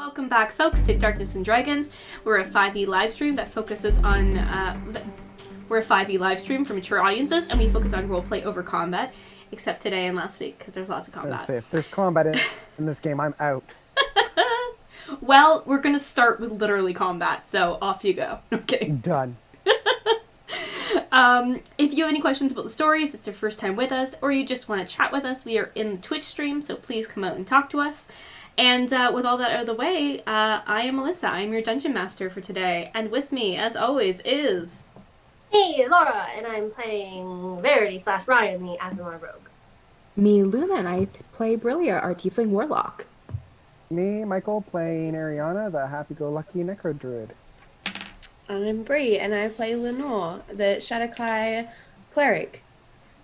Welcome back, folks, to Darkness and Dragons. We're a 5e live stream that focuses on we're a 5e live stream for mature audiences, and we focus on roleplay over combat, except today and last week because there's lots of combat. If there's combat in this game, I'm out. Well, we're gonna start with literally combat, so off you go. Okay. Done. If you have any questions about the story, if it's your first time with us, or you just want to chat with us, we are in the Twitch stream, so please come out and talk to us. And with all that out of the way, I am Melissa. I'm your Dungeon Master for today. And with me, as always, is... Hey, Laura, and I'm playing Verity / Ryan, the Azamar Rogue. Me, Luna, and I play Brillia, our Tiefling Warlock. Me, Michael, playing Ariana, the happy-go-lucky Necro Druid. I'm Bree, and I play Lenore, the Shadowkai Cleric.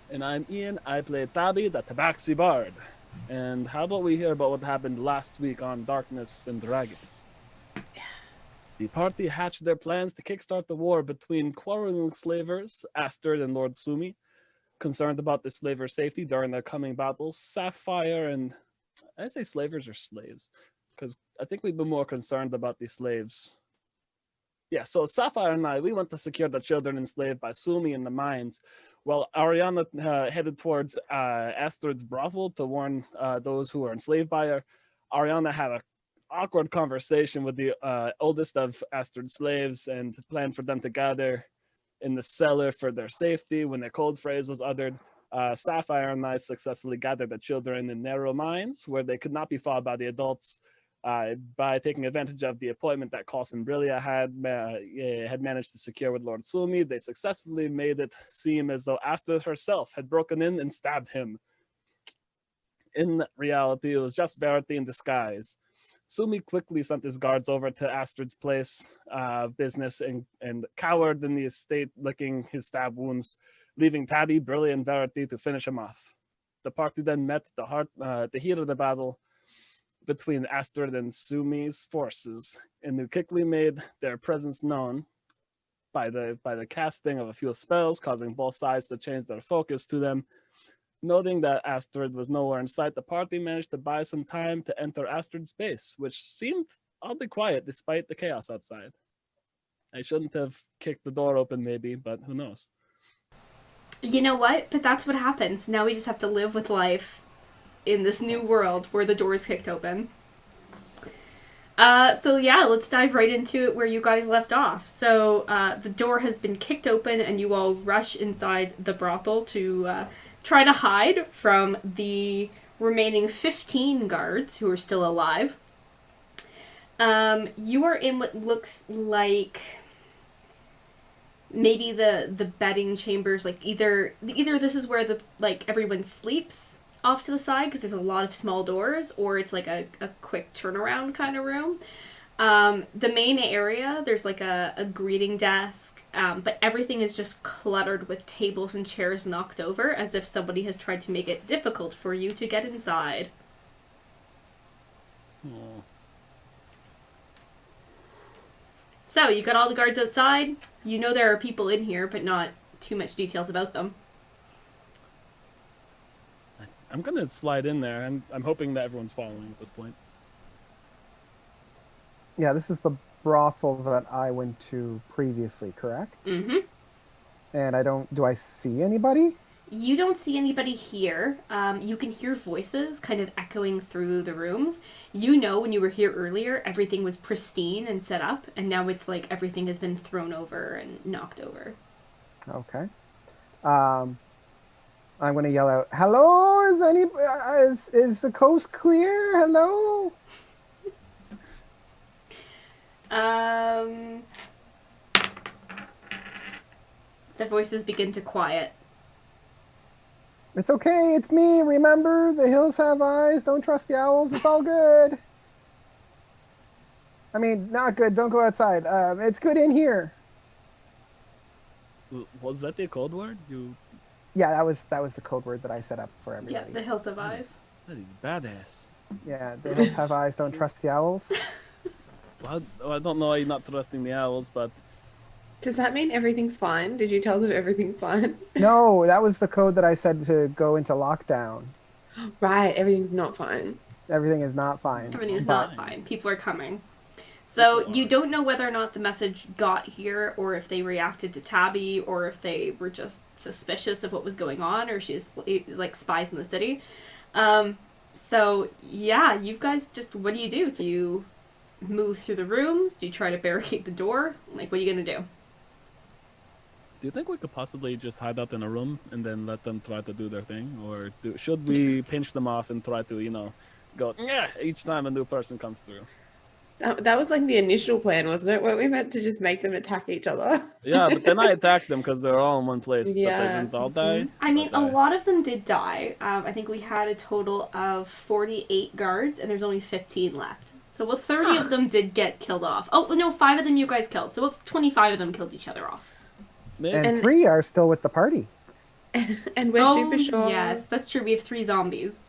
And I'm Ian, I play Taabi, the Tabaxi Bard. And how about we hear about what happened last week on Darkness and Dragons? The party hatched their plans to kickstart the war between quarreling slavers, Astrid and Lord Sumi. Concerned about the slavers' safety during the coming battles, Sapphire and... I say slavers or slaves, because I think we've been more concerned about the slaves. Yeah, so Sapphire and I, we went to secure the children enslaved by Sumi in the mines, while Ariana headed towards Astrid's brothel to warn those who were enslaved by her. Ariana had an awkward conversation with the oldest of Astrid's slaves and planned for them to gather in the cellar for their safety when the cold phrase was uttered. Sapphire and I successfully gathered the children in narrow mines where they could not be fought by the adults. By taking advantage of the appointment that Carlson Brillia had managed to secure with Lord Sumi, they successfully made it seem as though Astrid herself had broken in and stabbed him. In reality, it was just Verity in disguise. Sumi quickly sent his guards over to Astrid's place of business and cowered in the estate, licking his stab wounds, leaving Taabi, Brillia, and Verity to finish him off. The party then met at the heat of the battle between Astrid and Sumi's forces, and who quickly made their presence known by the casting of a few spells, causing both sides to change their focus to them. Noting that Astrid was nowhere in sight, the party managed to buy some time to enter Astrid's base, which seemed oddly quiet despite the chaos outside. I shouldn't have kicked the door open maybe, but who knows? You know what? But that's what happens. Now we just have to live with life in this new world where the door is kicked open. So yeah, let's dive right into it where you guys left off. So the door has been kicked open and you all rush inside the brothel to try to hide from the remaining 15 guards who are still alive. You are in what looks like maybe the bedding chambers, like either this is where everyone sleeps off to the side because there's a lot of small doors, or it's like a quick turnaround kind of room. The main area, there's like a greeting desk, but everything is just cluttered with tables and chairs knocked over as if somebody has tried to make it difficult for you to get inside. Oh. So you got all the guards outside. You know there are people in here, but not too much details about them. I'm gonna slide in there, and I'm hoping that everyone's following at this point. Yeah, this is the brothel that I went to previously, correct? Mm-hmm. And do I see anybody? You don't see anybody here. You can hear voices kind of echoing through the rooms. You know when you were here earlier, everything was pristine and set up, and now it's like everything has been thrown over and knocked over. Okay. I'm going to yell out, "Hello, is the coast clear? Hello?" The voices begin to quiet. "It's okay, it's me. Remember, the hills have eyes. Don't trust the owls. It's all good." I mean, not good. Don't go outside. It's good in here. Was that the code word? Yeah, that was the code word that I set up for everybody. Yeah, the hills have eyes. That is badass. Yeah, the hills have eyes. Don't trust the owls. Well, I don't know why you're not trusting the owls, but... Does that mean everything's fine? Did you tell them everything's fine? No, that was the code that I said to go into lockdown. Right, everything's not fine. Everything is not fine. Everything is but not fine. People are coming. So you don't know whether or not the message got here, or if they reacted to Taabi, or if they were just suspicious of what was going on, or she's like spies in the city. So yeah, you guys just, what do? Do you move through the rooms? Do you try to barricade the door? Like, what are you gonna do? Do you think we could possibly just hide out in a room and then let them try to do their thing? Or should we pinch them off and try to, go, yeah, each time a new person comes through? That was like the initial plan, wasn't it? Weren't we meant to just make them attack each other? Yeah, but then I attacked them because they were all in one place. Yeah. But they didn't all die. I mean, But, a lot of them did die. I think we had a total of 48 guards, and there's only 15 left. So about 30 of them did get killed off. Oh, no, 5 of them you guys killed. So about 25 of them killed each other off. and 3 are still with the party. And we're super sure. Yes, that's true. We have 3 zombies.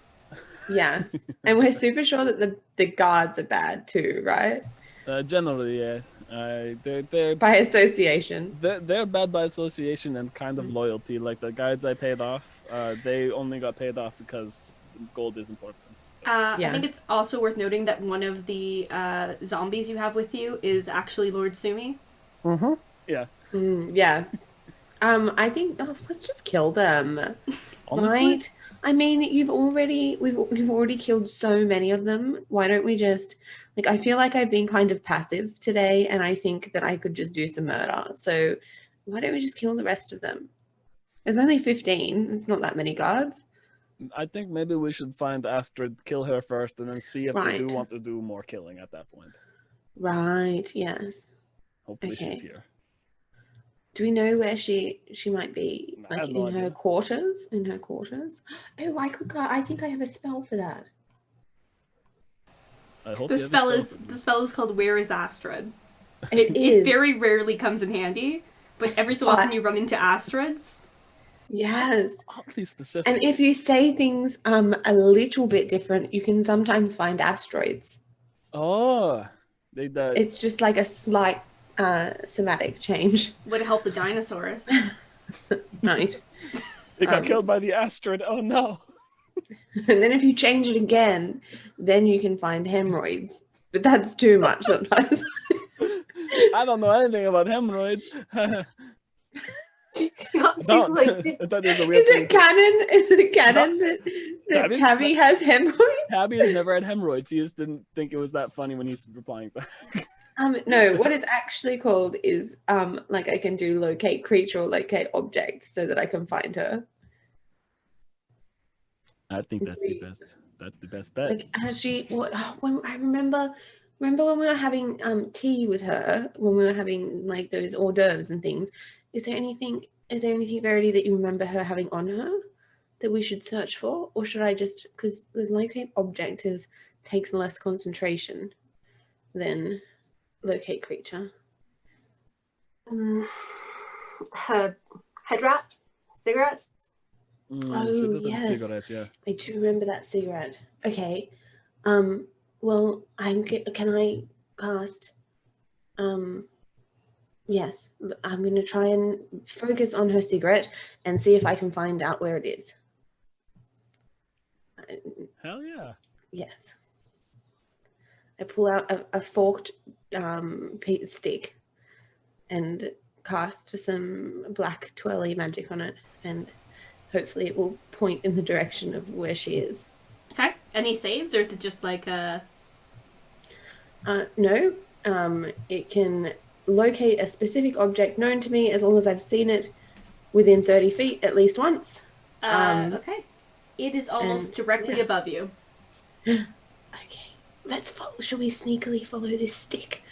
Yes. And we're super sure that the guards are bad too, right? Generally, yes. They're By association. They're bad by association and kind of loyalty. Like the guards I paid off, they only got paid off because gold is important. I think it's also worth noting that one of the zombies you have with you is actually Lord Sumi. Mm-hmm. Yeah. Yes. I think let's just kill them. Honestly? Right? I mean, you've already killed so many of them. Why don't we just I feel like I've been kind of passive today, and I think that I could just do some murder. So why don't we just kill the rest of them? There's only 15. It's not that many guards. I think maybe we should find Astrid, kill her first, and then see if they do want to do more killing at that point. Right. Yes. Hopefully she's here. Do we know where she might be? I have no idea. Her quarters? In her quarters? Oh, I think I have a spell for that. I hope The you have a spell is called Where is Astrid? It It very rarely comes in handy, but every so often you run into Astrids. Yes. Oddly specific. And if you say things a little bit different, you can sometimes find asteroids. Oh. It's just like a slight somatic change. Would help the dinosaurs. Right. They got killed by the Astrid. Oh no. And then if you change it again, then you can find hemorrhoids. But that's too much sometimes. I don't know anything about hemorrhoids. That is a weird Is it canon that Taabi has hemorrhoids? Taabi has never had hemorrhoids. He just didn't think it was that funny when he's replying back. No, what it's actually called is I can do locate creature or locate object so that I can find her. I think that's the best. That's the best bet. When I remember when we were having tea with her, when we were having those hors d'oeuvres and things. Is there anything, Verity, that you remember her having on her that we should search for, or should I just, because there's locate object takes less concentration than locate creature. Her head wrap, cigarette. Oh yes, cigarette, yeah. I do remember that cigarette. Okay, well, can I cast? Yes, I'm going to try and focus on her cigarette and see if I can find out where it is. Hell yeah. Yes. I pull out a forked stick and cast some black twirly magic on it, and hopefully it will point in the direction of where she is. Okay. Any saves, or is it just like a... No. It can locate a specific object known to me as long as I've seen it within 30 feet at least once. Okay. It is almost directly above you. Okay. Let's follow. Shall we sneakily follow this stick?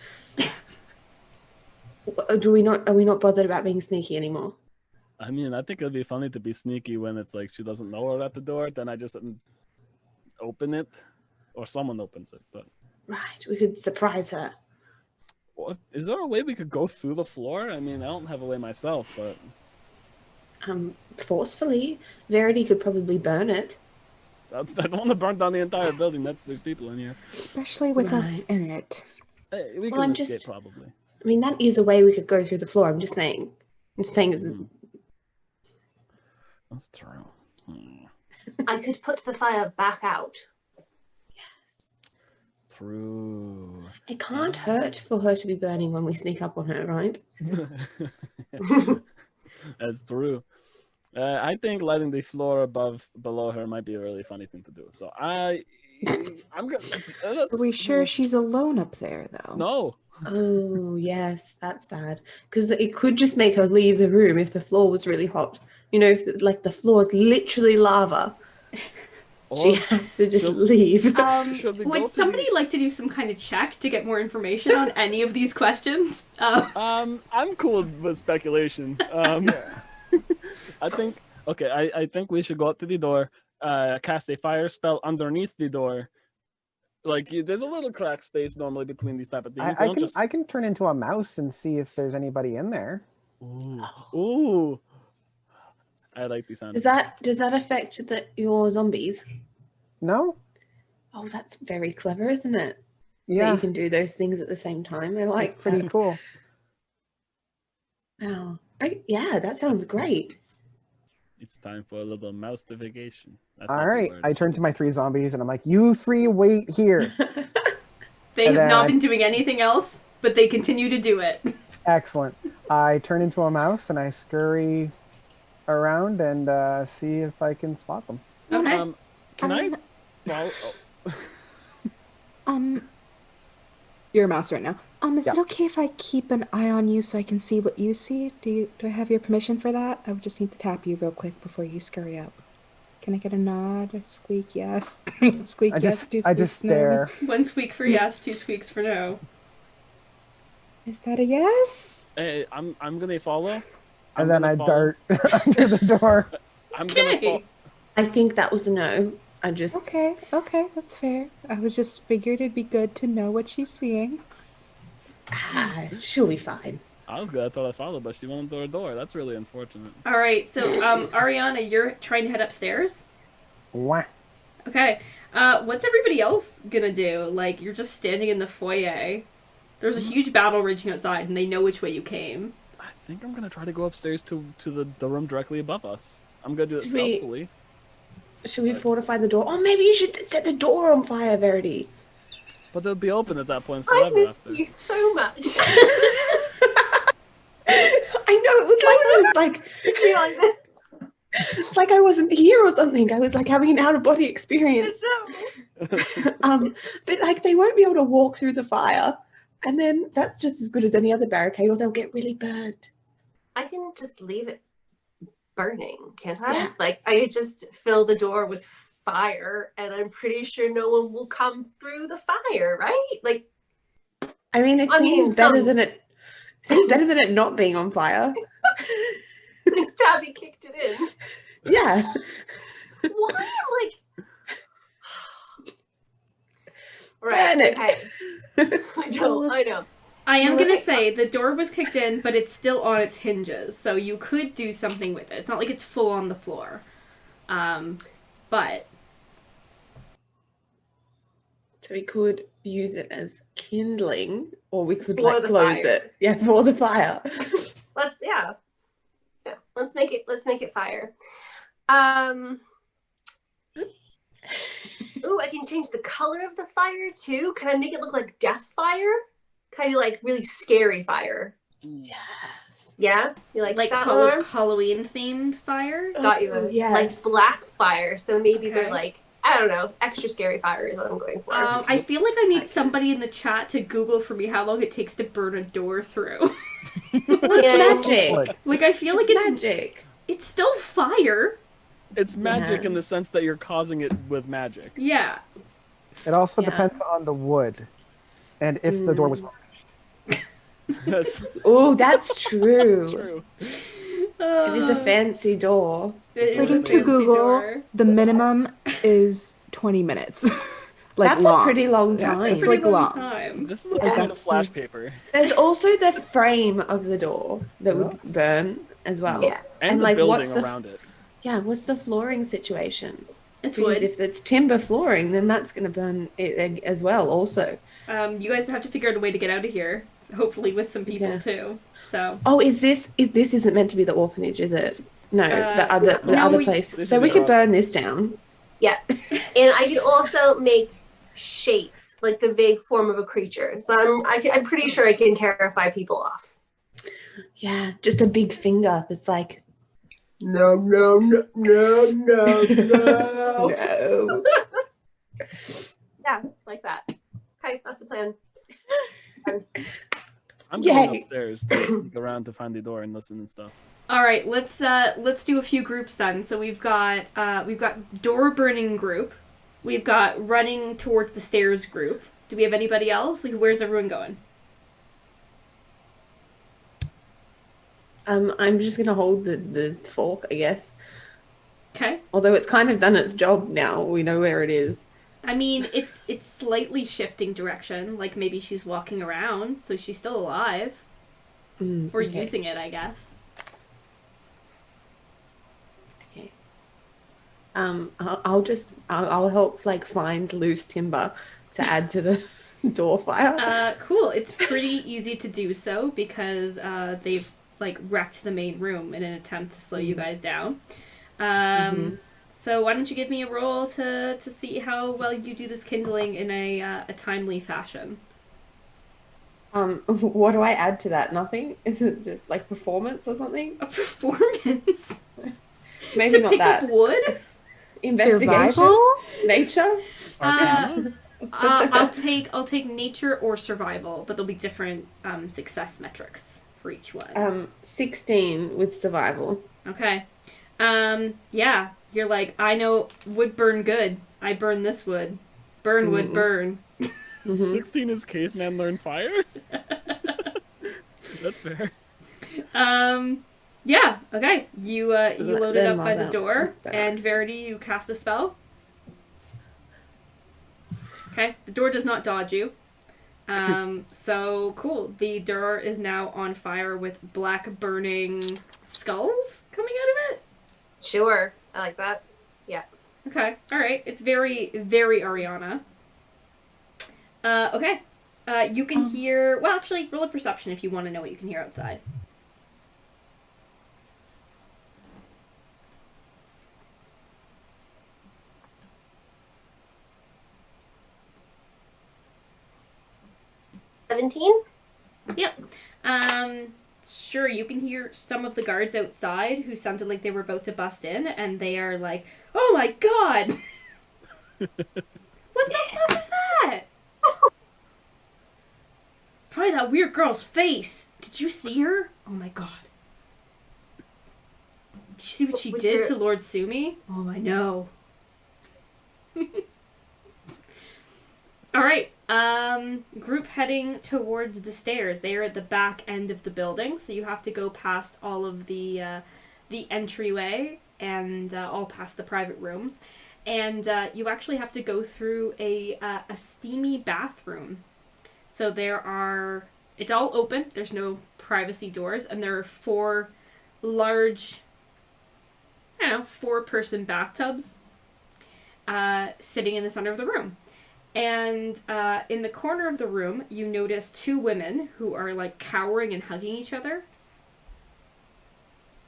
Are we not bothered about being sneaky anymore? I mean, I think it'd be funny to be sneaky when it's she doesn't know her at the door. Then I just open it, or someone opens it. But right, we could surprise her. What, is there a way we could go through the floor? I mean, I don't have a way myself, but forcefully, Verity could probably burn it. I don't want to burn down the entire building. There's people in here, especially with us in it. Hey, we can escape probably. I mean, that is a way we could go through the floor. I'm just saying. That's true. I could put the fire back out. True. It can't hurt for her to be burning when we sneak up on her, right? That's true. I think lighting the floor below her might be a really funny thing to do. So I'm gonna. Are we sure she's alone up there, though? No. Oh, yes, that's bad. Because it could just make her leave the room if the floor was really hot. You know, if the floor is literally lava. She has to just leave. Would somebody like to do some kind of check to get more information on any of these questions? I'm cool with speculation. I think I think we should go up to the door, cast a fire spell underneath the door. Like there's a little crack space normally between these type of things. I can turn into a mouse and see if there's anybody in there. Ooh. I like the sound. Does that affect your zombies? No. Oh, that's very clever, isn't it? Yeah. That you can do those things at the same time. I like It's pretty cool. Oh, yeah, that sounds great. It's time for a little moustification. All right, I turn to my 3 zombies and I'm like, "You 3 wait here." They have not been doing anything else, but they continue to do it. Excellent. I turn into a mouse and I scurry around and see if I can spot them. Okay. Can I follow? Oh. You're a mouse right now. Is it okay if I keep an eye on you so I can see what you see? Do I have your permission for that? I would just need to tap you real quick before you scurry up. Can I get a nod? A squeak yes? Squeak yes, 2 squeaks I just stare. No. 1 squeak for yes, 2 squeaks for no. Is that a yes? Hey, I'm gonna follow. And then I dart under the door. Okay. I think that was a no. Okay, that's fair. I was just figured it'd be good to know what she's seeing. She'll be fine. I was gonna tell her to follow, but she went into her door. That's really unfortunate. All right, so Ariana, you're trying to head upstairs. Wah. Okay. What's everybody else gonna do? Like, you're just standing in the foyer. There's a huge battle raging outside, and they know which way you came. I think I'm gonna try to go upstairs to the room directly above us. I'm gonna do it stealthily. Should we fortify the door? Oh, maybe you should set the door on fire, Verity. But they'll be open at that point I forever. missed you so much. I know, it was like it's like I wasn't here or something. I was like having an out-of-body experience. But like they won't be able to walk through the fire, and then that's just as good as any other barricade, or they'll get really burnt. I can just leave it burning, can't I? Yeah. Like I could just fill the door with fire, and I'm pretty sure no one will come through the fire, right? Like, I mean, it seems better than it. Seems better than it not being on fire. Since Taabi kicked it in. Yeah. Why? Like, Burn it. Okay. I know. I am gonna say the door was kicked in, but it's still on its hinges, so you could do something with it. It's not like it's full on the floor, but So we could use it as kindling, or we could For like the close fire. it. Yeah, for the fire. Let's make it fire. Ooh, I can change the color of the fire too. Can I make it look like death fire? Kind of like really scary fire. Yes. Yeah, you like that one? Halloween themed fire. Got you. Yes. Like black fire. So maybe Okay. they're like, I don't know, extra scary fire is what I'm going for. I feel like I need somebody in the chat to Google for me how long it takes to burn a door through. Magic. Like I feel like it's Magic. It's still fire. It's magic Yeah. in the sense that you're causing it with magic. Yeah. It also Yeah. depends on the wood, and if the door was varnished. That's Oh, that's true. true. It is a fancy door. It is a According to fancy Google, door. the minimum is 20 minutes. Like That's long. a pretty long That's time. It's Pretty like long long. time. This is a Yeah, bunch of that's flash paper. There's also the frame of the door that would burn as well. Yeah. And the like, building what's the around it. Yeah, what's the flooring situation? It's Because wood. if it's timber flooring, then that's going to burn it as well. Also, You guys have to figure out a way to get out of here. Hopefully with some people Yeah. too. So oh, this isn't meant to be the orphanage, is it? No, the other no, place. this So is we the could orphanage. burn this down. Yeah. And I can also make shapes like the vague form of a creature. So I'm pretty sure I can terrify people off. Yeah, just a big finger that's like, No, no, no, no, no, no. no. Yeah, like that. Okay, that's the plan. I'm Yay. going upstairs to sneak around to find the door and listen and stuff. All right, let's do a few groups then. So we've got door burning group, we've got running towards the stairs group. Do we have anybody else? Like, where's everyone going? I'm just gonna hold the fork, I guess. Okay. Although it's kind of done its job now. We know where it is. I mean, it's slightly shifting direction. Like maybe she's walking around, so she's still alive, or Okay. using it, I guess. Okay. I'll help like find loose timber to add to the door fire. Cool. It's pretty easy to do so because they've like wrecked the main room in an attempt to slow you guys down. So why don't you give me a roll to see how well you do this kindling in a timely fashion? What do I add to that? Nothing? Is it just like performance or something? A performance? Maybe to not pick that. up wood? Investigation? Survival? Nature? I'll take nature or survival, but there'll be different success metrics for each one. 16 with survival. Okay. Yeah, you're like, I know wood burn good. I burn this wood. Burn wood burn. 16 is caveman learn fire? That's fair. Yeah, okay. You load it up by the door, that. and Verity, you cast a spell. Okay, the door does not dodge you. So cool. The door is now on fire with black burning skulls coming out of it. Sure, I like that. Yeah. Okay, all right. It's very, very Ariana. Okay. You can hear. Well, actually, roll a perception if you want to know what you can hear outside. Yep. Sure, you can hear some of the guards outside who sounded like they were about to bust in, and they are like, "Oh my god! What the fuck is that? Probably that weird girl's face. Did you see her? Oh my god. Did you see what she did to Lord Sumi? Oh, I know." Alright, group heading towards the stairs. They are at the back end of the building, so you have to go past all of the entryway and all past the private rooms. And you actually have to go through a steamy bathroom. So it's all open, there's no privacy doors, and there are 4 large, 4-person bathtubs sitting in the center of the room. And in the corner of the room, you notice 2 women who are like cowering and hugging each other.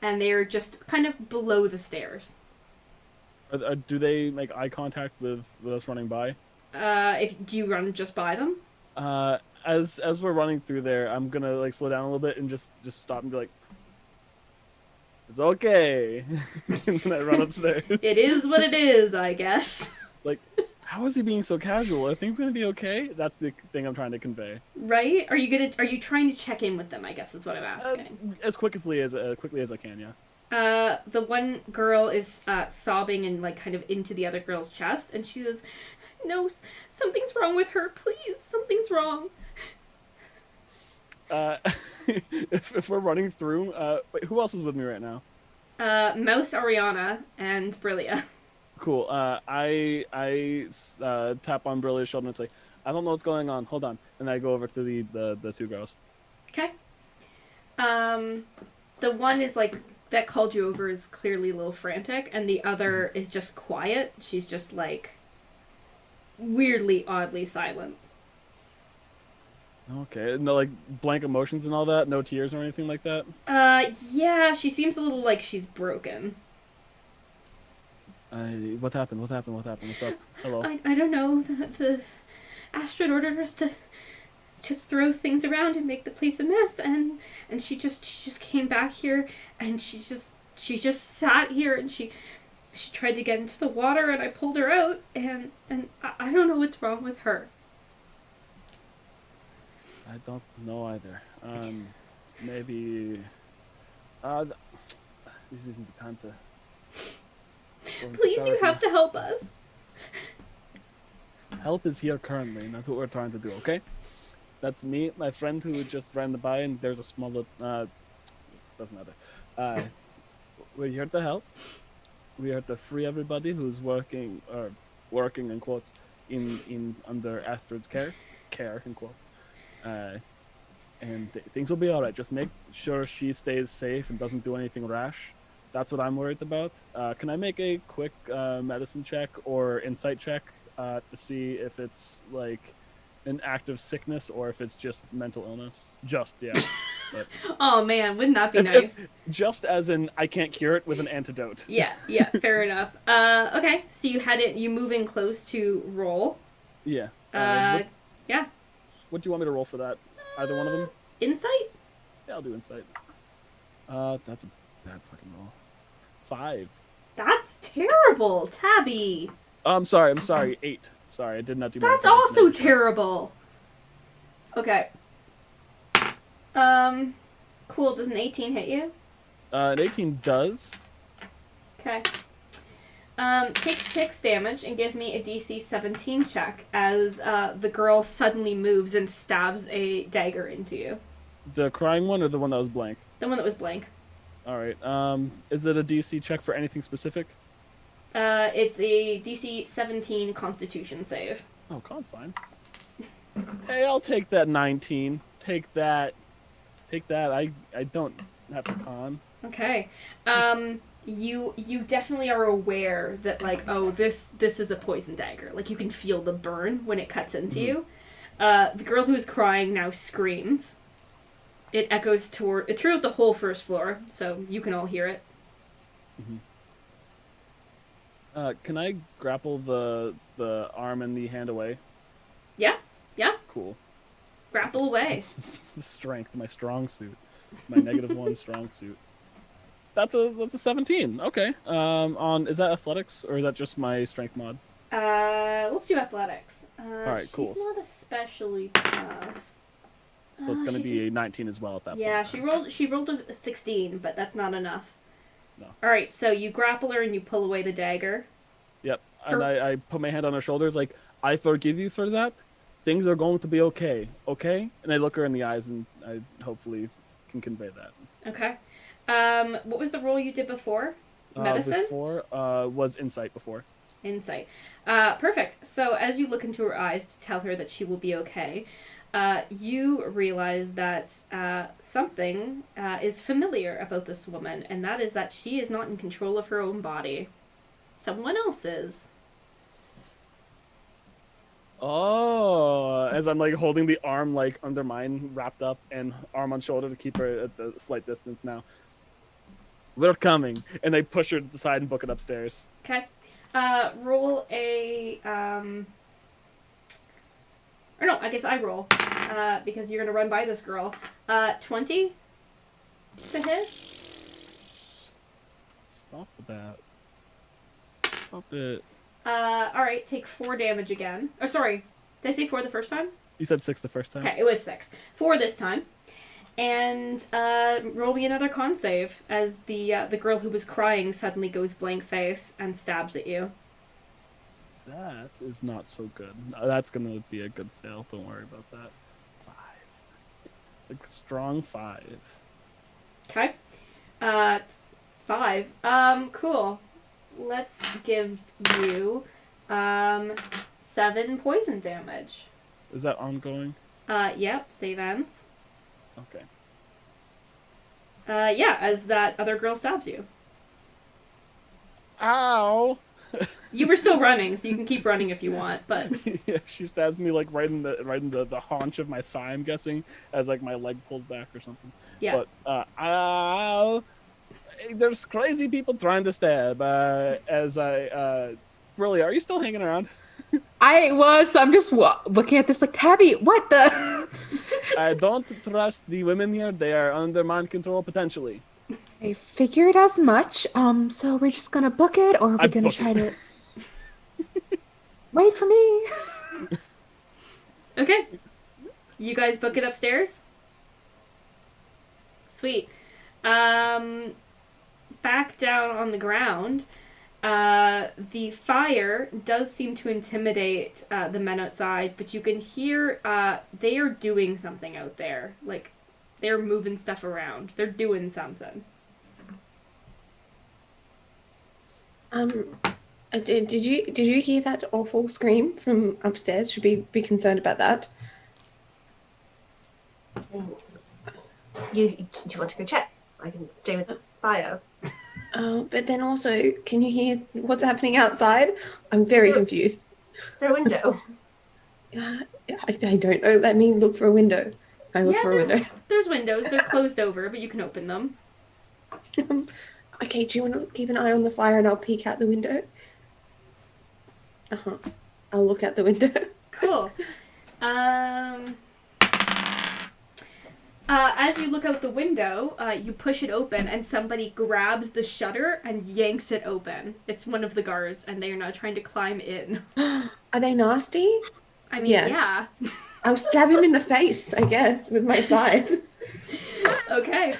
And they are just kind of below the stairs. Do they make eye contact with us running by? Do you run just by them? As we're running through there, I'm gonna like slow down a little bit and just stop and be like, "It's okay," and then I run upstairs. It is what it is, I guess. Like, how is he being so casual? Are things gonna be okay? That's the thing I'm trying to convey. Right? Are you trying to check in with them, I guess is what I'm asking. As quickly as I can, yeah. The one girl is sobbing and like kind of into the other girl's chest, and she says, "No, something's wrong with her. Please, something's wrong." If we're running through, wait, who else is with me right now? Mouse, Ariana, and Brillia. Cool. I tap on Brillia's shoulder and say, "I don't know what's going on. Hold on." And I go over to the 2 girls. Okay. The one is like that called you over is clearly a little frantic, and the other is just quiet. She's just like weirdly, oddly silent. Okay. No, like blank emotions and all that. No tears or anything like that. Yeah. She seems a little like she's broken. What happened? What's up? Hello. I don't know. Astrid ordered us to throw things around and make the place a mess, and she just came back here, and she just sat here, and she tried to get into the water, and I pulled her out, and I don't know what's wrong with her. I don't know either. Maybe this isn't the time to Please, you have to help us. Help is here currently, and that's what we're trying to do, okay? That's me, my friend who just ran by, and there's a small doesn't matter. We're here to help. We're here to free everybody who's working in quotes in under Astrid's care in quotes. And things will be all right. Just make sure she stays safe and doesn't do anything rash. That's what I'm worried about. Can I make a quick medicine check or insight check to see if it's like an active sickness or if it's just mental illness? But Oh man, wouldn't that be nice? just as in I can't cure it with an antidote. Yeah, fair enough. Okay, so you move in close to roll. Yeah. Yeah. What do you want me to roll for that? Either one of them? Insight? Yeah, I'll do insight. That's a bad fucking roll. 5. That's terrible, Taabi. I'm sorry. 8. Sorry, I did not do. That's also terrible. Okay. Cool. Does an 18 hit you? An 18 does. Okay. Take 6 damage and give me a DC 17 check as the girl suddenly moves and stabs a dagger into you. The crying one or the one that was blank? The one that was blank. All right. Is it a DC check for anything specific? It's a DC 17 Constitution save. Oh, con's fine. Hey, I'll take that 19. Take that. I don't have to con. Okay. You definitely are aware that like, oh, this is a poison dagger. Like you can feel the burn when it cuts into you. The girl who is crying now screams. It echoes throughout the whole first floor, so you can all hear it. Can I grapple the arm and the hand away? Yeah. Cool. Grapple away. Strength, my strong suit. My -1 strong suit. That's a 17. Okay. Is that athletics or is that just my strength mod? Let's do athletics. All right, cool. She's not especially tough. So it's gonna be a 19 as well at that point. Yeah, she rolled a 16, but that's not enough. No. All right, so you grapple her and you pull away the dagger. Yep. And I put my hand on her shoulders like, I forgive you for that. Things are going to be okay. Okay? And I look her in the eyes and I hopefully can convey that. Okay. What was the roll you did before? Medicine? Before was insight before. Insight. Perfect. So as you look into her eyes to tell her that she will be okay, you realize that something is familiar about this woman, and that is that she is not in control of her own body. Someone else is. Oh, as I'm like holding the arm like under mine, wrapped up, and arm on shoulder to keep her at the slight distance now. We're coming, and they push her to the side and book it upstairs. Okay. Roll a or no, I guess I roll because you're gonna run by this girl. 20 to hit. Stop that. Stop it. All right, take 4 damage again. Or sorry, did I say 4 the first time? You said 6 the first time. Okay, it was 6. 4 this time. And roll me another con save as the girl who was crying suddenly goes blank face and stabs at you. That is not so good. That's gonna be a good fail. Don't worry about that. 5. A strong 5. Okay. 5. Cool. Let's give you 7 poison damage. Is that ongoing? Yep, save ends. Okay. Yeah, as that other girl stabs you. Ow! You were still running, so you can keep running if you want, but Yeah, she stabs me like right in the haunch of my thigh, I'm guessing, as like my leg pulls back or something. yeah. But ow! There's crazy people trying to stab. As I Brilly, are you still hanging around? I was. So I'm just looking at this like, Taabi, what the? I don't trust the women here. They are under mind control potentially. I figured as much. So we're just gonna book it, or are we I'm gonna booking. try to wait for me? Okay. You guys book it upstairs? Sweet. Back down on the ground, the fire does seem to intimidate the men outside, but you can hear they are doing something out there. Like, they're moving stuff around. They're doing something. Did you hear that awful scream from upstairs? Should we be concerned about that? Do you want to go check? I can stay with the fire. But then also, can you hear what's happening outside? I'm very confused. Is there a window? I don't know. Let me look for a window. I look for a window. There's windows. They're closed over, but you can open them. Okay, do you want to keep an eye on the fire and I'll peek out the window? I'll look out the window. Cool. As you look out the window, you push it open and somebody grabs the shutter and yanks it open. It's one of the guards and they are now trying to climb in. Are they nasty? I mean, Yes. yeah. I'll stab him in the face, I guess, with my scythe. Okay.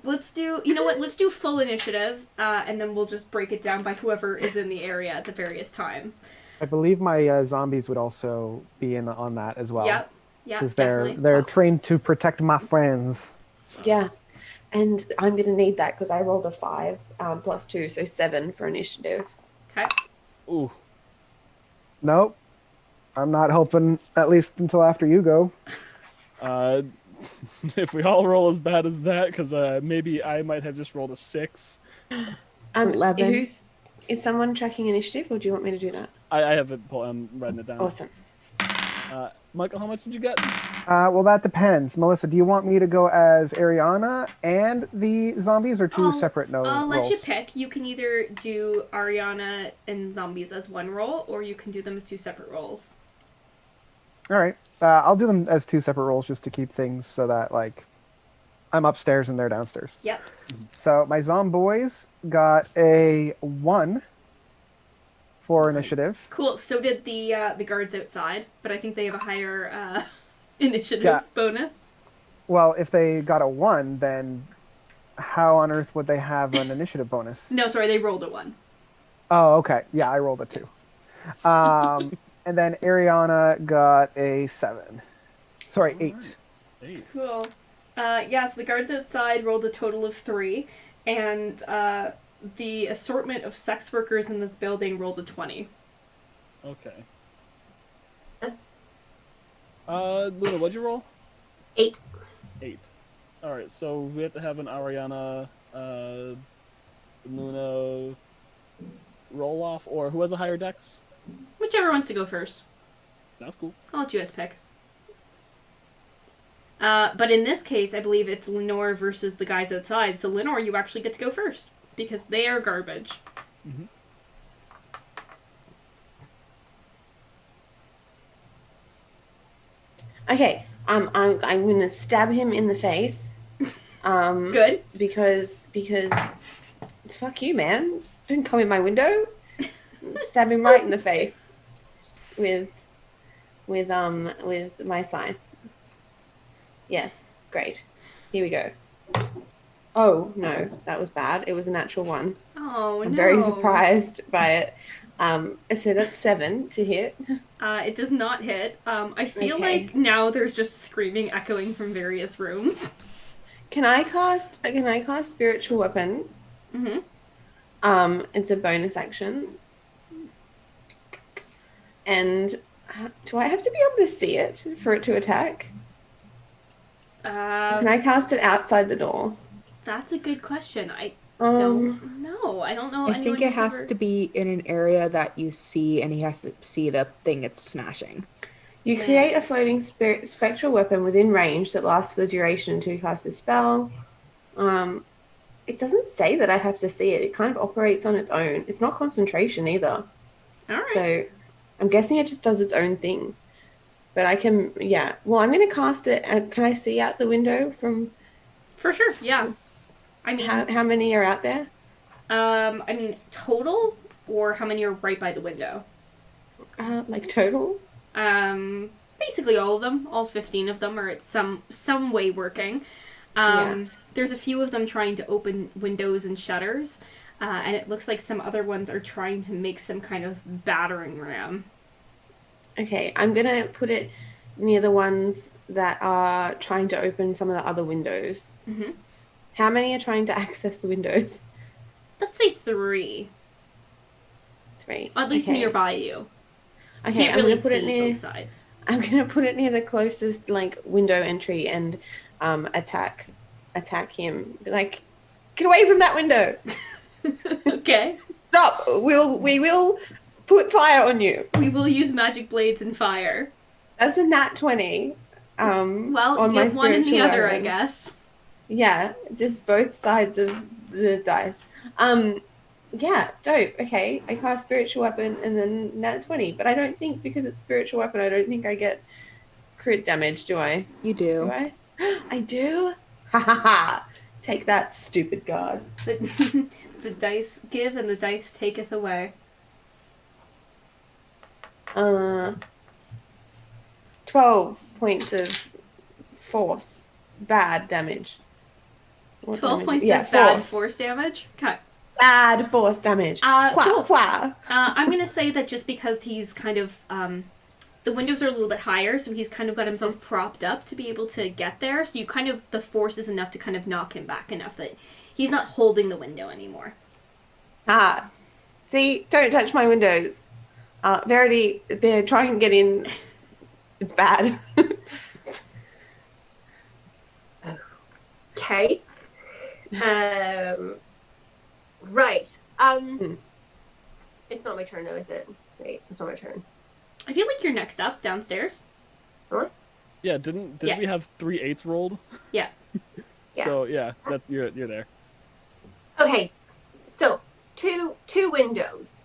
Let's do full initiative, and then we'll just break it down by whoever is in the area at the various times. I believe my zombies would also be in on that as well. Yep, Because definitely. they're trained to protect my friends. Yeah. And I'm going to need that because I rolled a 5 plus 2, so 7 for initiative. Okay. Ooh. Nope. I'm not helping at least until after you go. If we all roll as bad as that, because maybe I might have just rolled a 6. 11. Is someone tracking initiative, or do you want me to do that? I have it. I'm writing it down. Awesome. Michael, how much did you get? Well, that depends. Melissa, do you want me to go as Ariana and the zombies, or two separate I'll let roles? you pick. You can either do Ariana and zombies as one roll, or you can do them as 2 separate rolls. All right. I'll do them as 2 separate roles just to keep things so that, like, I'm upstairs and they're downstairs. Yep. So my zomboys got a 1 for initiative. Cool. So did the guards outside, but I think they have a higher initiative bonus. Well, if they got a 1, then how on earth would they have an initiative bonus? No, sorry, they rolled a 1. Oh, okay. Yeah, I rolled a 2. And then Ariana got a 7. Sorry, 8. 8. Cool. So the guards outside rolled a total of 3, and the assortment of sex workers in this building rolled a 20. Okay. That's Luna, what'd you roll? 8. 8. All right, so we have to have an Ariana, Luna roll off, or who has a higher dex? Whichever wants to go first. That's cool. I'll let you guys pick. But in this case, I believe it's Lenore versus the guys outside. So Lenore, you actually get to go first because they are garbage. Mm-hmm. Okay. I'm going to stab him in the face. Good. Because fuck you, man. Don't come in my window. Stab him right in the face with my scythe. Yes, great. Here we go. Oh no, that was bad. It was a natural 1. Oh, I'm very surprised by it. So that's 7 to hit. It does not hit. I feel Okay. like now there's just screaming echoing from various rooms. Can I cast spiritual weapon? Mm-hmm. It's a bonus action. And do I have to be able to see it for it to attack? Can I cast it outside the door? That's a good question. I don't know. I don't know. I think it has to be in an area that you see, and he has to see the thing it's smashing. You create a floating spectral weapon within range that lasts for the duration until you cast a spell. It doesn't say that I have to see it. It kind of operates on its own. It's not concentration either. All right. So I'm guessing it just does its own thing. But I can, yeah. Well, I'm going to cast it. Can I see out the window from... For sure, yeah. I mean... How many are out there? I mean, total? Or how many are right by the window? Like total? Basically all of them. All 15 of them are at some way working. Yes. There's a few of them trying to open windows and shutters. And it looks like some other ones are trying to make some kind of battering ram. Okay, I'm going to put it near the ones that are trying to open some of the other windows. Mm-hmm. How many are trying to access the windows? Let's say 3. 3. At least okay. nearby you. Okay, Can't I'm really going to put it see near... both sides. I'm going to put it near the closest, like, window entry and attack him. Be like, get away from that window! Okay. Stop! We will put fire on you. We will use magic blades and fire. That's a nat 20. Well, on you my get one and the spiritual other, I weapon. guess. Yeah, just both sides of the dice. Yeah, dope. Okay, I cast spiritual weapon and then nat 20, but I don't think because it's spiritual weapon, I don't think I get crit damage, do I? You do. Do I? I do? Ha ha ha! Take that, stupid god. The dice give and the dice taketh away. 12 points of force. Bad damage. What 12 damage? points Yeah, of bad force damage? Okay. Bad force damage. Quah, Cool. quah. I'm going to say that just because he's kind of... the windows are a little bit higher, so he's kind of got himself propped up to be able to get there. So you kind of... The force is enough to kind of knock him back enough that he's not holding the window anymore. See? Don't touch my windows. Verity, they're trying to get in. It's bad. Okay. Right. It's not my turn though, is it? Wait, it's not my turn. I feel like you're next up, downstairs. Yeah, didn't Yeah. we have 3 8s rolled? Yeah. So yeah, that you're there. Okay. So two windows,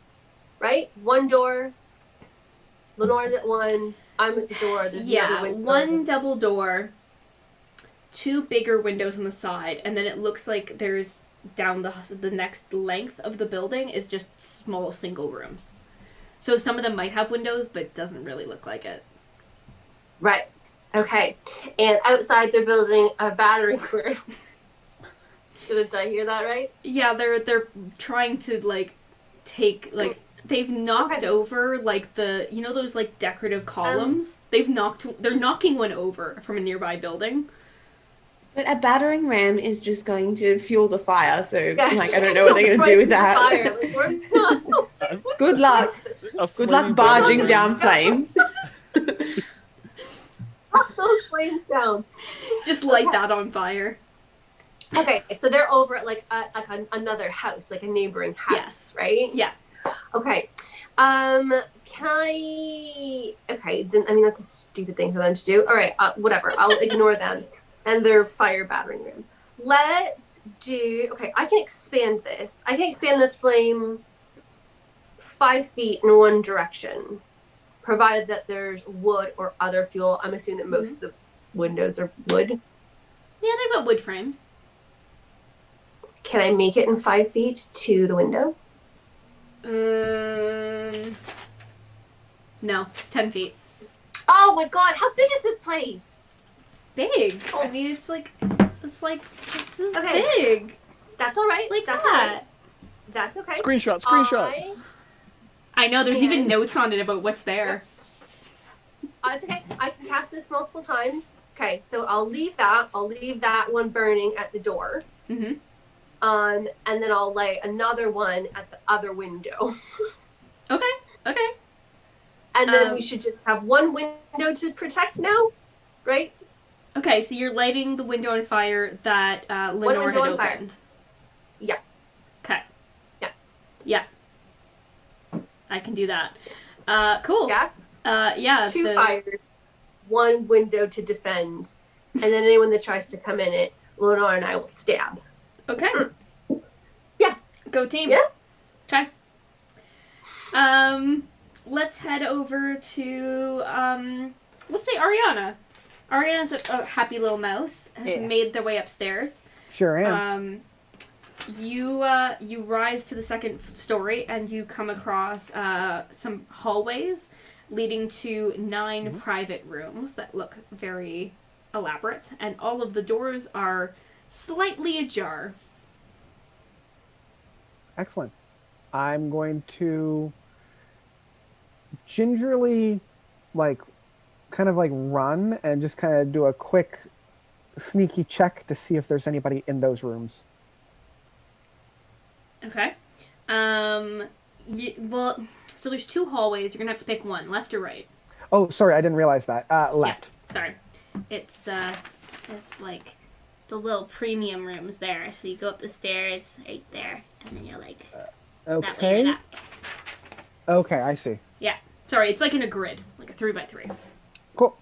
right? One door. Lenore's at one. I'm at the door. There's Yeah, another window. one double door, 2 bigger windows on the side, and then it looks like there's down the next length of the building is just small single rooms. So some of them might have windows, but it doesn't really look like it. Right. Okay. And outside they're building a battering ram. Did I hear that right? Yeah, they're trying to take they've knocked over the those decorative columns. They're knocking one over from a nearby building. But a battering ram is just going to fuel the fire, so Yes. I don't know what they're going to do with that. Fire. Like, we're not. Good luck. A Good luck flaming barging building. down flames. Knock those flames down. Just light that on fire. Okay, so they're over at another house, like a neighboring house, Yes. right? Yeah. Okay. Can I? Okay, then I mean that's a stupid thing for them to do. All right, whatever. I'll ignore them and their fire battering ram. Let's do. Okay, I can expand this. I can expand the flame 5 feet in one direction, provided that there's wood or other fuel. I'm assuming that most of the windows are wood. Yeah, they've got wood frames. Can I make it in 5 feet to the window? No, it's 10 feet. Oh my god, how big is this place? Big. Oh. I mean, this is Okay. big. That's all right. Like That's that. all right. That's okay. Screenshot. I know, there's And- even notes on it about what's there. It's okay. I can cast this multiple times. Okay, so I'll leave that. I'll leave that one burning at the door. Mm-hmm. And then I'll lay another one at the other window. Okay. And then we should just have one window to protect now, right? Okay, so you're lighting the window on fire that Lenore had window on fire. opened. Yeah. Okay. Yeah. Yeah. I can do that. Cool. Yeah. Yeah. Two fires, one window to defend, and then anyone that tries to come in it, Lenore and I will stab. Okay. Go team. Yeah. Okay. Let's head over to let's say Ariana. Ariana's a happy little mouse. Has made their way upstairs. Sure am. You rise to the second story and you come across some hallways leading to 9 private rooms that look very elaborate, and all of the doors are slightly ajar. Excellent. I'm going to gingerly, kind of run and just kind of do a quick sneaky check to see if there's anybody in those rooms. Okay. So there's 2 hallways. You're gonna have to pick one, left or right. Oh, sorry, I didn't realize that. Left. Yeah, sorry. It's like the little premium rooms there. So you go up the stairs right there, and then you're like that way or Okay. that way. Okay, I see. Yeah. Sorry, it's like in a grid, like a 3x3. Cool.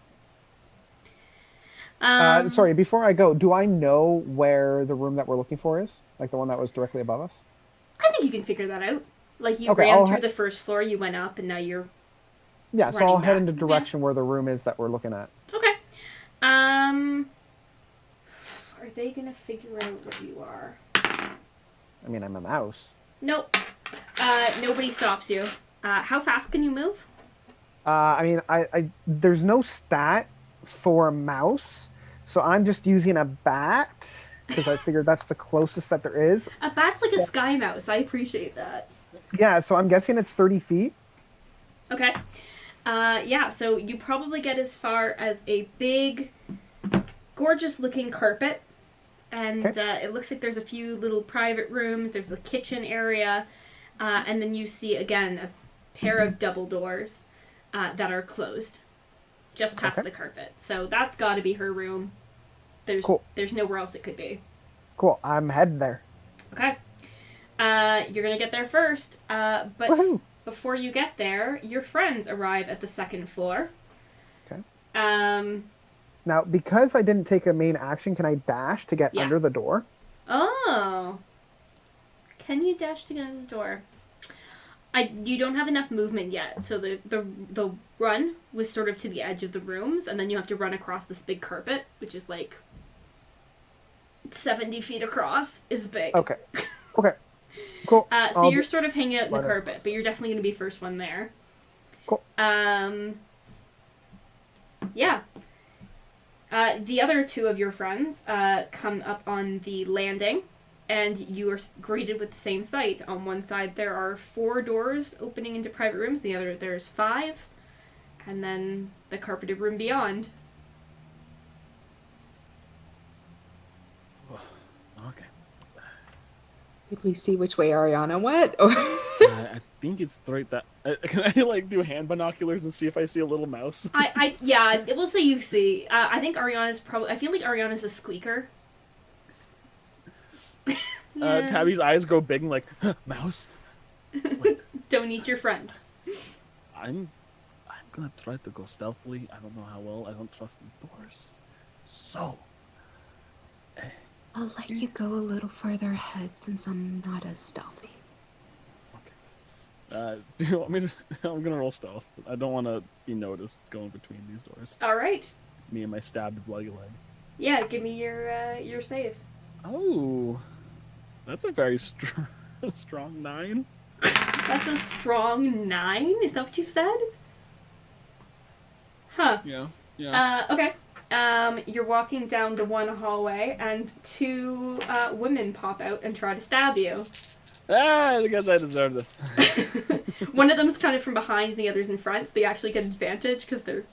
Sorry, before I go, do I know where the room that we're looking for is? Like the one that was directly above us? I think you can figure that out. Like you Okay, ran through the first floor, you went up, and now you're Yeah, so running I'll head back. in the direction where the room is that we're looking at. Okay. Are they gonna figure out what you are? I mean, I'm a mouse. Nope. Nobody stops you. How fast can you move? I mean, I there's no stat for a mouse, so I'm just using a bat because I figured that's the closest that there is. A bat's like a sky mouse. I appreciate that. Yeah, so I'm guessing it's 30 feet. Okay. Yeah, so you probably get as far as a big, gorgeous-looking carpet. And it looks like there's a few little private rooms. There's the kitchen area. And then you see, again, a pair of double doors that are closed just past the carpet. So that's got to be her room. There's nowhere else it could be. Cool, I'm heading there. Okay. You're going to get there first. But Woohoo! before you get there, your friends arrive at the second floor. Okay. Now, because I didn't take a main action, can I dash to get under the door? Oh. Can you dash to get under the door? You don't have enough movement yet, so the run was sort of to the edge of the rooms, and then you have to run across this big carpet, which is like 70 feet across, is big. Okay. Okay. Cool. So you're sort of hanging out in the carpet, but you're definitely going to be first one there. Cool. Yeah. The other 2 of your friends come up on the landing, and you are greeted with the same sight. On one side, there are 4 doors opening into private rooms. The other, there's 5. And then the carpeted room beyond. Okay. Did we see which way Ariana went? Or I think it's right that. Can I do hand binoculars and see if I see a little mouse? Yeah, we'll say you see. I think Ariana's I feel like Ariana's a squeaker. Tabby's eyes go big and mouse. Wait. Don't eat your friend. I'm gonna try to go stealthily. I don't know how well. I don't trust these doors. So. I'll let you go a little further ahead since I'm not as stealthy. Okay. Do you want me to? I'm gonna roll stealth. I don't want to be noticed going between these doors. All right. Me and my stabbed bloody leg. Yeah, give me your save. Oh, that's a very strong 9. That's a strong 9? Is that what you said? Huh. Yeah. Okay. You're walking down to one hallway, and 2 women pop out and try to stab you. I guess I deserve this. One of them's kind of from behind, and the other's in front, so they actually get advantage because they're...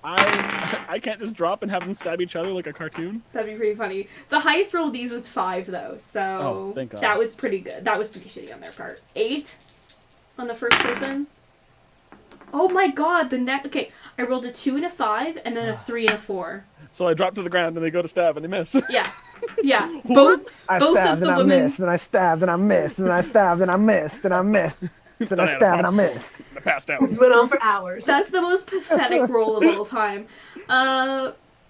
I can't just drop and have them stab each other like a cartoon. That'd be pretty funny. The highest roll of these was 5, though, so thank God. that was pretty good. That was pretty shitty on their part. 8 on the first person. Oh my God! Okay, I rolled a 2 and a 5, and then a 3 and a 4. So I drop to the ground and they go to stab and they miss. Yeah. Both I of stabbed the and I women. missed, and I stabbed and I missed, and I stabbed and I missed, and I missed, and I stabbed and I missed. I passed out. This went on for hours. That's the most pathetic roll of all time.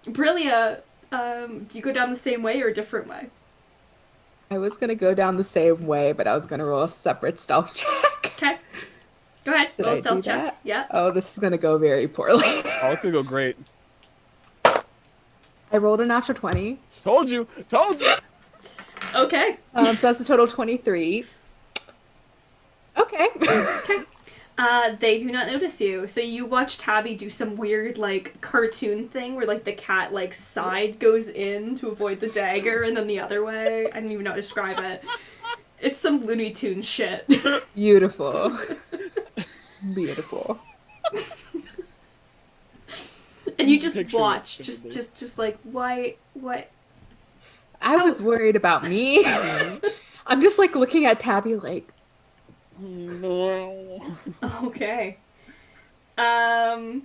Brillia, do you go down the same way or a different way? I was gonna go down the same way, but I was gonna roll a separate stealth check. Okay. Go ahead. Did Roll I stealth do check. that? Yeah. Oh, this is gonna go very poorly. Oh, it's gonna go great. I rolled a natural 20. Told you. Okay. So that's a total of 23. Okay. Okay. They do not notice you. So you watch Taabi do some weird, like, cartoon thing where, like, the cat, like, side goes in to avoid the dagger and then the other way. I don't even know how to describe it. It's some Looney Tunes shit. Beautiful. Beautiful. And you just Picture it watch. vividly. Just like, why, what? I was worried about me. I'm just like looking at Taabi like, No. Okay. Alright,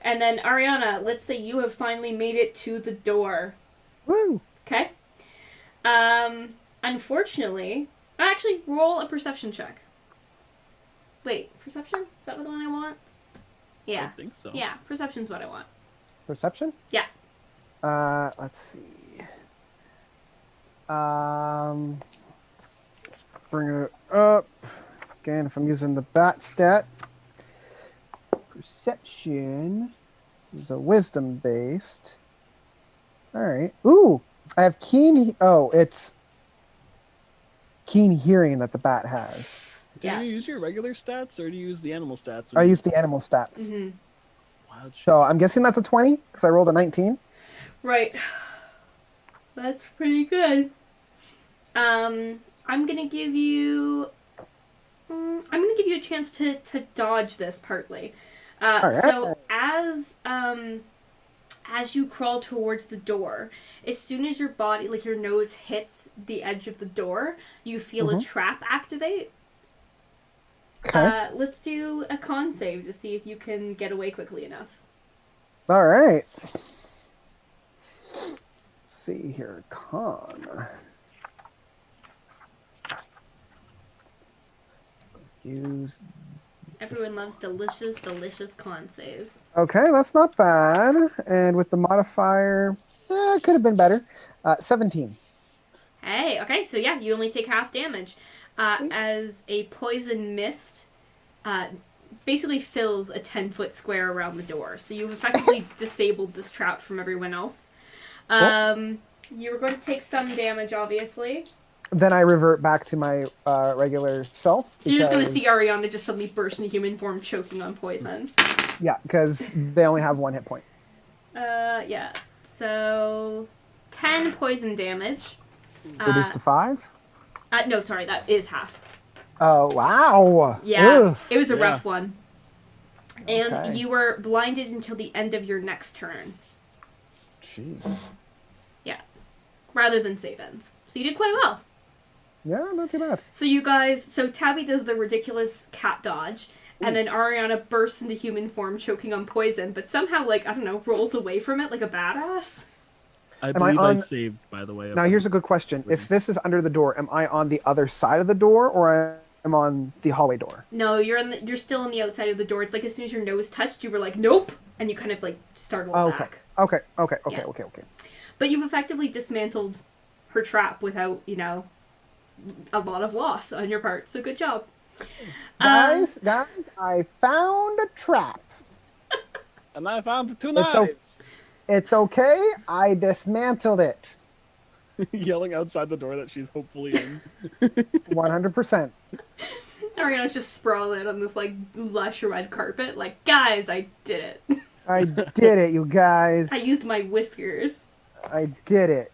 and then Ariana, let's say you have finally made it to the door. Woo! Okay. Unfortunately, actually, roll a perception check. Wait, perception? Is that the one I want? I Yeah. think so. Yeah, perception's what I want. Perception? Yeah. Let's see. Let's bring it up. Again, if I'm using the bat stat. Perception is a wisdom based. Alright. Ooh! I have keen. Oh, it's keen hearing that the bat has. Do Yeah. you use your regular stats or do you use the animal stats? I use the animal stats. Mm-hmm. Wild shit. So I'm guessing that's a 20 because I rolled a 19. Right. That's pretty good. I'm gonna give you. I'm gonna give you a chance to dodge this partly. Alright. So as you crawl towards the door, as soon as your body, like your nose hits the edge of the door, you feel a trap activate. Okay. Let's do a con save to see if you can get away quickly enough. All right. Let's see here. Con. Use. Everyone loves delicious, delicious con saves. Okay, that's not bad. And with the modifier, it could have been better. 17. Hey, okay, so yeah, you only take half damage. Sweet. As a poison mist basically fills a 10-foot square around the door. So you've effectively disabled this trap from everyone else. You were going to take some damage, obviously. Then I revert back to my regular self. So you're just going to see Ariana just suddenly burst into human form choking on poison. Yeah, because they only have 1 hit point. Yeah. So 10 poison damage. Reduced to 5? No, sorry, that is half. Oh, wow. Yeah, Ugh. it was a Yeah. rough one. And Okay. you were blinded until the end of your next turn, Jeez. rather than save ends. So you did quite well. Yeah, not too bad. So you guys, so Taabi does the ridiculous cat dodge, and then Ariana bursts into human form choking on poison, but somehow, like, I don't know, rolls away from it like a badass. I I believe I on- saved, by the way. Now, here's a good question. If this is under the door, am I on the other side of the door or am I on the hallway door? No, you're still on the outside of the door. It's like as soon as your nose touched, you were like, nope, and you kind of like startled Okay. back. Okay. Yeah. Okay. But you've effectively dismantled her trap without, a lot of loss on your part. So good job. Guys, I found a trap. And I found 2 It's o- knives. It's okay. I dismantled it. Yelling outside the door that she's hopefully in. 100%. Ariana's just sprawling on this like lush red carpet, like, guys, I did it. I did it, you guys. I used my whiskers. I did it.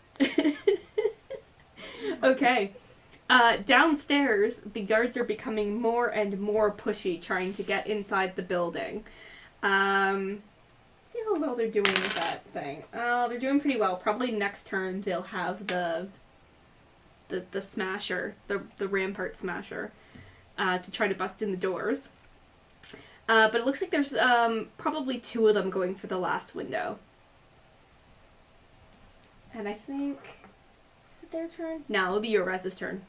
Okay. Downstairs, the guards are becoming more and more pushy, trying to get inside the building. See how well they're doing with that thing. They're doing pretty well. Probably next turn they'll have the smasher, the rampart smasher, to try to bust in the doors. But it looks like there's probably 2 of them going for the last window. And I think... Is it their turn? No, it'll be your Rez's turn.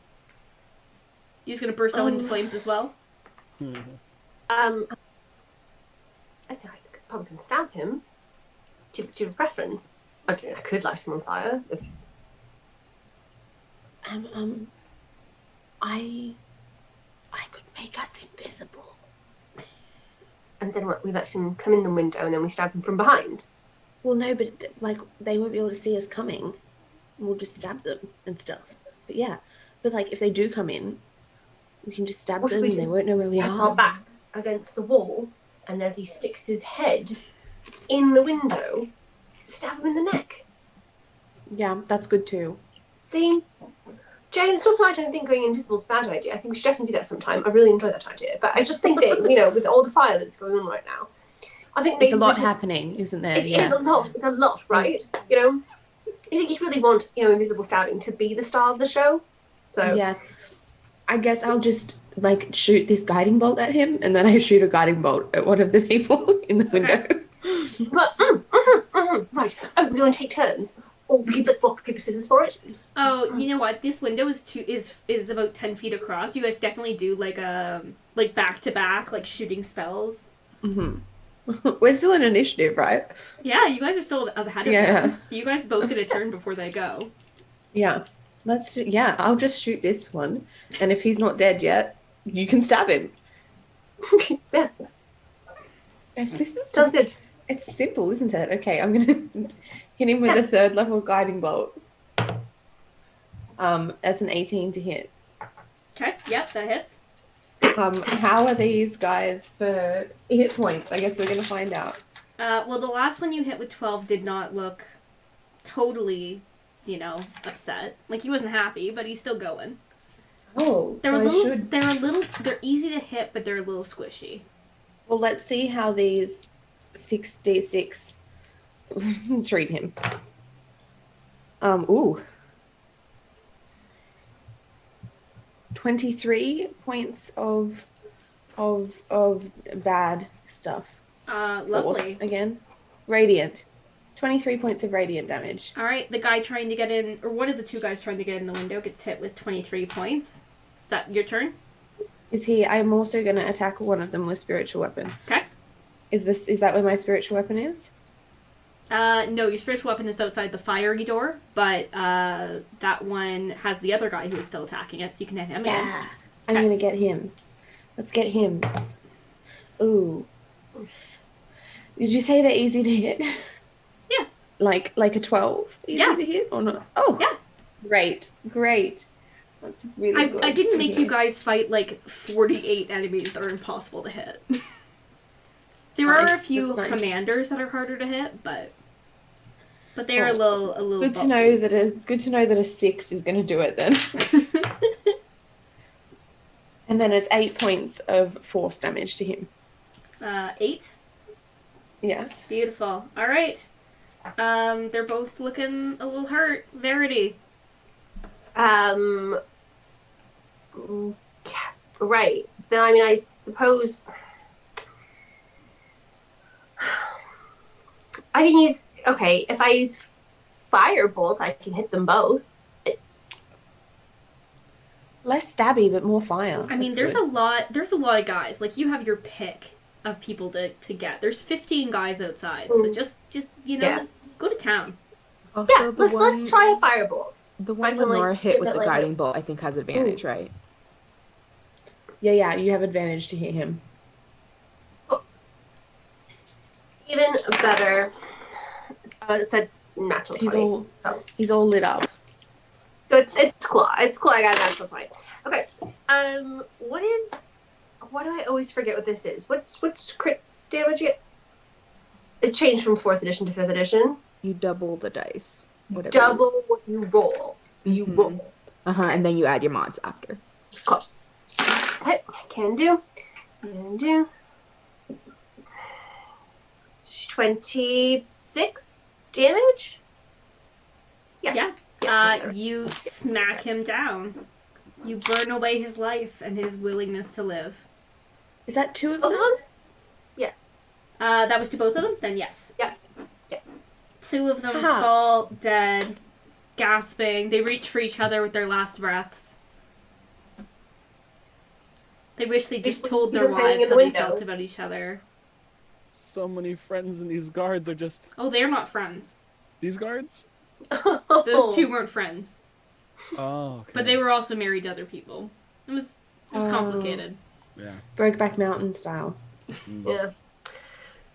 You just gonna burst out into flames as well? I think I probably can stab him. Do you have a preference? I could light him on fire. I could make us invisible. And then what? We let him come in the window, and then we stab him from behind. Well, no, but like they won't be able to see us coming. We'll just stab them and stuff. But yeah, but like if they do come in, we can just stab What if them we and they just won't know where we put our are. backs against the wall, and as he sticks his head in the window, stab him in the neck. Yeah, that's good too. See? Jane, it's not like I think going invisible is a bad idea. I think we should definitely do that sometime. I really enjoy that idea. But I just think that, with all the fire that's going on right now, I think maybe It's a lot happening, isn't there? It is a lot. It's a lot, right? I think you really want, invisible stabbing to be the star of the show. So Yes. I guess I'll just like shoot this guiding bolt at him, and then I shoot a guiding bolt at one of the people in the window. But, right. Oh, we're going to take turns. Or we could rock, paper, scissors for it. Oh, you know what? This window is about 10 feet across. You guys definitely do like back to back like shooting spells. We're still in initiative, right? Yeah, you guys are still ahead of them. So you guys both get a turn before they go. Yeah. I'll just shoot this one, and if he's not dead yet, you can stab him. Yeah. This is Sounds good. It's simple, isn't it? Okay, I'm gonna hit him with a 3rd level guiding bolt. That's an 18 to hit. Okay, yep, that hits. How are these guys for hit points? I guess we're gonna find out. Well, the last one you hit with 12 did not look totally, upset. Like he wasn't happy, but he's still going. Oh, they're easy to hit, but they're a little squishy. Well, let's see how these 6d6 treat him. Ooh. 23 points of bad stuff. Lovely. Force again. Radiant. 23 points of radiant damage. All right, the guy trying to get in, or one of the two guys trying to get in the window gets hit with 23 points. Is that your turn? I'm also going to attack one of them with spiritual weapon. Okay. Is that where my spiritual weapon is? No, your spiritual weapon is outside the fiery door, but that one has the other guy who is still attacking it, so you can hit him in. Yeah. I'm going to get him. Let's get him. Ooh. Did you say they're easy to hit? Yeah. Like a 12 easy to hit or not? Oh. Yeah. Great. That's really good. I didn't make you guys fight like 48 enemies that are impossible to hit. There are a few commanders that are harder to hit, but they are a little. Good to know that a 6 is going to do it then. And then it's 8 points of force damage to him. 8. Yes. Beautiful. All right. They're both looking a little hurt. Verity. Right. Then I suppose I can use. Okay, if I use firebolt, I can hit them both. Less stabby, but more fire. I mean, there's a lot of guys. Like, you have your pick of people to get. There's 15 guys outside, so just go to town. Also, let's try a firebolt. The one Lenora hit with the guiding bolt, I think, has advantage, right? Yeah, you have advantage to hit him. Oh. Even better. It's a natural 20. He's all lit up. So it's cool. It's cool. I got a natural 20. Okay. Why do I always forget what this is? What's crit damage you get? It changed from 4th edition to 5th edition. You double the dice. Whatever. Double what you roll. You roll. And then you add your mods after. Cool. Okay, can do. 26 damage? Yeah. You smack him down. You burn away his life and his willingness to live. Is that 2 of Both them? of them? Yeah. That was to both of them? Then yes. Yeah. 2 of them fall dead, gasping. They reach for each other with their last breaths. They wish they just told their wives how they felt about each other. So many friends, and these guards are just... Oh, they're not friends. These guards? Those 2 weren't friends. Oh, okay. But they were also married to other people. It was Oh. complicated. Yeah. Brokeback Mountain style. Yeah.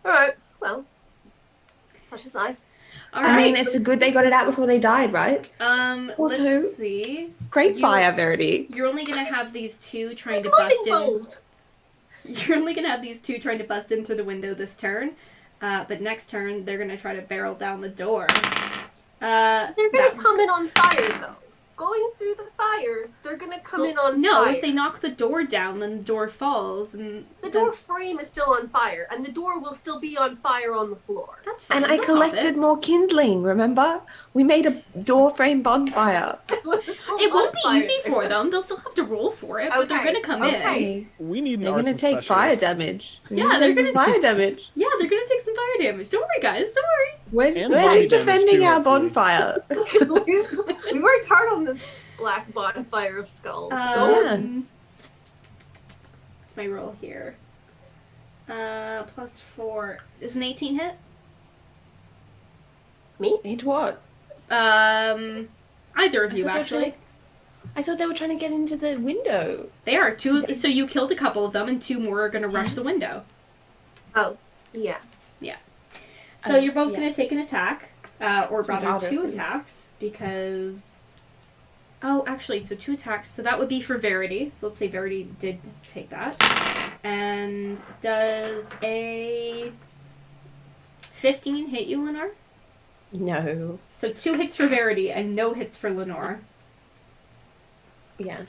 All right. Well, such is life. All I mean, right. it's good they got it out before they died, right? Also- Let's see. Great You- fire, Verity. You're only gonna have these two trying to Lightning bust in. bolt. You're only gonna have these two trying to bust in through the window this turn. But next turn they're gonna try to barrel down the door. They're gonna come in on fire though. Going through the fire, they're gonna come in on No, fire. if they knock the door down, then the door falls, and The door frame is still on fire, and the door will still be on fire on the floor. that's fine. And I they'll pop collected it. more kindling, remember? We made a door frame bonfire. It won't be easy for them. They'll still have to roll for it, but they're Okay, gonna come in. Okay. We need an They're gonna arson take fire specialist. damage. Yeah, they're Take some fire damage. Yeah, they're gonna take some fire damage. Don't worry, guys. Don't worry. We're And just body damage defending too, our hopefully. bonfire. We worked hard on this black bonfire of skulls. What's my roll here? +4 is an 18 hit. Hit what? Either of I you thought they were actually. I thought they were trying to get into the window. They are two. So you killed a couple of them, and two more are gonna rush the window. Oh, yeah. So you're both yeah. gonna take an attack, or rather Louder, two please. attacks, because. Oh, actually, so 2 attacks. So that would be for Verity. So let's say Verity did take that, and does a 15 hit you, Lenore? No. So 2 hits for Verity and no hits for Lenore. Yeah.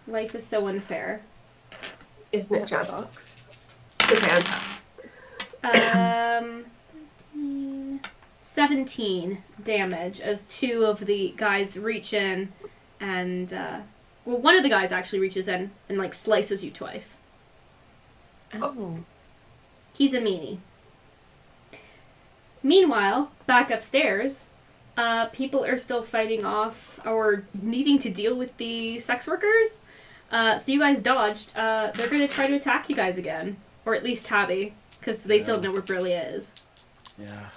Life is so unfair. Isn't it That just? sucks. Okay, I'm tough. 17 damage as 2 of the guys reach in and, well, one of the guys actually reaches in and, like, slices you twice. Oh. He's a meanie. Meanwhile, back upstairs, people are still fighting off or needing to deal with the sex workers. So you guys dodged. They're going to try to attack you guys again. Or at least Taabi, because they still know where Brillia is. Yeah.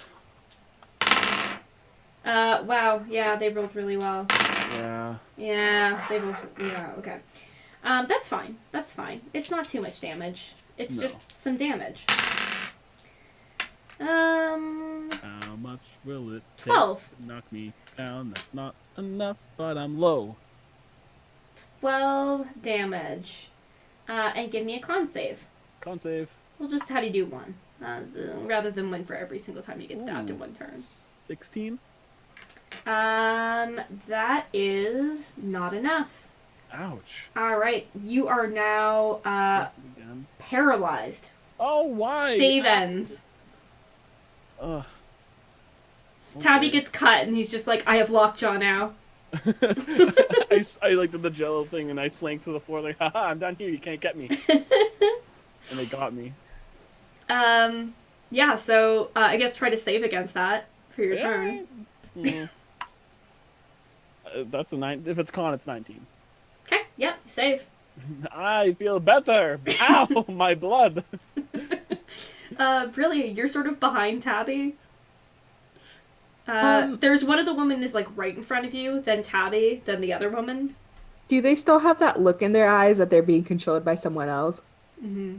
Wow, yeah, they rolled really well. Yeah. Yeah, they both, yeah, okay. That's fine. That's fine. It's not too much damage. It's No. just some damage. How much will it take 12. to knock me down? That's not enough, but I'm low. 12 damage. And give me a con save. Con save. We'll just have you do one. Rather than one for every single time you get stabbed in Ooh. one turn. 16? That is not enough. Ouch. Alright, you are now, Again. paralyzed. Oh, why? Save ends. Ugh. Taabi Okay. gets cut and he's just like, I have lockjaw now. I like did the jello thing and I slank to the floor like, haha, I'm down here, you can't get me. And they got me. Yeah, so, I guess try to save against that for your turn. Mm. That's a 9. If it's con, it's 19. Okay, yep, save. I feel better. Ow, my blood. Brilliant, you're sort of behind Taabi. Um, There's one of the women is like right in front of you, then Taabi, then the other woman. Do they still have that look in their eyes that they're being controlled by someone else? Mm-hmm.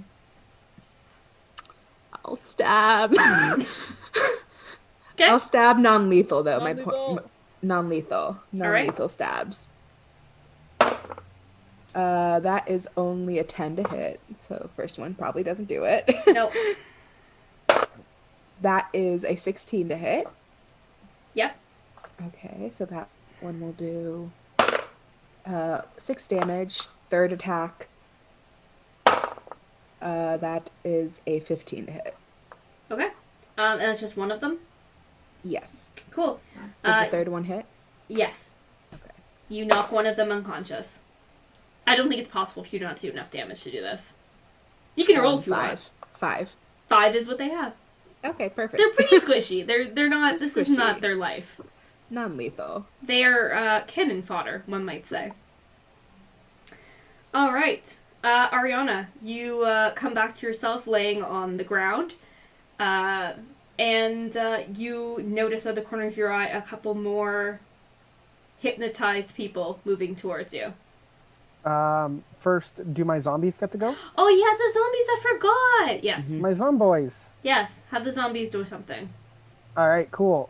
I'll stab. Okay. I'll stab non-lethal though. Non-lethal. Non-lethal. right. Non-lethal stabs. That is only a 10 to hit. So first one probably doesn't do it. Nope. That is a 16 to hit. Yep. Okay, so that one will do 6 damage. Third attack. That is a 15 to hit. Okay. And that's just one of them? Yes. Cool. Did the third one hit? Yes. Okay. You knock one of them unconscious. I don't think it's possible for you not to do enough damage to do this. You can roll if you want. 5. 5 is what they have. Okay, perfect. They're pretty squishy. They're not. This is Squishy. not their life. Non-lethal. They are cannon fodder, one might say. All right, Ariana, you come back to yourself laying on the ground, and you notice out of the corner of your eye a couple more hypnotized people moving towards you. First, do my zombies get to go? Oh, yeah, the zombies, I forgot! Yes. My zomboys. Yes, have the zombies do something. All right, cool.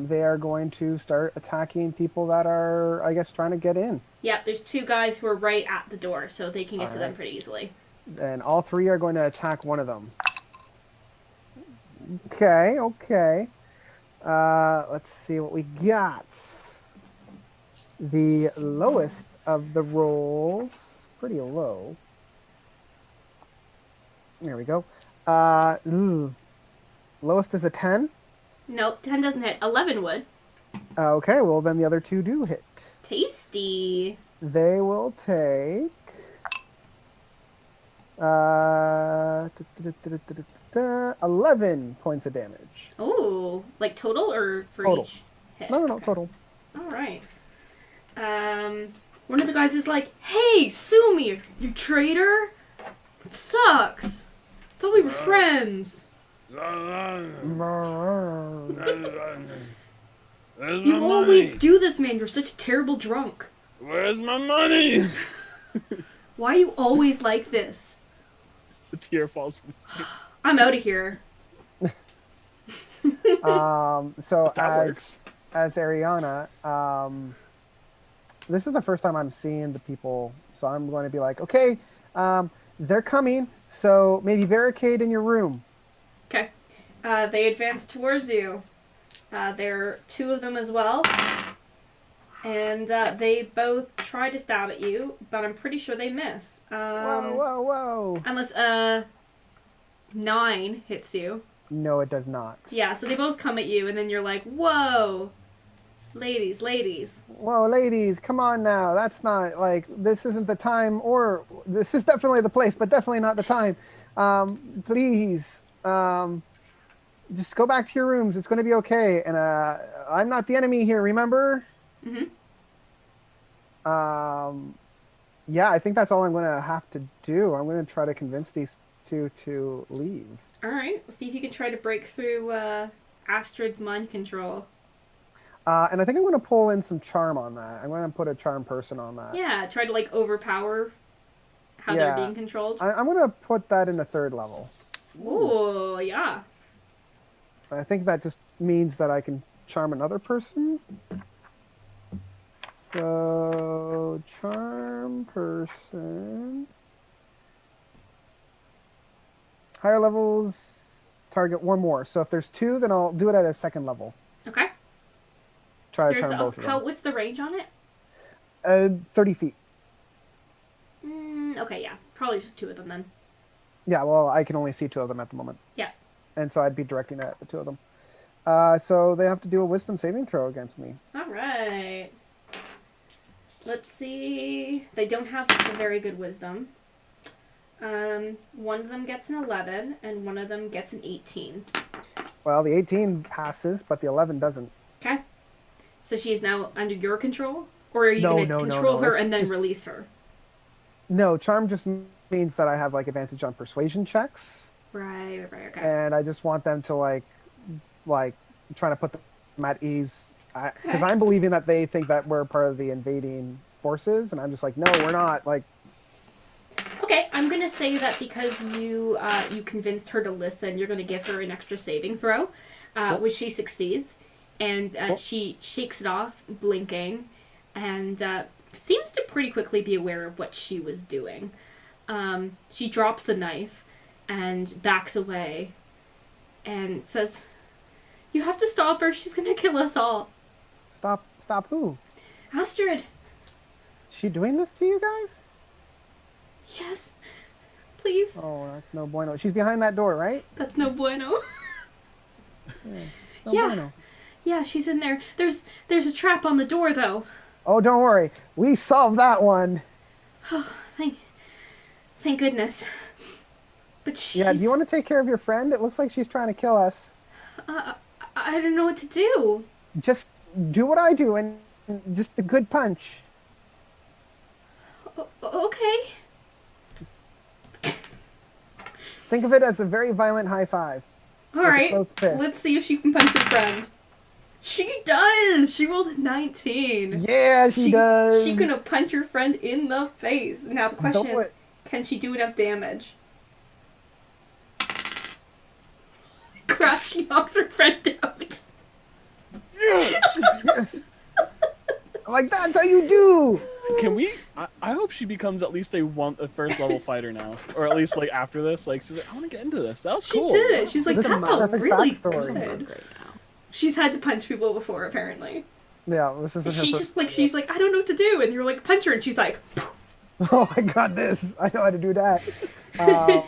They are going to start attacking people that are, I guess, trying to get in. Yep, there's 2 guys who are right at the door, so they can get to them Alright. pretty easily. And all 3 are going to attack one of them. Okay. Let's see what we got. The lowest of the rolls, pretty low. There we go. Lowest is a 10. Nope, 10 doesn't hit. 11 would. Okay, well then the other 2 do hit. Tasty. They will take 11 points of damage. Oh, like total or for Total. each hit? No, Okay. total. All right. One of the guys is like, "Hey, Sumi, you traitor! It sucks. Thought we were friends. Where's You my always money? do this, man. You're such a terrible drunk. Where's my money? Why are you always like this? The tear falls from his face. I'm out of here." So That works. as Ariana, this is the first time I'm seeing the people, so I'm going to be like, okay, they're coming, so maybe barricade in your room. Okay. They advance towards you. There are 2 of them as well. And they both try to stab at you, but I'm pretty sure they miss. Whoa. Unless 9 hits you. No, it does not. Yeah, so they both come at you, and then you're like, whoa. Ladies. Whoa, ladies, come on now. That's not, like, this isn't the time, or this is definitely the place, but definitely not the time. Please, just go back to your rooms. It's going to be okay. And I'm not the enemy here, remember? Mm-hmm. Yeah, I think that's all I'm going to have to do. I'm going to try to convince these 2 to leave. All right. Let's see if you can try to break through Astrid's mind control. And I think I'm going to pull in some charm on that. I'm going to put a charm person on that. Yeah, try to, like, overpower how they're being controlled. I'm going to put that in the 3rd level. Ooh, yeah. I think that just means that I can charm another person. So, charm person. Higher levels target 1 more. So if there's 2, then I'll do it at a 2nd level. Okay. Try to charm both of them. What's the range on it? 30 feet. Okay, yeah. Probably just 2 of them then. Yeah, well, I can only see 2 of them at the moment. Yeah. And so I'd be directing it at the 2 of them. So they have to do a wisdom saving throw against me. All right. Let's see. They don't have a very good wisdom. One of them gets an 11, and one of them gets an 18. Well, the 18 passes, but the 11 doesn't. Okay. So she's now under your control? Or are you No, going to no, control her it's and then just- release her? No, charm just means that I have, like, advantage on persuasion checks. Right, okay. And I just want them to, like trying to put them at ease. Because I'm believing that they think that we're part of the invading forces, and I'm just like, no, we're not. Like, Okay, I'm going to say that because you convinced her to listen, you're going to give her an extra saving throw, which she succeeds. And she shakes it off, blinking, and seems to pretty quickly be aware of what she was doing. She drops the knife and backs away and says, "You have to stop her. She's going to kill us all." Stop who? Astrid. She doing this to you guys? Yes. Please. Oh, that's no bueno. She's behind that door, right? That's no bueno. No Yeah. bueno. Yeah, she's in there. There's a trap on the door, though. Oh, don't worry. We solved that one. Oh, thank goodness. But she's... Yeah, do you want to take care of your friend? It looks like she's trying to kill us. I don't know what to do. Just do what I do and just a good punch. Okay. Think of it as a very violent high five. All With a right. closed fist. Let's see if she can punch her friend. She does! She rolled a 19. Yeah, she does. She's gonna punch her friend in the face. Now the question Do is, it. can she do enough damage? Crap, she knocks her friend out. Yes. Yes. I'm like, that's how you do. Can we? I hope she becomes at least a first level fighter now, or at least like after this. Like she's like, I want to get into this. That was She cool. did it. She's like, This that is felt perfect really backstory. good. She's had to punch people before, apparently. Yeah, this is her She's first- just like, she's like, I don't know what to do, and you're like, punch her, and she's like, Oh, I got this. I know how to do that. I'm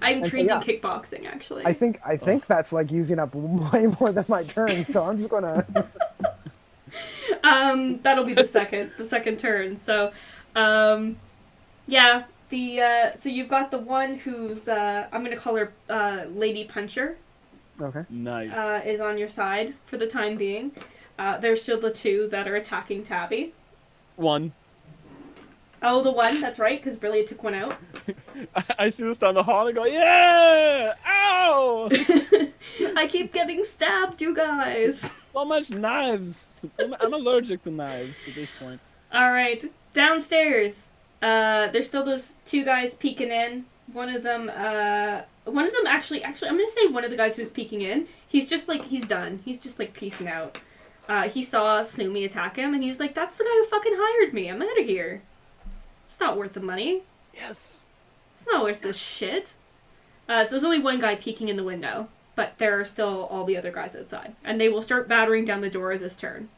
And so, trained yeah. in kickboxing, actually. I think that's like using up way more than my turn, so I'm just gonna. That'll be the second turn. So, yeah, so you've got the one who's, I'm gonna call her, Lady Puncher, Okay. Nice. is on your side for the time being. There's still the two that are attacking Taabi. One. Oh, the one, that's right, because Brilliant took one out. I see this down the hall and I go, yeah! Ow! I keep getting stabbed, you guys. So much knives. I'm allergic to knives at this point. All right, downstairs. There's still those two guys peeking in. One of them actually, I'm gonna say one of the guys who's peeking in. He's just like, he's done. He's just like peacing out. He saw Sumi attack him, and he was like, "That's the guy who fucking hired me. I'm out of here. It's not worth the money. Yes. It's not worth this shit." So there's only one guy peeking in the window, but there are still all the other guys outside, and they will start battering down the door this turn.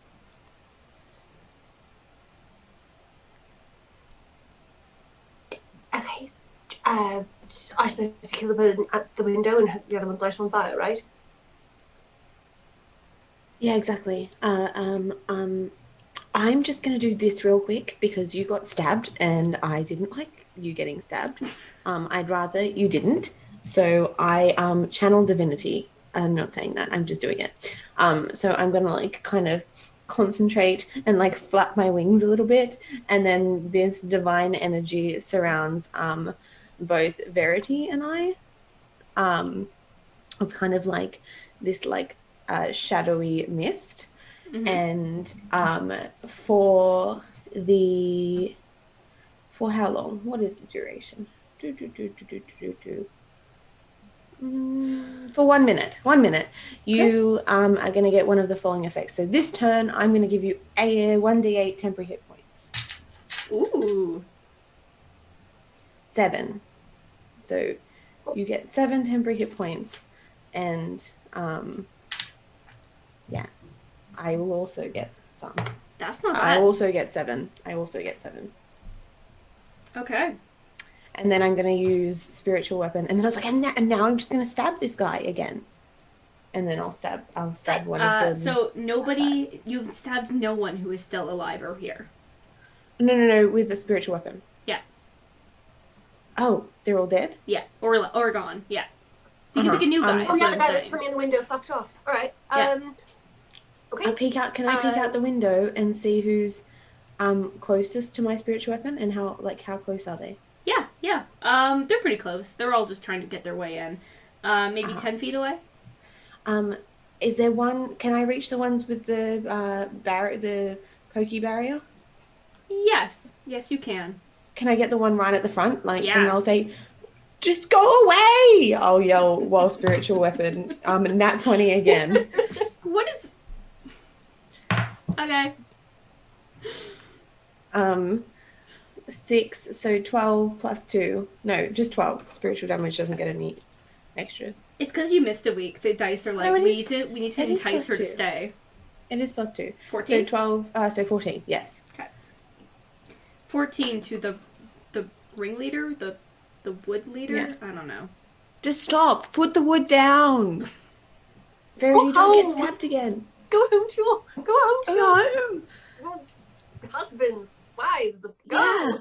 Okay. I suppose to kill the bird at the window and have the other one's light on fire, right? Yeah, exactly. I'm just gonna do this real quick because you got stabbed and I didn't like you getting stabbed. I'd rather you didn't. So I channel divinity. I'm not saying that. I'm just doing it. So I'm gonna like kind of concentrate and like flap my wings a little bit, and then this divine energy surrounds both Verity and I. It's kind of like this like shadowy mist. Mhm. And for how long? What is the duration? For 1 minute. 1 minute. You are going to get one of the following effects. So this turn, I'm going to give you a 1d8 temporary hit points. Ooh. 7. So you get 7 temporary hit points, and yes, I will also get some. That's not I bad. also get 7. Okay. And then I'm going to use spiritual weapon. And then I was like, and now I'm just going to stab this guy again. And then I'll stab one of them. So nobody, you've stabbed no one who is still alive or here. No, with the spiritual weapon. Yeah. Oh, they're all dead? Yeah, or gone. Yeah. So you can pick a new guy. Oh is yeah, what the I'm guy that's saying. from in the window fucked off. All right. Yeah. Okay. Can I peek out the window and see who's closest to my spiritual weapon, and how close are they? Yeah. They're pretty close. They're all just trying to get their way in. Maybe 10 feet away. Is there one? Can I reach the ones with the the pokey barrier? Yes, you can. Can I get the one right at the front? Like, Yeah. and I'll say, "Just go away!" I'll yell while spiritual weapon. Nat 20 again. What is? Okay. 6, so 12 plus 2. No, just 12. Spiritual damage doesn't get any extras. It's because you missed a week. The dice are like, No, it we is- need to it is entice her plus to 2. stay. It is plus 2. 14. So 12. So 14. Yes. 14 to the ringleader, the wood leader. Yeah. I don't know. Just stop. Put the wood down. Verity, don't get stabbed again. Go home to your Go home. husbands, wives. Go. Yeah.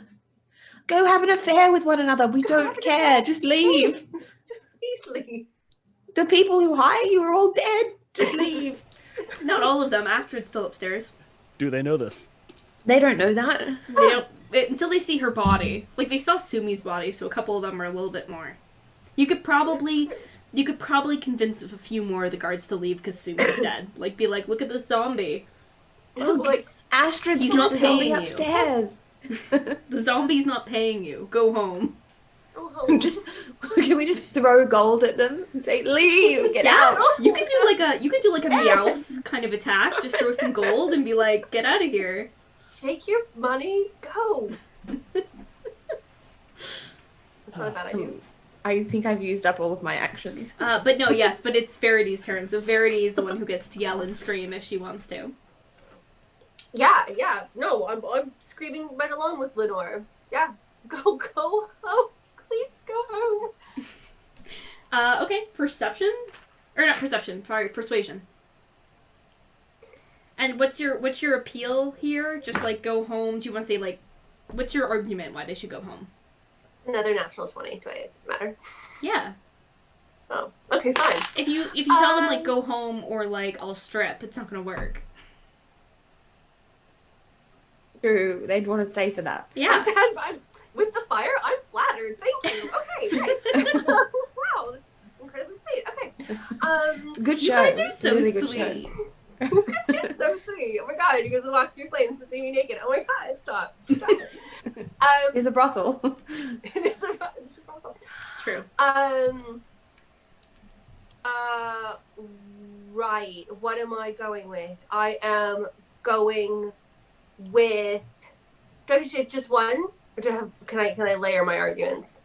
Go have an affair with one another. We Go have don't an care. affair. Just leave. Just please leave. The people who hire you are all dead. Just leave. Not all of them. Astrid's still upstairs. Do they know this? They don't know that. They don't until they see her body. Like they saw Sumi's body, so a couple of them are a little bit more. You could probably You could probably convince a few more of the guards to leave because Sumi's dead. Like, be like, look at this zombie. Look, Like, Astrid's He's just not a zombie paying you. upstairs. The zombie's not paying you. Go home. go home. Just can we just throw gold at them and say, "Leave, get out"? You could do like a Meowth kind of attack. Just throw some gold and be like, get out of here. Take your money, go. That's not a bad idea. I think I've used up all of my actions. But no, yes, but it's Verity's turn. So Verity is the one who gets to yell and scream if she wants to. Yeah. No, I'm screaming right along with Lenore. Yeah, go home. Please go home. Okay, perception? Or not perception, sorry, persuasion. And what's your appeal here? Just like go home. Do you want to say like what's your argument why they should go home? Another natural 20. Does it matter? Yeah. Oh, okay, fine. If you tell them like go home or like I'll strip, it's not gonna work. True, they'd want to stay for that. Yeah. I'm, with the fire, I'm flattered. Thank you. Okay, great. Wow, that's incredibly sweet. Okay. Good You show. guys are so Really good sweet. You're so sweet. Oh my god, you guys will walk through flames to see me naked. Oh my god, stop it. It's a brothel. It's a problem. True. Right. What am I going with? I am going with. Do I just just one, or do I have? Can I layer my arguments?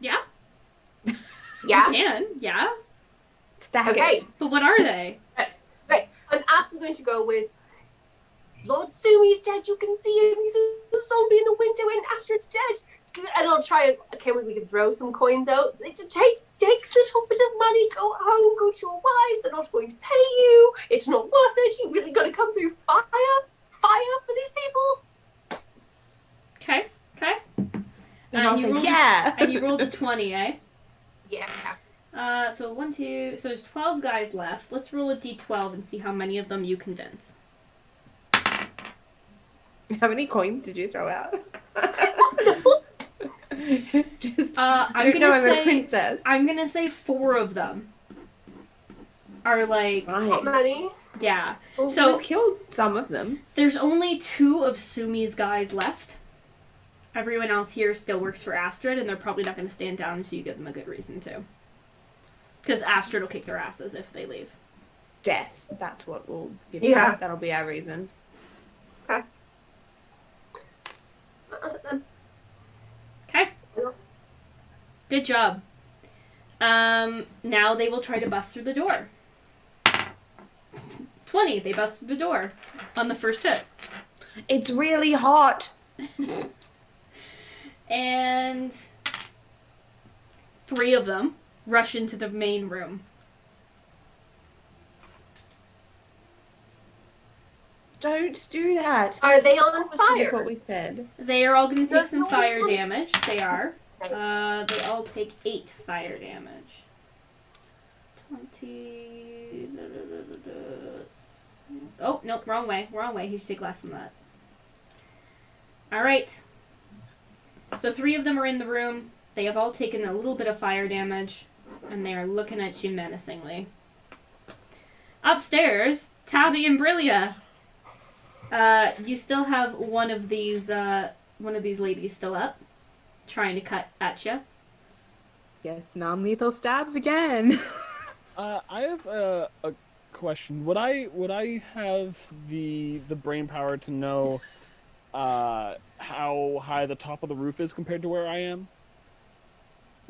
Yeah. Yeah. You can, yeah. Stack Okay. it. But what are they? Okay. I'm absolutely going to go with. Lord Sumi's dead. You can see him. He's a zombie in the window, and Astrid's dead. And I'll try. Okay, we can throw some coins out. Take a little bit of money. Go home. Go to your wives. They're not going to pay you. It's not worth it. You really got to come through fire for these people. Okay. And I'll say, rolled yeah. and you rolled a 20, eh? Yeah. So 1, 2, so there's 12 guys left. Let's roll a d12 and see how many of them you convince. How many coins did you throw out? Just, I I'm don't know, gonna I'm say a princess. I'm gonna say 4 of them are like How Nice. many? yeah. Well, So- we've killed some of them. There's only 2 of Sumi's guys left. Everyone else here still works for Astrid, and they're probably not going to stand down until you give them a good reason to. Because Astrid will kick their asses if they leave. Death. That's what we'll give Yeah. you. That'll be our reason. Okay. Good job. Now they will try to bust through the door. 20. They bust through the door on the first hit. It's really hot. And 3 of them rush into the main room. Don't do that. Are they on Opposite of fire? what we said. They are all going to take There's some no fire one. damage. They are. Okay. They all take 8 fire damage. 20. Oh, no, wrong way. He should take less than that. Alright. So 3 of them are in the room. They have all taken a little bit of fire damage. And they are looking at you menacingly. Upstairs, Taabi and Brillia. You still have one of these ladies still up, trying to cut at you. Yes, non-lethal stabs again. I have a question. Would I have the brain power to know how high the top of the roof is compared to where I am?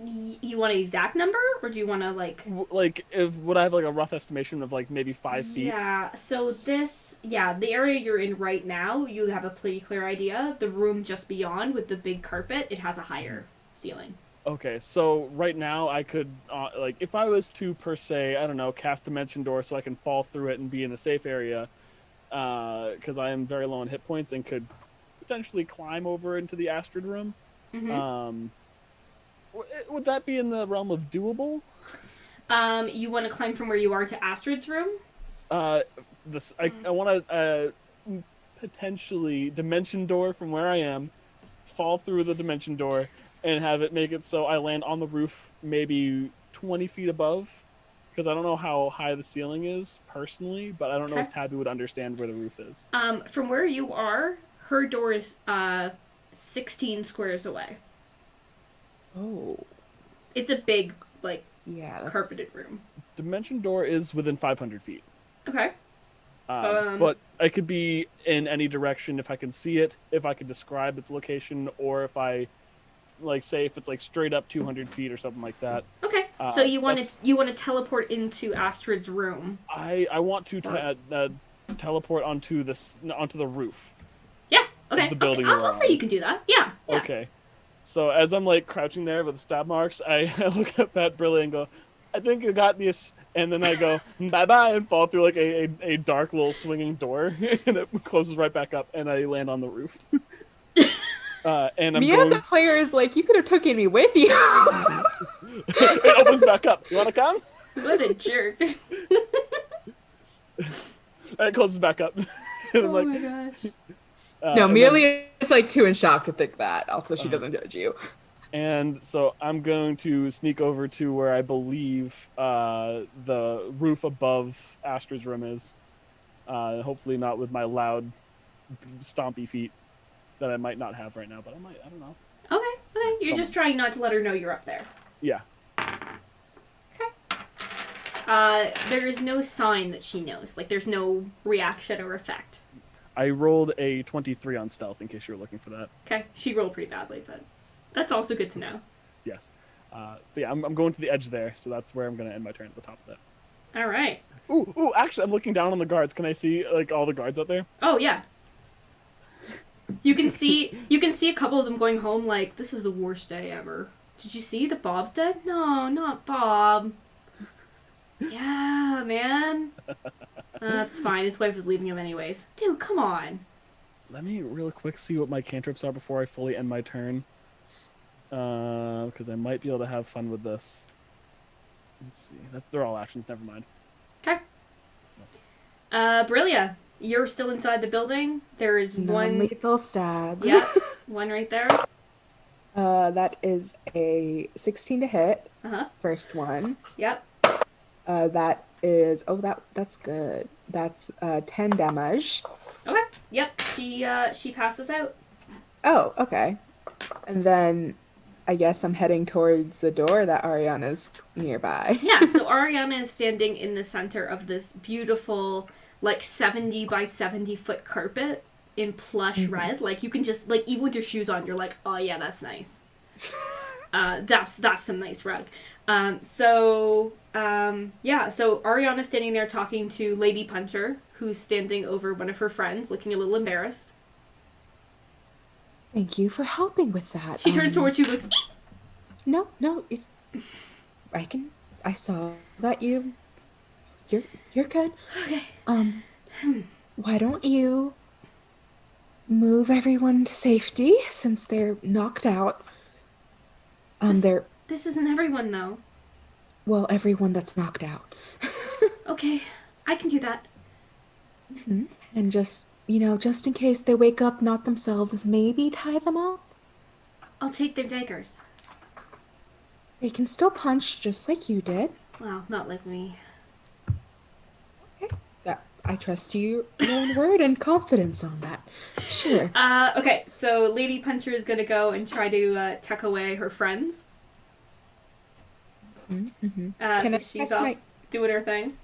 You want an exact number, or do you want to like? Would I have like a rough estimation of like maybe 5 feet? Yeah. So the area you're in right now, you have a pretty clear idea. The room just beyond with the big carpet, it has a higher ceiling. Okay, so right now I could like if I was to per se, I don't know, cast Dimension Door so I can fall through it and be in a safe area, because I am very low on hit points and could potentially climb over into the Astrid room. Mm-hmm. Would that be in the realm of doable? You want to climb from where you are to Astrid's room? I want to potentially Dimension Door from where I am, fall through the dimension door, and have it make it so I land on the roof maybe 20 feet above. Because I don't know how high the ceiling is personally, but I don't know if Taabi would understand where the roof is. From where you are, her door is 16 squares away. Oh. It's a big, like, Yeah. carpeted room. Dimension door is within 500 feet. Okay. But it could be in any direction if I can see it, if I can describe its location, or if I, like, say if it's like straight up 200 feet or something like that. Okay. So you want to teleport into Astrid's room? I want to teleport onto the roof. Yeah. Okay. The building. Okay. I'll say you can do that. Yeah. Okay. So as I'm like crouching there with the stab marks, I look up at Brilliant and go, I think I got this. And then I go, bye-bye, and fall through like a dark little swinging door. And it closes right back up, and I land on the roof. And I'm me as a player is like, you could have taken me with you. It opens back up. You want to come? What a jerk. And it closes back up. And I'm like, my gosh. No, Amelia is like too in shock to think that. Also, she doesn't judge you. And so I'm going to sneak over to where I believe the roof above Astrid's room is. Hopefully not with my loud, stompy feet that I might not have right now, but I might. I don't know. Okay. You're just trying not to let her know you're up there. Yeah. Okay. There is no sign that she knows. Like, there's no reaction or effect. I rolled a 23 on stealth, in case you were looking for that. Okay. She rolled pretty badly, but that's also good to know. Yes. But yeah, I'm going to the edge there, so that's where I'm going to end my turn at the top of that. All right. Ooh, actually, I'm looking down on the guards. Can I see, like, all the guards out there? Oh, yeah. You can see a couple of them going home like, this is the worst day ever. Did you see that Bob's dead? No, not Bob. Yeah, man. That's fine. His wife was leaving him anyways. Dude, come on. Let me real quick see what my cantrips are before I fully end my turn. Because I might be able to have fun with this. Let's see. They're all actions. Never mind. Okay. Brillia, you're still inside the building. There is one lethal stabs. Yeah, one right there. That is a 16 to hit. First one. Yep. That is that's good. That's 10 damage. Okay. Yep. She passes out. Oh, okay. And then I guess I'm heading towards the door that Ariana's nearby. Yeah, so Ariana is standing in the center of this beautiful, like, 70 by 70 foot carpet in plush red. Like, you can just, like, even with your shoes on, you're like, oh yeah, that's nice. That's some nice rug. So Ariana's standing there talking to Lady Puncher, who's standing over one of her friends, looking a little embarrassed. Thank you for helping with that. She turns towards you and goes, No, it's... I saw that you're good. Okay. Why don't you move everyone to safety since they're knocked out? This isn't everyone, though. Well, everyone that's knocked out. Okay, I can do that. Mm-hmm. And just in case they wake up not themselves, maybe tie them up. I'll take their daggers. They can still punch just like you did. Well, not like me. Okay. I trust your own word and confidence on that. Sure. Okay, so Lady Puncher is gonna go and try to tuck away her friends. Mm-hmm. So she's off doing her thing.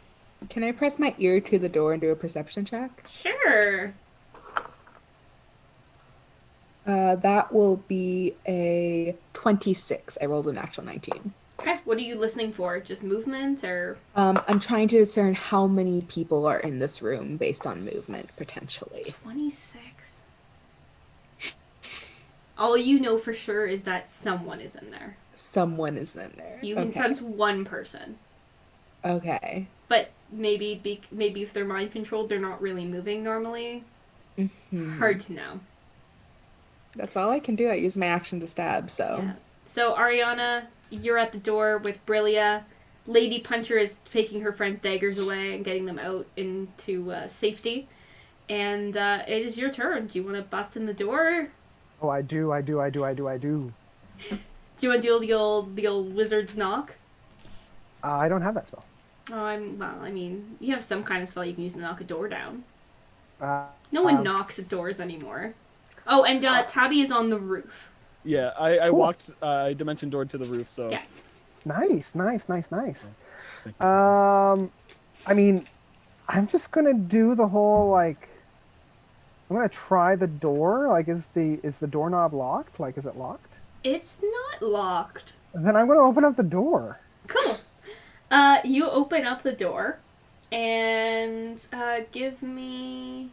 Can I press my ear to the door and do a perception check? Sure. That will be a 26. I rolled an actual 19. Okay, what are you listening for? Just movement, or? I'm trying to discern how many people are in this room based on movement, potentially. 26. All you know for sure is that someone is in there. Someone is in there. You can sense one person. Okay. But maybe if they're mind controlled, they're not really moving normally. Mm-hmm. Hard to know. That's all I can do. I use my action to stab, so. Yeah. So Ariana, you're at the door with Brillia. Lady Puncher is taking her friend's daggers away and getting them out into safety. And it is your turn. Do you want to bust in the door? I do. Do you want to do the old wizard's knock? I don't have that spell. Oh, I mean, you have some kind of spell you can use to knock a door down. Uh, No one knocks at doors anymore. Oh, and Taabi is on the roof. Yeah, I Cool. walked dimension door to the roof, so. Yeah. Nice. Thank you. I mean, I'm just gonna do the whole like. I'm gonna try the door. Like, is the doorknob locked? Like, is it locked? It's not locked. Then I'm gonna open up the door. Cool. You open up the door, and give me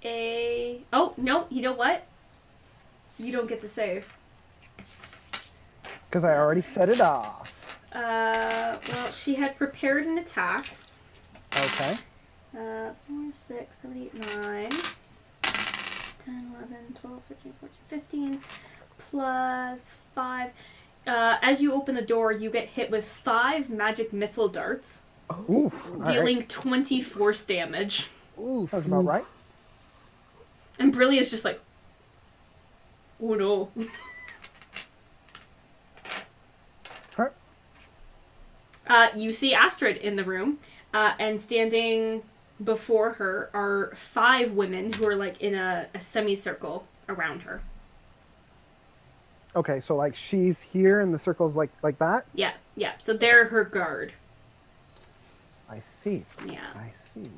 a. Oh no! You know what? You don't get to save. Because I already set it off. Well, she had prepared an attack. Okay. 4, 6, 7, 8, 9, 10, 11, 12, 13, 14, 15, plus 5. As you open the door, you get hit with 5 magic missile darts, Oof. dealing 20 force damage. Oof. That's about right. And Brilly is just like, oh no. Huh? You see Astrid in the room, and standing before her are 5 women who are like in a semicircle around her. Okay, so like she's here and the circle's like that? Yeah. So they're her guard. I see. Yeah. I see.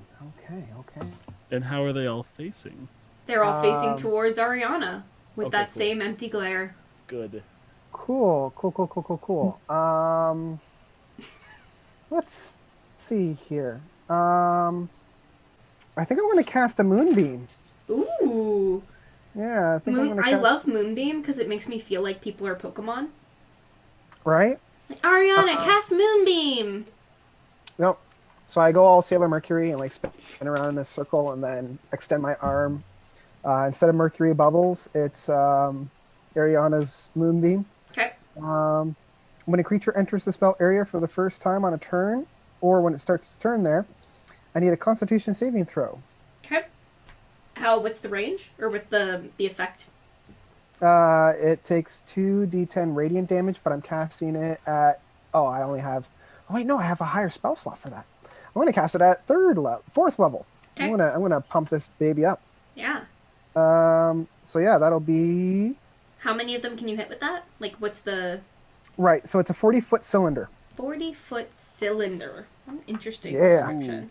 Okay. And how are they all facing? They're all facing towards Ariana with Okay, that cool. same empty glare. Good. Cool. Let's see here. I think I'm gonna cast a moonbeam. Ooh. Yeah, I think I'm gonna I cast... love Moonbeam because it makes me feel like people are Pokemon. Right? Like, Ariana, cast Moonbeam! Nope. So I go all Sailor Mercury and like spin around in a circle and then extend my arm. Instead of Mercury bubbles, it's Ariana's moonbeam. Okay. When a creature enters the spell area for the first time on a turn, or when it starts its turn there, I need a Constitution saving throw. Okay. What's the range? Or what's the effect? It takes 2d10 radiant damage, but I'm casting it at... I only have... Oh wait, no, I have a higher spell slot for that. I'm gonna cast it at 4th level. Okay. I'm gonna pump this baby up. Yeah. So yeah, that'll be... How many of them can you hit with that? Like, what's the... Right, so it's a 40-foot cylinder. 40-foot cylinder. Interesting Yeah. description.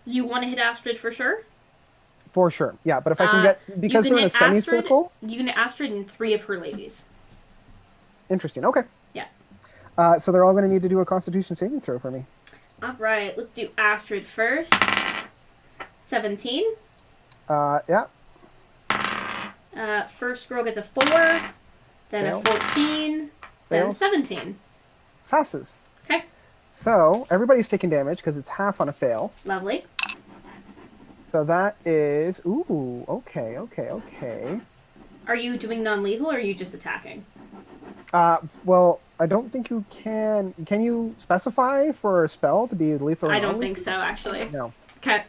You want to hit Astrid for sure? For sure, yeah. But if I can get... Because you can they're in a hit Astrid- semicircle... You can hit Astrid and 3 of her ladies. Interesting, okay. Yeah. So they're all going to need to do a Constitution saving throw for me. Alright, let's do Astrid first. 17. Yeah. First girl gets a 4, then Fail. a 14, then a Fail. 17. Passes. Okay, So everybody's taking damage because it's half on a fail. lovely. So that is... Ooh, okay. Are you doing non-lethal or are you just attacking? Well, I don't think you can... Can you specify for a spell to be lethal or I don't non-lethal? think so, actually. No. Okay,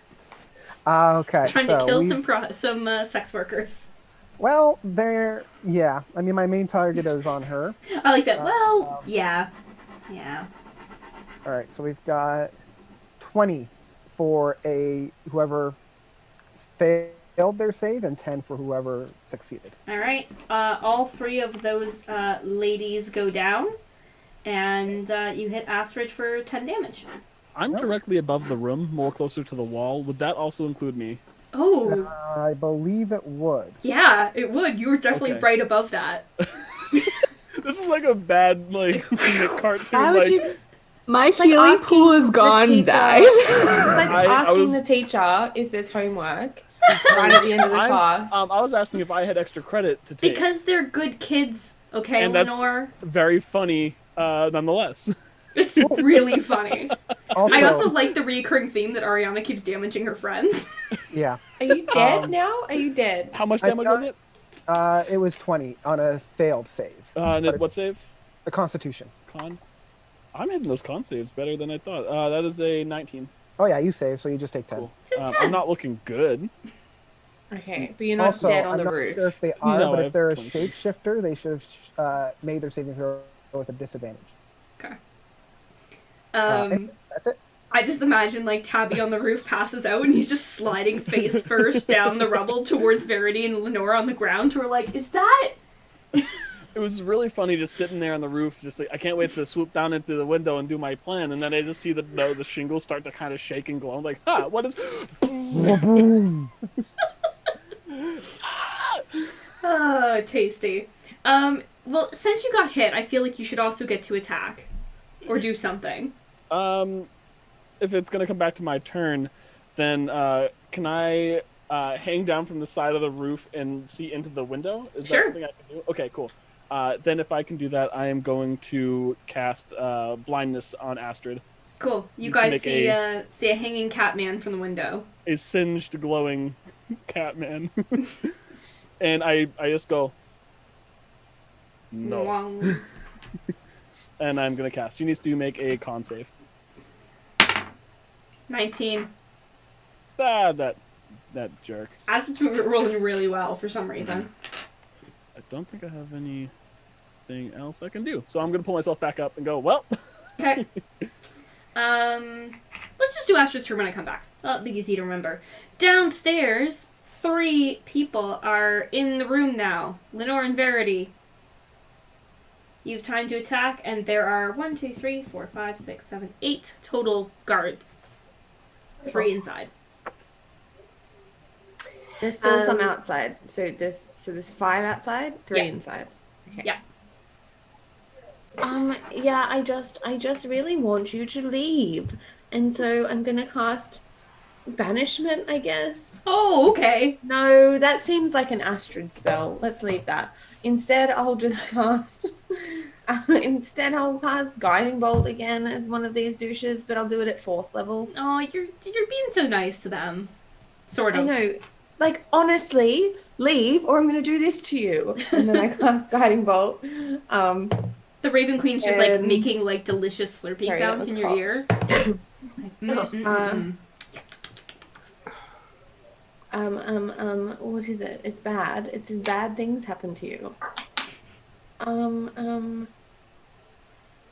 Okay. trying so to kill we- some sex workers. Well, they're... Yeah. I mean, my main target is on her. I like that. Well, yeah. All right, so we've got 20 for whoever failed their save and 10 for whoever succeeded. All right. All 3 of those ladies go down, and you hit Astrid for 10 damage. I'm directly above the room, more closer to the wall. Would that also include me? Oh, I believe it would. yeah, it would. You were definitely Okay. right above that. This is like a bad cartoon. Why would you? My like healing asking pool is the gone, teacher- guys. It's like I asking was- the teacher if there's homework right at the end of the class. I was asking if I had extra credit to take. Because they're good kids, okay, And that's- Lenore? Very funny, nonetheless. It's really funny. Also, I also like the recurring theme that Ariana keeps damaging her friends. yeah, Are you dead now? Are you dead? How much I damage was it? it was 20 on a failed save. And But what save? A Constitution. Con? I'm hitting those con saves better than I thought. That is a 19. Oh yeah, you save, so you just take 10. Cool. Just 10. I'm not looking good. Okay, but you're not Also, dead on I'm the not roof. sure if they are, No, but I if have they're a 23. shapeshifter, they should have made their saving throw with a disadvantage. Okay. Anyway, that's it. I just imagine like Taabi on the roof passes out and he's just sliding face first down the rubble towards Verity and Lenore on the ground who are like, is that? It was really funny just sitting there on the roof, just like I can't wait to swoop down into the window and do my plan, and then I just see the shingles start to kind of shake and glow. I'm like, huh, what is? Boom. Oh, tasty. Well, since you got hit, I feel like you should also get to attack. Or do something. If it's gonna come back to my turn, then can I hang down from the side of the roof and see into the window? Is Sure. that something I can do? Okay, cool. Then if I can do that, I am going to cast blindness on Astrid. Cool. You Just to guys make see a hanging cat man from the window. A singed, glowing cat man. And I just go, no. Mwah. And I'm gonna cast. She needs to make a con save. 19. That jerk. Astrid's rolling really well for some reason. I don't think I have anything else I can do. So I'm gonna pull myself back up and go, well. Okay. Let's just do Astrid's turn when I come back. That'll be easy to remember. Downstairs, 3 people are in the room now. Lenore and Verity. You've time to attack, and there are 1, 2, 3, 4, 5, 6, 7, 8 total guards. 3 inside. There's still some outside. So there's 5 outside, 3 Yeah. inside. Okay. Yeah. Yeah, I just really want you to leave. And so I'm gonna cast banishment, I guess. Oh, okay. No, that seems like an Astrid spell. Let's leave that. Instead, I'll just cast. I'll cast Guiding Bolt again as one of these douches, but I'll do it at 4th level. Oh, you're being so nice to them. Sort of. I know. Like, honestly, leave or I'm going to do this to you. And then I cast Guiding Bolt. The Raven Queen's just like making like delicious slurpy Sorry, sounds in your cough. ear. What is it? It's bad. It's as bad things happen to you.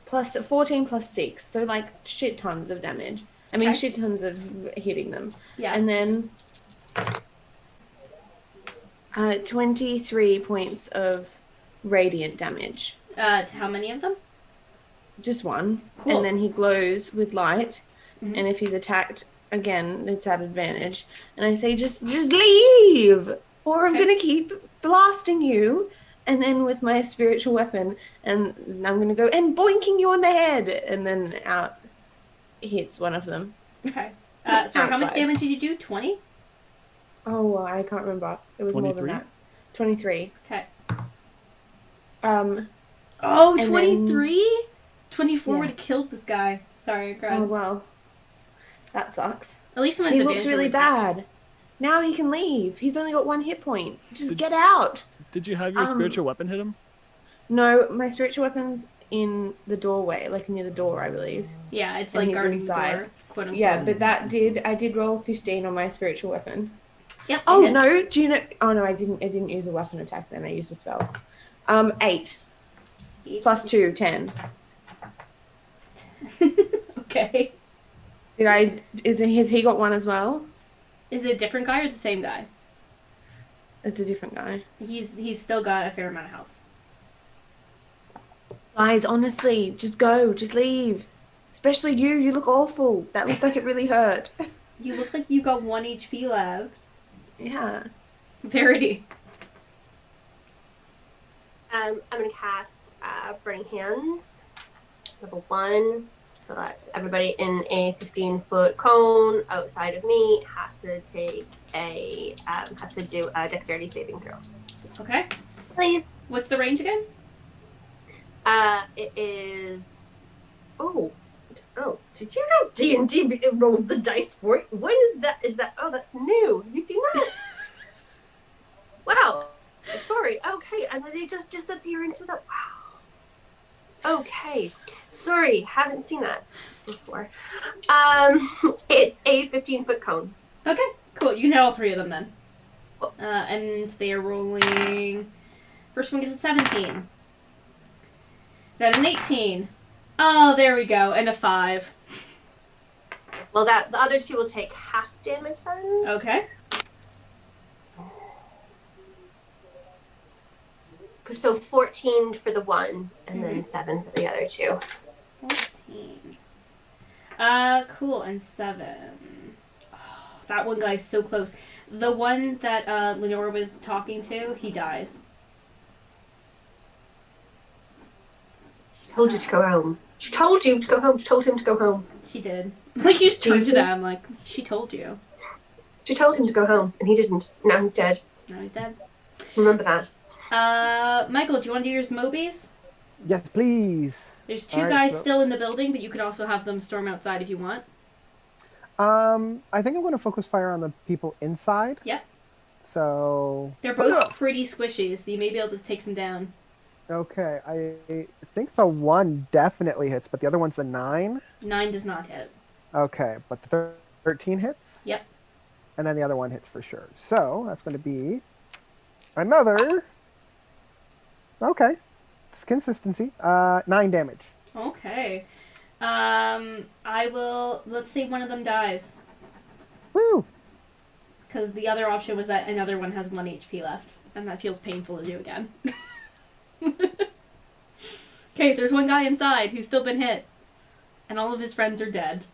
Plus 14 plus 6, so like shit tons of damage. I mean, Okay. shit tons of hitting them. Yeah. And then 23 points of radiant damage. To how many of them? Just one. Cool. And then he glows with light. Mhm. And if he's attacked again, it's at advantage. And I say, just leave, or I'm Okay. gonna keep blasting you. And then with my spiritual weapon, and I'm gonna go and boinking you on the head, and then out hits one of them. Okay. Sorry, how much Outside. damage did you do? 20? Oh, I can't remember. It was more 23? than that. 23. Okay. Oh, Oh, And 23? 24 Yeah. would have killed this guy. Sorry, Greg. well, that sucks. At least when He it's looks really bad. Now he can leave. He's only got 1 hit point. Just get out. Did you have your spiritual weapon hit him? No, my spiritual weapon's in the doorway, like near the door, I believe. Yeah, it's And like he's guarding inside. the door, quote unquote. Yeah, but I did roll 15 on my spiritual weapon. Yep. Oh it hits. no, do you know? Oh no, I didn't use a weapon attack then. I used a spell. 8 plus 2, 10. Okay. Has he got 1 as well? Is it a different guy or the same guy? It's a different guy. He's still got a fair amount of health. Guys, honestly, just go, just leave. Especially you. You look awful. That looked like it really hurt. You look like you got 1 HP left. Yeah. Verity. I'm gonna cast Burning Hands, level 1. So that's everybody in a 15-foot cone outside of me has to take has to do a dexterity saving throw. Okay. Please. What's the range again? It is. Oh, did you know D&D rolls the dice for it? What is that? Is that? Oh, that's new. Have you seen that? Wow. Sorry. Okay, and then they just disappear into the. Wow. Okay. Sorry, haven't seen that before. It's a 15-foot cone. Okay, cool. You can hit all 3 of them then. And they are rolling. First one gets a 17. Then an 18. Oh, there we go. And a 5. Well, the other two will take half damage then. Okay. So 14 for the one, and then 7 for the other two. 14. Cool. And 7. Oh, that one guy's so close. The one that Lenore was talking to, he dies. She told you to go home. She told you to go home. She told him to go home. She did. Like, you just turned to them, like, she told you. She told him to go home, and he didn't. Now he's dead. Now he's dead. Remember that. Michael, do you want to do your Mobies? Yes, please. There's two guys still in the building, but you could also have them storm outside if you want. I think I'm going to focus fire on the people inside. Yep. So... They're both pretty squishy, so you may be able to take some down. Okay, I think the 1 definitely hits, but the other one's the 9. 9 does not hit. Okay, but the 13 hits? Yep. And then the other one hits for sure. So that's going to be another... Okay. It's consistency. 9 damage. Okay. Let's say one of them dies. Woo! Because the other option was that another one has 1 HP left. And that feels painful to do again. Okay, there's one guy inside who's still been hit. And all of his friends are dead.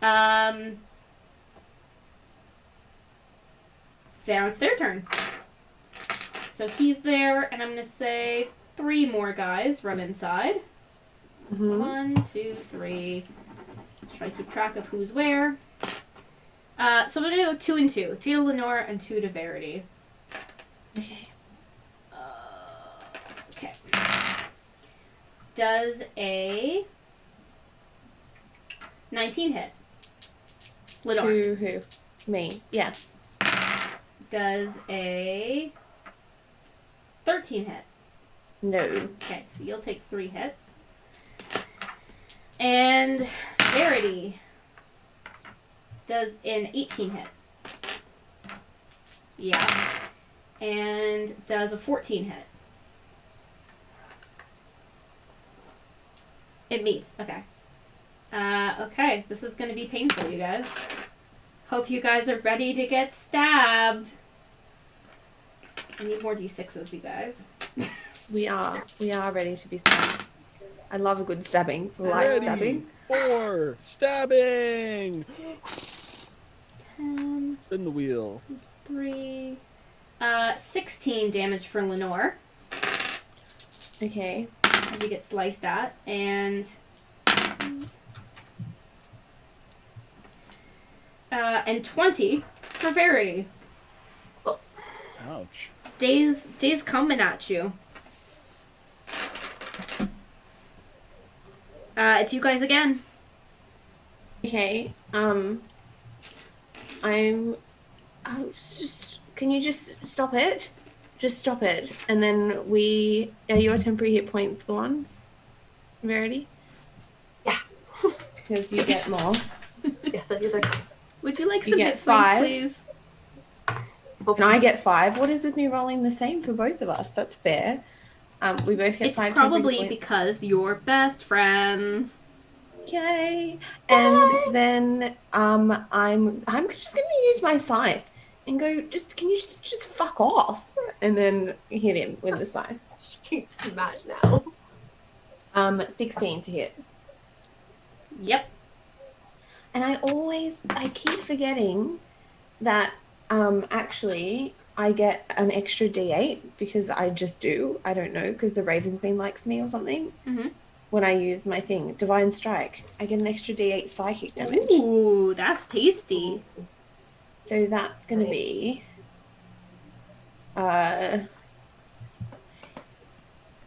Now it's their turn. So he's there, and I'm going to say 3 more guys run inside. 1, 2, 3. Let's try to keep track of who's where. So I'm going to go 2 and 2. 2 to Lenore and 2 to Verity. Okay. Okay. Does a 19 hit? Lenore. To who? Me. Yes. Does a 13 hit? No. Okay, so you'll take 3 hits. And Verity does an 18 hit. Yeah. And does a 14 hit. It meets. Okay. Okay, this is going to be painful, you guys. Hope you guys are ready to get stabbed. I need more D6s, you guys. We are ready to be stabbed. I love a good stabbing. Light stabbing. 4 stabbing. 10. Spin the wheel. Oops, 3. 16 damage for Lenore Okay. as you get sliced at, and 20 for Verity. Ouch. Days coming at you. It's you guys again. Okay. Just can you just stop it? Just stop it. And then are your temporary hit points gone? Verity? Yeah. Because you get more. Yes, I do that. Would you like You some get hit points, 5. please? And I get 5. What is with me rolling the same for both of us? That's fair. We both get It's 5 probably temporary points. because you're best friends. Yay! And then I'm just gonna use my scythe and go. Can you just fuck off? And then hit him with the scythe. She's too much now. 16 to hit. Yep. And I keep forgetting that actually I get an extra D8 because I just do. I don't know, because the Raven Queen likes me or something. Mm-hmm. When I use my thing, Divine Strike, I get an extra D8 psychic damage. Ooh, that's tasty. So that's going to be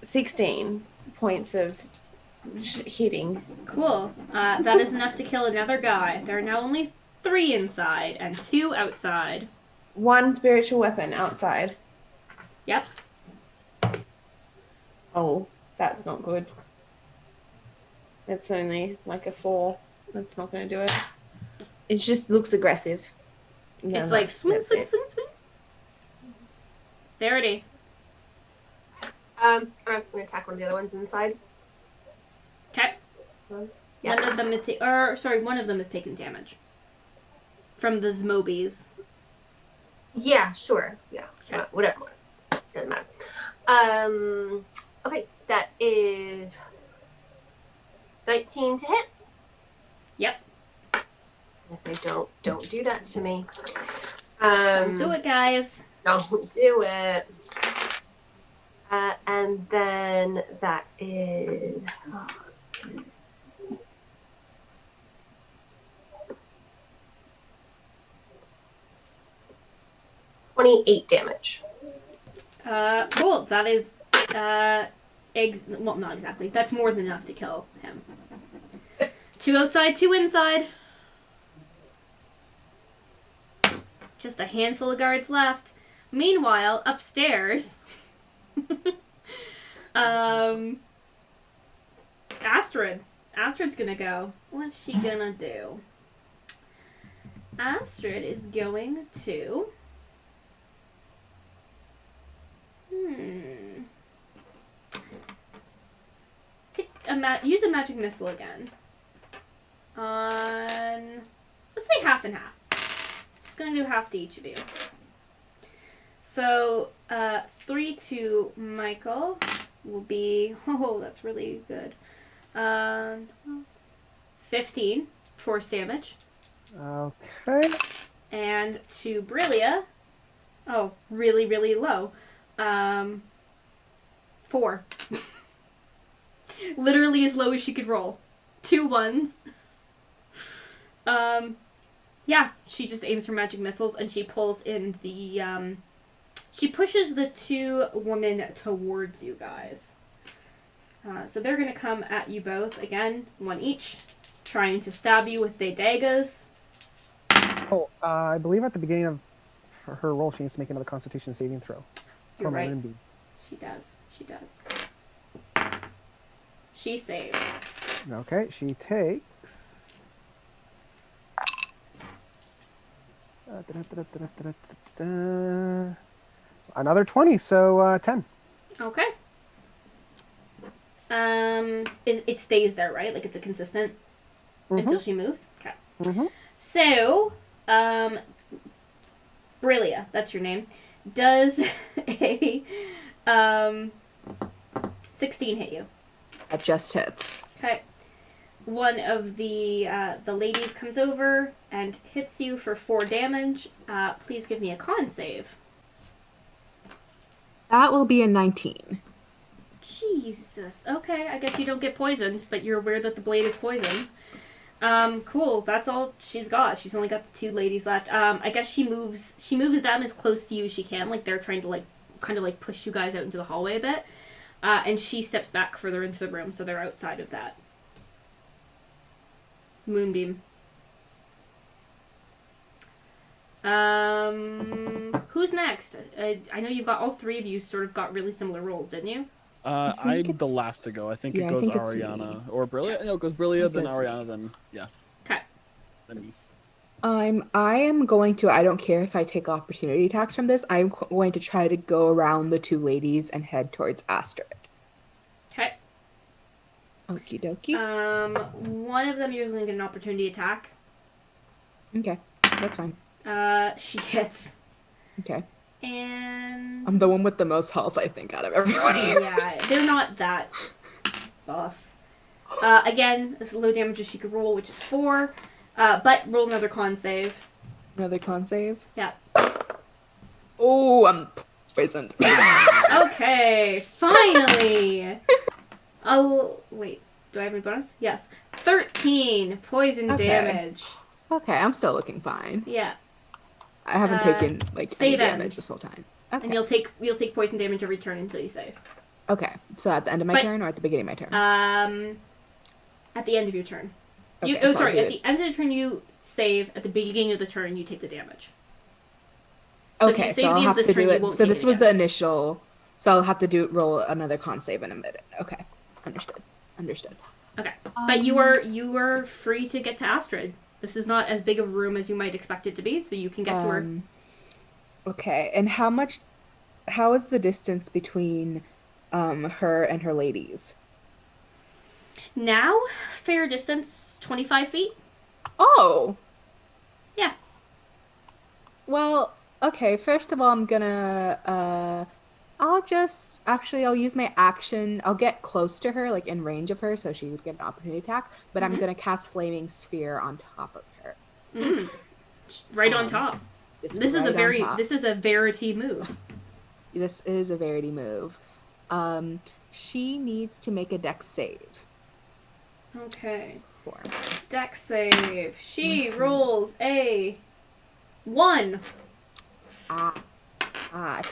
16 points of hitting. Cool. That is enough to kill another guy. There are now only 3 inside and 2 outside. 1 spiritual weapon outside. Yep. Oh, that's not good. It's only like a 4. That's not going to do it. It just looks aggressive. Yeah, it's I'm like not swing, gonna swing, say- swing, swing. Verity. I'm gonna attack one of the other ones inside. Okay. Yeah. One of them is taking damage from the Zmobies. Yeah, sure. Yeah. Okay. Whatever. Doesn't matter. Okay, that is 19 to hit. Yep. I say don't do that to me. Don't do it, guys. Don't do it. And then that is 28 damage. Cool. That is, well, not exactly. That's more than enough to kill him. 2 outside, 2 inside. Just a handful of guards left. Meanwhile, upstairs, Astrid. Astrid's gonna go. What's she gonna do? Astrid is going to... use a magic missile again. On... Let's say half and half. Just gonna do half to each of you. So, 3 to Michael will be... Oh, that's really good. 15 force damage. Okay. And to Brillia... Oh, really, really low. 4. Literally as low as she could roll. 2 ones. Yeah, she just aims her magic missiles and she pulls in the, she pushes the 2 women towards you guys. So they're gonna come at you both, again, 1 each, trying to stab you with their daggers. Oh, I believe at the beginning of her roll, she needs to make another Constitution saving throw. You're From right. Limby. She does. She does. She saves. Okay, she takes... Another 20, so 10. Okay. It stays there, right? Like it's a consistent until she moves? Okay. Mm-hmm. So, Brillia, that's your name, does a 16 hit you? That just hits. Okay. One of the ladies comes over and hits you for 4 damage. Please give me a con save. That will be a 19. Jesus. Okay, I guess you don't get poisoned, but you're aware that the blade is poisoned. Cool. That's all she's got. She's only got the 2 ladies left. I guess she moves them as close to you as she can. Like they're trying to kind of push you guys out into the hallway a bit. And she steps back further into the room, so they're outside of that. Moonbeam. Who's next? I know you've got all 3 of you sort of got really similar roles, didn't you? I'm the last to go. I think it goes Ariana or Brillia. No, it goes Brillia, then Ariana, then yeah. Okay. Then me. I am going to, I don't care if I take opportunity attacks from this, I'm going to try to go around the 2 ladies and head towards Astrid. Okay. Okie dokie. One of them you're going to get an opportunity attack. Okay, that's fine. She hits. Okay. And... I'm the one with the most health, I think, out of everybody. Yeah, they're not that buff. Again, as low damage as she could roll, which is 4. But roll another con save. Another con save? Yeah. Oh, I'm poisoned. Okay, finally! Oh, wait. Do I have any bonus? Yes. 13 poison damage. Okay, I'm still looking fine. Yeah. I haven't taken any save damage end. this whole time. Okay. And you'll take poison damage every turn until you save. Okay, so at the end of my turn or at the beginning of my turn? At the end of your turn. Okay, At the end of the turn you save. At the beginning of the turn you take the damage. So if you save I'll the end have of to this turn, do you it. won't So take this any was the damage. initial. So I'll have to roll another con save in a minute. Okay, understood. Okay, but you are free to get to Astrid. This is not as big of a room as you might expect it to be, so you can get to her. Okay, and how is the distance between her and her ladies? Now, fair distance, 25 feet. Oh! Yeah. Well, okay, first of all, I'm gonna, I'll use my action. I'll get close to her, like in range of her, so she would get an opportunity attack, but I'm gonna cast Flaming Sphere on top of her. Right on top. This is a Verity move. This is a Verity move. She needs to make a dex save. Okay. Dex save. She rolls a 1.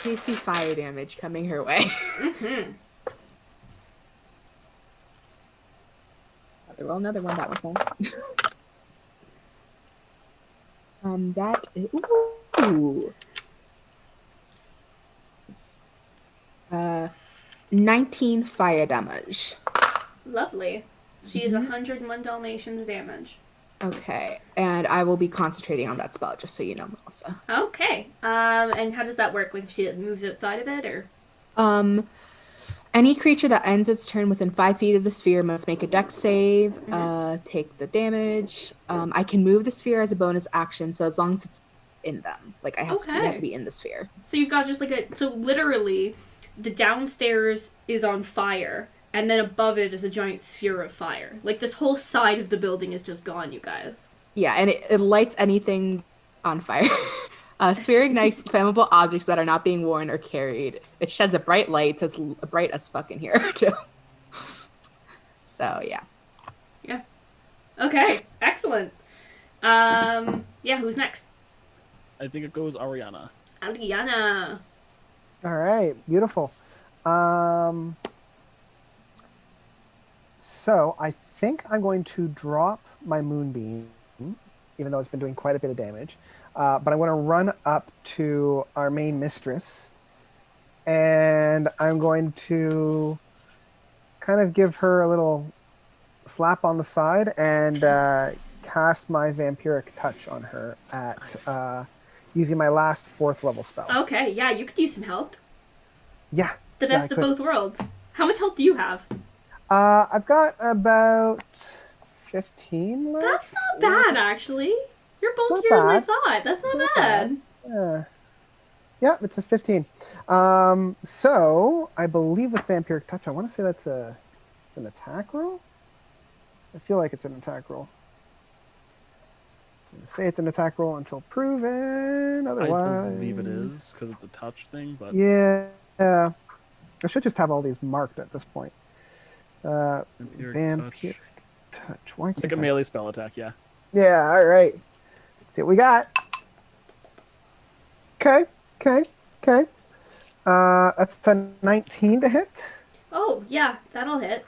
Tasty fire damage coming her way. Roll another one. That was fine. That is, ooh. 19 fire damage. Lovely. She is 101 Dalmatians damage. Okay, and I will be concentrating on that spell, just so you know, Melissa. Okay. And how does that work? Like, if she moves outside of it, or? Any creature that ends its turn within 5 feet of the sphere must make a dex save, take the damage. I can move the sphere as a bonus action, so as long as it's in them. Like, they have to be in the sphere. So you've got just like so literally, the downstairs is on fire, and then above it is a giant sphere of fire. Like, this whole side of the building is just gone, you guys. Yeah, and it lights anything on fire. Sphere ignites flammable objects that are not being worn or carried. It sheds a bright light, so it's bright as fuck in here, too. So, yeah. Yeah. Okay, excellent. Yeah, who's next? I think it goes Ariana. Ariana. All right, beautiful. So I think I'm going to drop my moonbeam, even though it's been doing quite a bit of damage. But I'm going to run up to our main mistress, and I'm going to kind of give her a little slap on the side and cast my vampiric touch on her at using my last 4th level spell. Okay, yeah, you could use some help. Yeah. The best of both worlds. How much health do you have? I've got about 15 left. That's not bad, actually. You're bulkier than I thought. That's not bad. Yeah, it's a 15. So I believe with vampiric touch, I want to say that's it's an attack roll. I feel like it's an attack roll. I'm gonna say it's an attack roll until proven otherwise. I believe it is because it's a touch thing, but yeah, I should just have all these marked at this point. Vampiric touch. Why can't like a melee spell attack? Yeah. Yeah. All right. Let's see what we got. Okay. That's a 19 to hit. Oh yeah, that'll hit.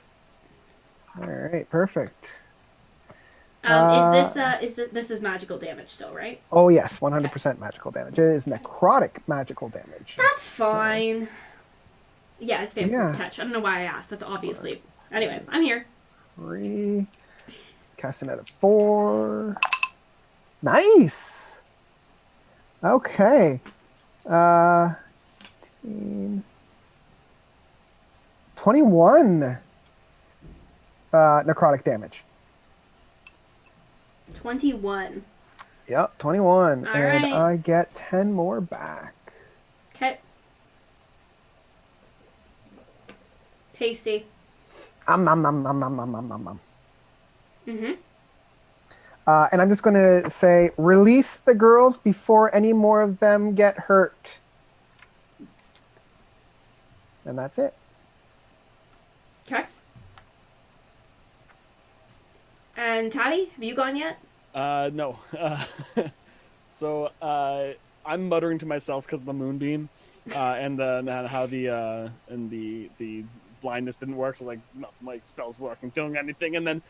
All right. Perfect. This is magical damage still, right? Oh yes, 100% magical damage. It is necrotic magical damage. That's fine. Yeah, it's vampiric touch. I don't know why I asked. That's obviously. Anyways, I'm here. 3. Casting at a 4. Nice. Okay. 21 necrotic damage. 21. Yep, 21. All and right. I get 10 more back. Okay. Tasty. Nom. Mm-hmm. And I'm just going to say, release the girls before any more of them get hurt. And that's it. Okay. And Taabi, have you gone yet? No. So I'm muttering to myself because of the moonbeam, and how the blindness didn't work. So like, no, my spells work. I'm doing anything, and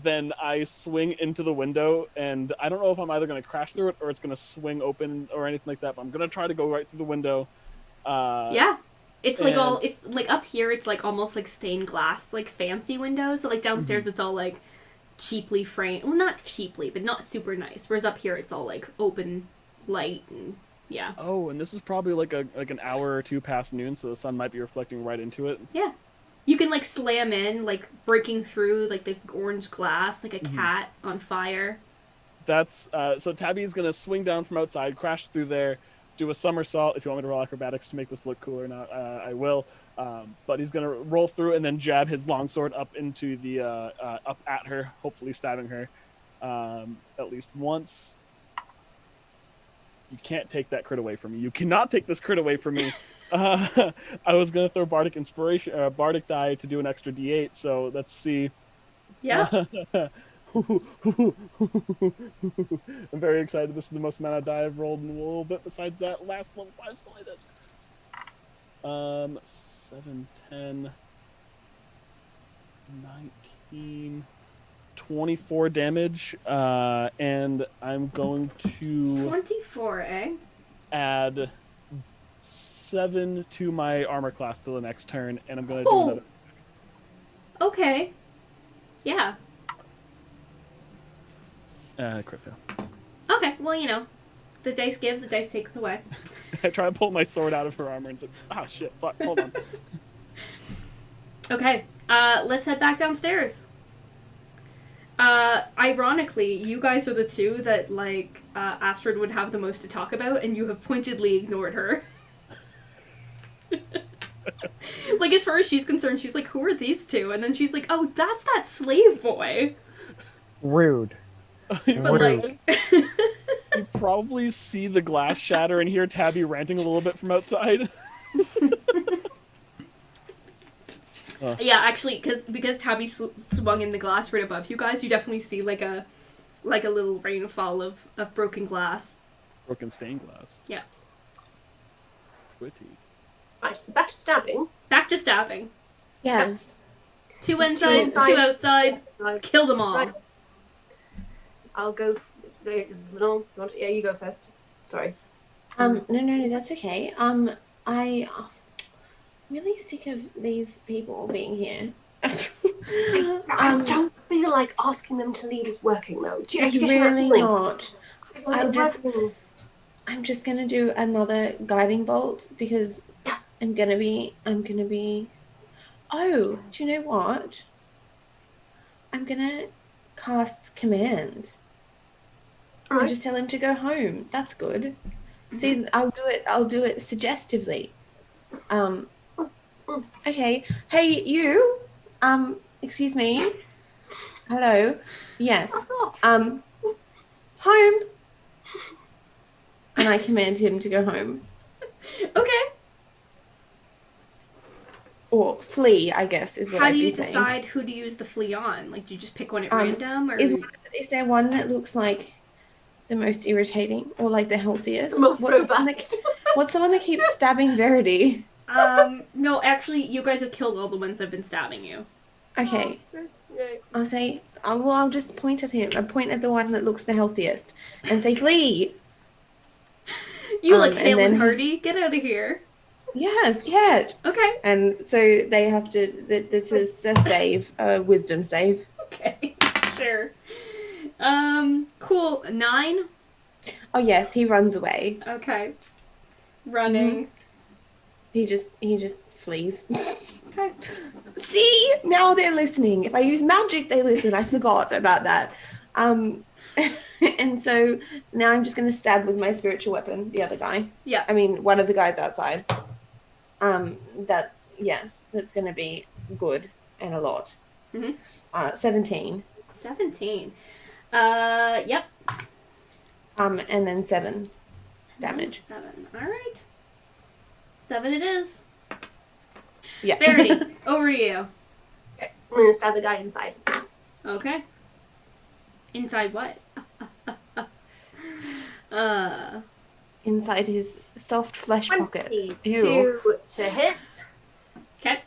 then I swing into the window, and I don't know if I'm either going to crash through it or it's going to swing open or anything like that. But I'm going to try to go right through the window. Yeah. It's like it's like up here. It's like almost like stained glass, like fancy windows. So like downstairs, it's all like cheaply framed. Well, not cheaply, but not super nice. Whereas up here, it's all like open light and yeah. Oh, and this is probably like an hour or two past noon, so the sun might be reflecting right into it. Yeah. You can like slam in, like breaking through like the orange glass, like a cat on fire. That's so Tabby's gonna swing down from outside, crash through there, do a somersault. If you want me to roll acrobatics to make this look cool or not, I will. But he's gonna roll through and then jab his longsword up into the up at her, hopefully stabbing her at least once. You can't take that crit away from me. You cannot take this crit away from me. I was gonna throw bardic inspiration, bardic die to do an extra d8. So let's see. Yeah. I'm very excited. This is the most amount of die I've rolled in a little bit. Besides that last level 5 spell I did. 7, 10, 19, 24 damage. And I'm going to 24, eh? add 7 to my armor class to the next turn, and I'm going to do another. Okay. Yeah. Crit fail. Okay, well, you know, the dice give, the dice take away. I try to pull my sword out of her armor and said, "Ah, shit, fuck, hold on." Okay, let's head back downstairs. Ironically, you guys are the two that, like, Astrid would have the most to talk about, and you have pointedly ignored her. Like, as far as she's concerned, she's like, who are these two? And then she's like, oh, that's that slave boy. Rude. But, like... You probably see the glass shatter and hear Tabby ranting a little bit from outside. Yeah, actually, because Tabby swung in the glass right above you guys, you definitely see like a little rainfall of broken glass. Broken stained glass. Yeah. Pretty. Right, so back to stabbing. Back to stabbing. Yes. 2 inside, 2 outside. Kill them all. Right. I'll go. No, yeah, you go first. Sorry. No, that's okay. I'm really sick of these people being here. I don't feel like asking them to leave is working though. Do you get really that not. I'm just gonna do another guiding bolt because I'm gonna be. Oh, do you know what? I'm gonna cast command. All right. Just tell him to go home. That's good. See, I'll do it suggestively. Okay. Hey, you. Excuse me. Hello. Yes. Home. And I command him to go home. Okay. Or flee, I guess, is what How I'd do you be saying. decide who to use the flea on? Like, do you just pick one at random? Or... Is there one that looks like the most irritating or like the healthiest? Most robust. What's the one that keeps stabbing Verity? No, actually, you guys have killed all the ones that have been stabbing you. Okay. Right. I'll say, I'll just point at him. I'll point at the one that looks the healthiest and say, flee! You like and Hale then and Hardy? Get out of here. Yes, get. Okay. And so they have to, this is a save, a wisdom save. Okay, sure. Cool. 9? Oh yes, he runs away. Okay. Running. He just flees. Okay. See, now they're listening. If I use magic, they listen. I forgot about that. And so now I'm just going to stab with my spiritual weapon the other guy. Yeah. I mean, one of the guys outside. That's going to be good and a lot. 17. 17. Yep. And then 7 damage. 7. All right. 7 it is. Yeah. Verity, over to you. Okay. I'm gonna stab the guy inside. Okay. Inside what? Inside his soft flesh pocket. 22 to hit. Okay.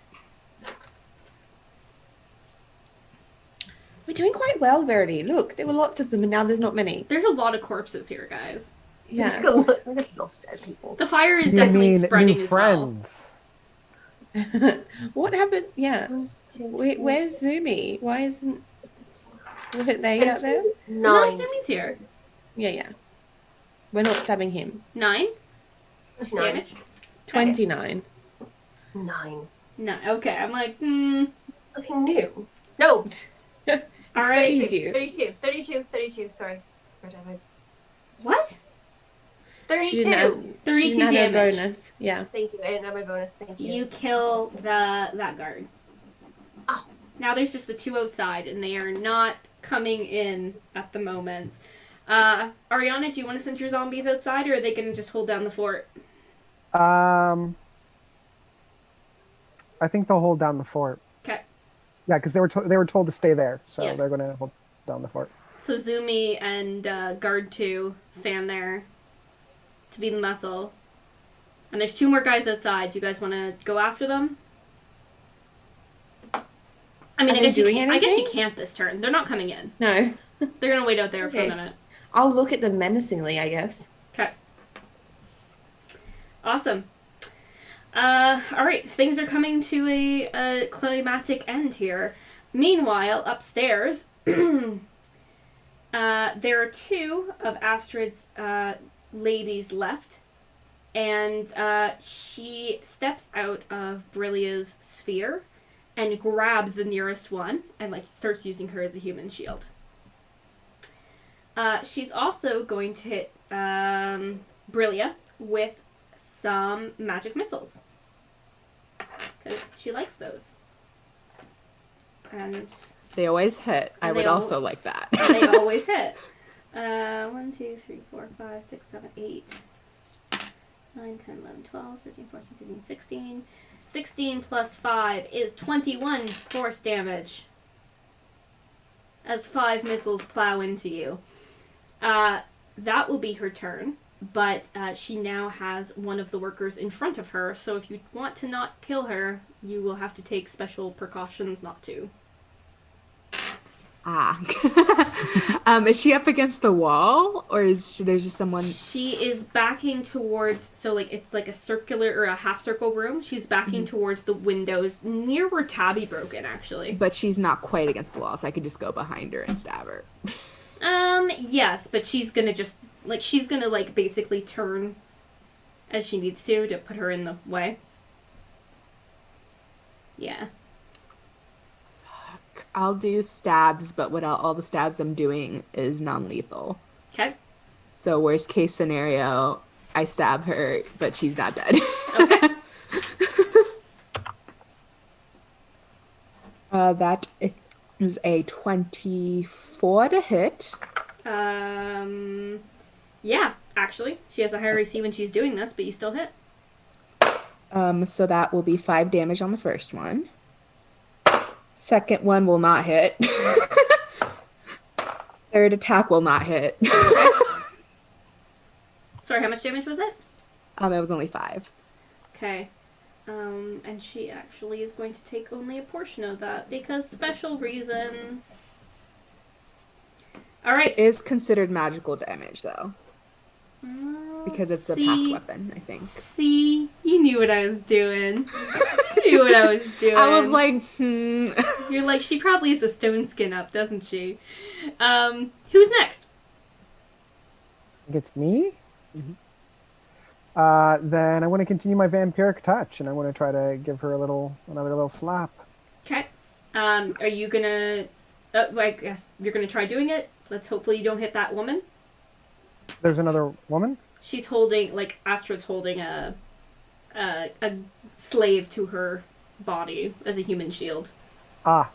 We're doing quite well, Verity. Look, there were lots of them, and now there's not many. There's a lot of corpses here, guys. Yeah. There's a lot of dead people. The fire is You definitely mean spreading new as well. friends? What happened? Yeah. Where's Zumi? Why isn't... Look, they got there. No, 9. Sumi's here. Yeah. We're not stabbing him. 9 29. damage. 29. 9. No, okay. I'm like, Looking new. No. All right. Excuse you. 32. Sorry. Where did I have What? 32. She didn't add- 32 she didn't add her damage. bonus. Yeah. Thank you. I didn't have my bonus. Thank you. You kill that guard. Oh. Now there's just the two outside, and they are not coming in at the moment. Ariana, do you want to send your zombies outside, or are they going to just hold down the fort? I think they'll hold down the fort. Okay. Yeah, because they were told to stay there, so Yeah. they're going to hold down the fort. So Zumi and Guard 2 stand there to be the muscle. And there's 2 more guys outside. Do you guys want to go after them? I mean, Are I they guess you doing can't. I guess you anything? can't this turn. They're not coming in. No. They're gonna wait out there for a Okay. minute. I'll look at them menacingly, I guess. Okay. Awesome. All right. Things are coming to a climatic end here. Meanwhile, upstairs, there are 2 of Astrid's ladies left, and she steps out of Brillia's sphere and grabs the nearest one and like starts using her as a human shield. She's also going to hit Brillia with some magic missiles because she likes those. And They always hit. I They would al- also like that. they always hit. 1, 2, 3, 4, 5, 6, 7, 8, 9, 10, 11, 12, 13, 14, 15, 16. 16 plus 5 is 21 force damage. As 5 missiles plow into you. That will be her turn, but she now has one of the workers in front of her, so if you want to not kill her, you will have to take special precautions not to. Is she up against the wall, or there's just someone? She is backing towards, so like it's like a circular or a half circle room. She's backing towards the windows near where Taabi broke in, actually. But she's not quite against the wall, so I could just go behind her and stab her. Yes, but she's gonna just she's gonna basically turn as she needs to put her in the way. Yeah. I'll do stabs, but all the stabs I'm doing is non-lethal. Okay. So worst case scenario, I stab her, but she's not dead. Okay. That is a 24 to hit. Yeah, actually. She has a higher AC when she's doing this, but you still hit. So that will be 5 damage on the first one. Second one will not hit. Third attack will not hit. Sorry, how much damage was it? It was only 5. Okay. And she actually is going to take only a portion of that because special reasons. Alright. It is considered magical damage, though. Because it's a pack weapon, I think. See? You knew what I was doing. You knew what I was doing. I was like, You're like, she probably has a stone skin up, doesn't she? Who's next? I think it's me? Mhm. Then I want to continue my vampiric touch, and I want to try to give her another little slap. Okay. Are you gonna... I guess you're gonna try doing it. Let's hopefully you don't hit that woman. There's another woman? She's holding, Astrid's holding a slave to her body as a human shield. I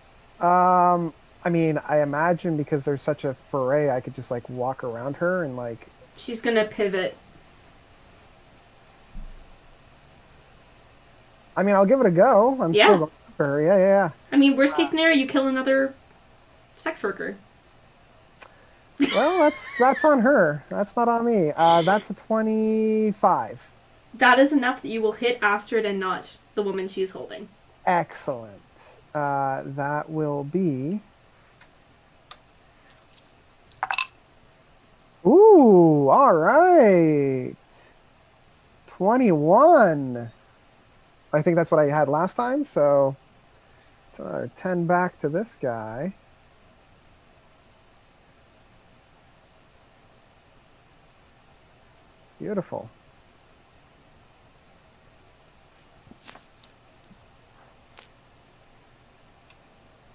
mean, I imagine because there's such a foray, I could just walk around her and She's gonna pivot. I mean, I'll give it a go. I'm Yeah. still going after her. Yeah. I mean, worst case scenario, you kill another sex worker. Well, that's on her. That's not on me. That's a 25. That is enough that you will hit Astrid and not the woman she's holding. Excellent. That will be... Ooh, all right. 21. I think that's what I had last time, so 10 back to this guy. Beautiful.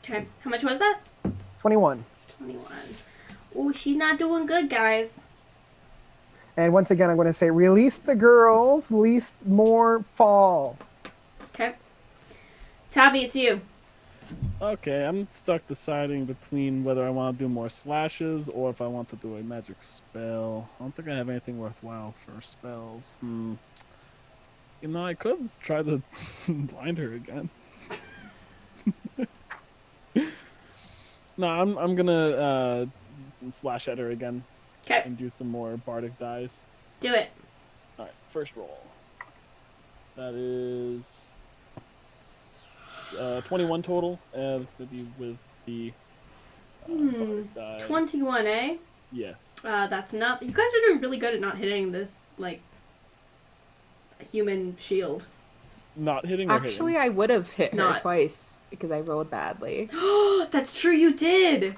Okay, how much was that? 21. 21. Ooh, she's not doing good, guys. And once again, I'm going to say, release the girls, release more fall. Okay. Taabi, it's you. Okay, I'm stuck deciding between whether I want to do more slashes or if I want to do a magic spell. I don't think I have anything worthwhile for spells. You know, I could try to blind her again. No, I'm gonna slash at her again. Okay. And do some more bardic dice. Do it. All right, first roll. That is 21 total. That's gonna be with the bardic die. 21, eh? Yes. That's enough. You guys are doing really good at not hitting this, like, human shield. Not hitting or Actually, hitting? I would have hit her Not. twice because I rolled badly. That's true, you did.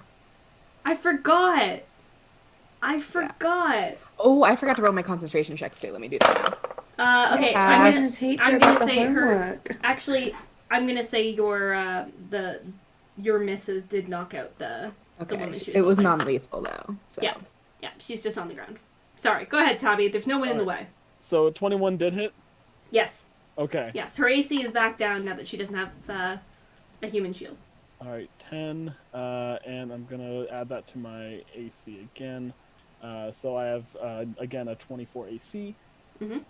I forgot. Oh, I forgot to roll my concentration checks too. Let me do that now. Okay, I'm I'm gonna gonna say her. Actually, I'm gonna say your your misses did knock out the one Okay, that she it was holding. non-lethal though. So. Yeah, she's just on the ground. Sorry, go ahead, Taabi. There's no one in the way. So 21 did hit? Yes. Okay. Yes, her AC is back down now that she doesn't have a human shield. All right, 10, and I'm gonna add that to my AC again. So I have again a 24 AC. Mhm.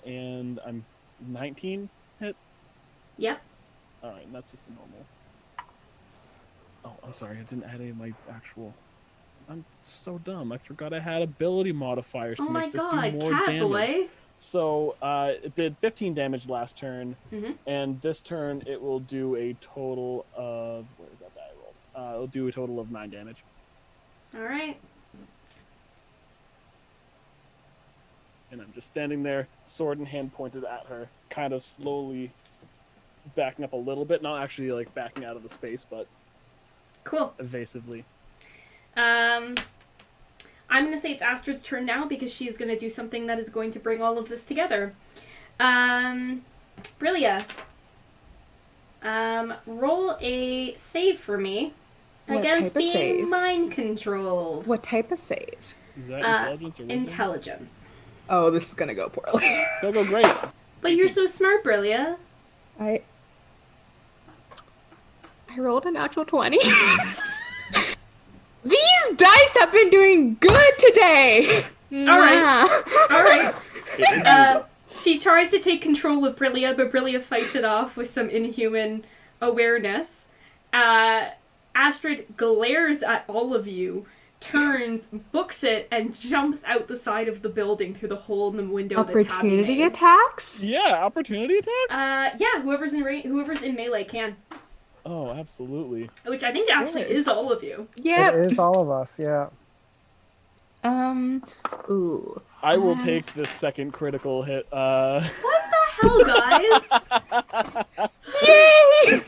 And I'm 19 hit. Yep. All right, and that's just a normal. Oh, I'm sorry, I didn't add any of my actual. I'm so dumb. I forgot I had ability modifiers Oh to my make this god, do more cat damage. boy. So it did 15 damage last turn, and this turn it will do a total of where is that die rolled? It'll do a total of 9 damage. All right. And I'm just standing there, sword in hand pointed at her, kind of slowly backing up a little bit, not actually like backing out of the space, but Cool. evasively. I'm going to say it's Astrid's turn now because she's going to do something that is going to bring all of this together. Brillia. Roll a save for me What against type of being save? mind controlled. What type of save? Is that intelligence or wisdom? Intelligence. Oh, this is gonna go poorly. It's gonna go great. But you're so smart, Brillia. I rolled a natural 20. These dice have been doing good today. All right. All right. It is you. She tries to take control of Brillia, but Brillia fights it off with some inhuman awareness. Astrid glares at all of you, turns, books it, and jumps out the side of the building through the hole in the window that Taabi Opportunity made. attacks? Yeah, opportunity attacks? Yeah, whoever's in melee can. Oh, absolutely. Which I think actually is all of you. Yeah. It is all of us, yeah. Ooh. I will take this second critical hit. What the hell, guys? Yay!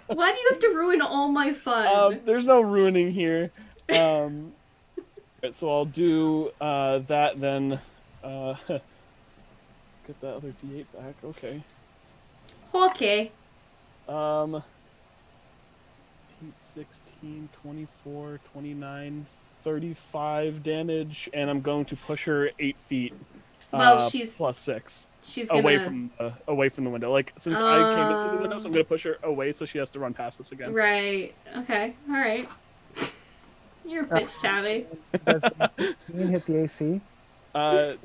Why do you have to ruin all my fun? There's no ruining here. Right, so I'll do that then. Let's get that other D8 back. Okay. Okay. 8, 16, 24, 29, 35 damage, and I'm going to push her 8 feet. Well, she's plus 6. She's gonna... away from the window. Like since I came into the window, so I'm gonna push her away so she has to run past this again. Right. Okay. All right. You're a bitch, Taabi. Does 15 hit the AC? Yeah.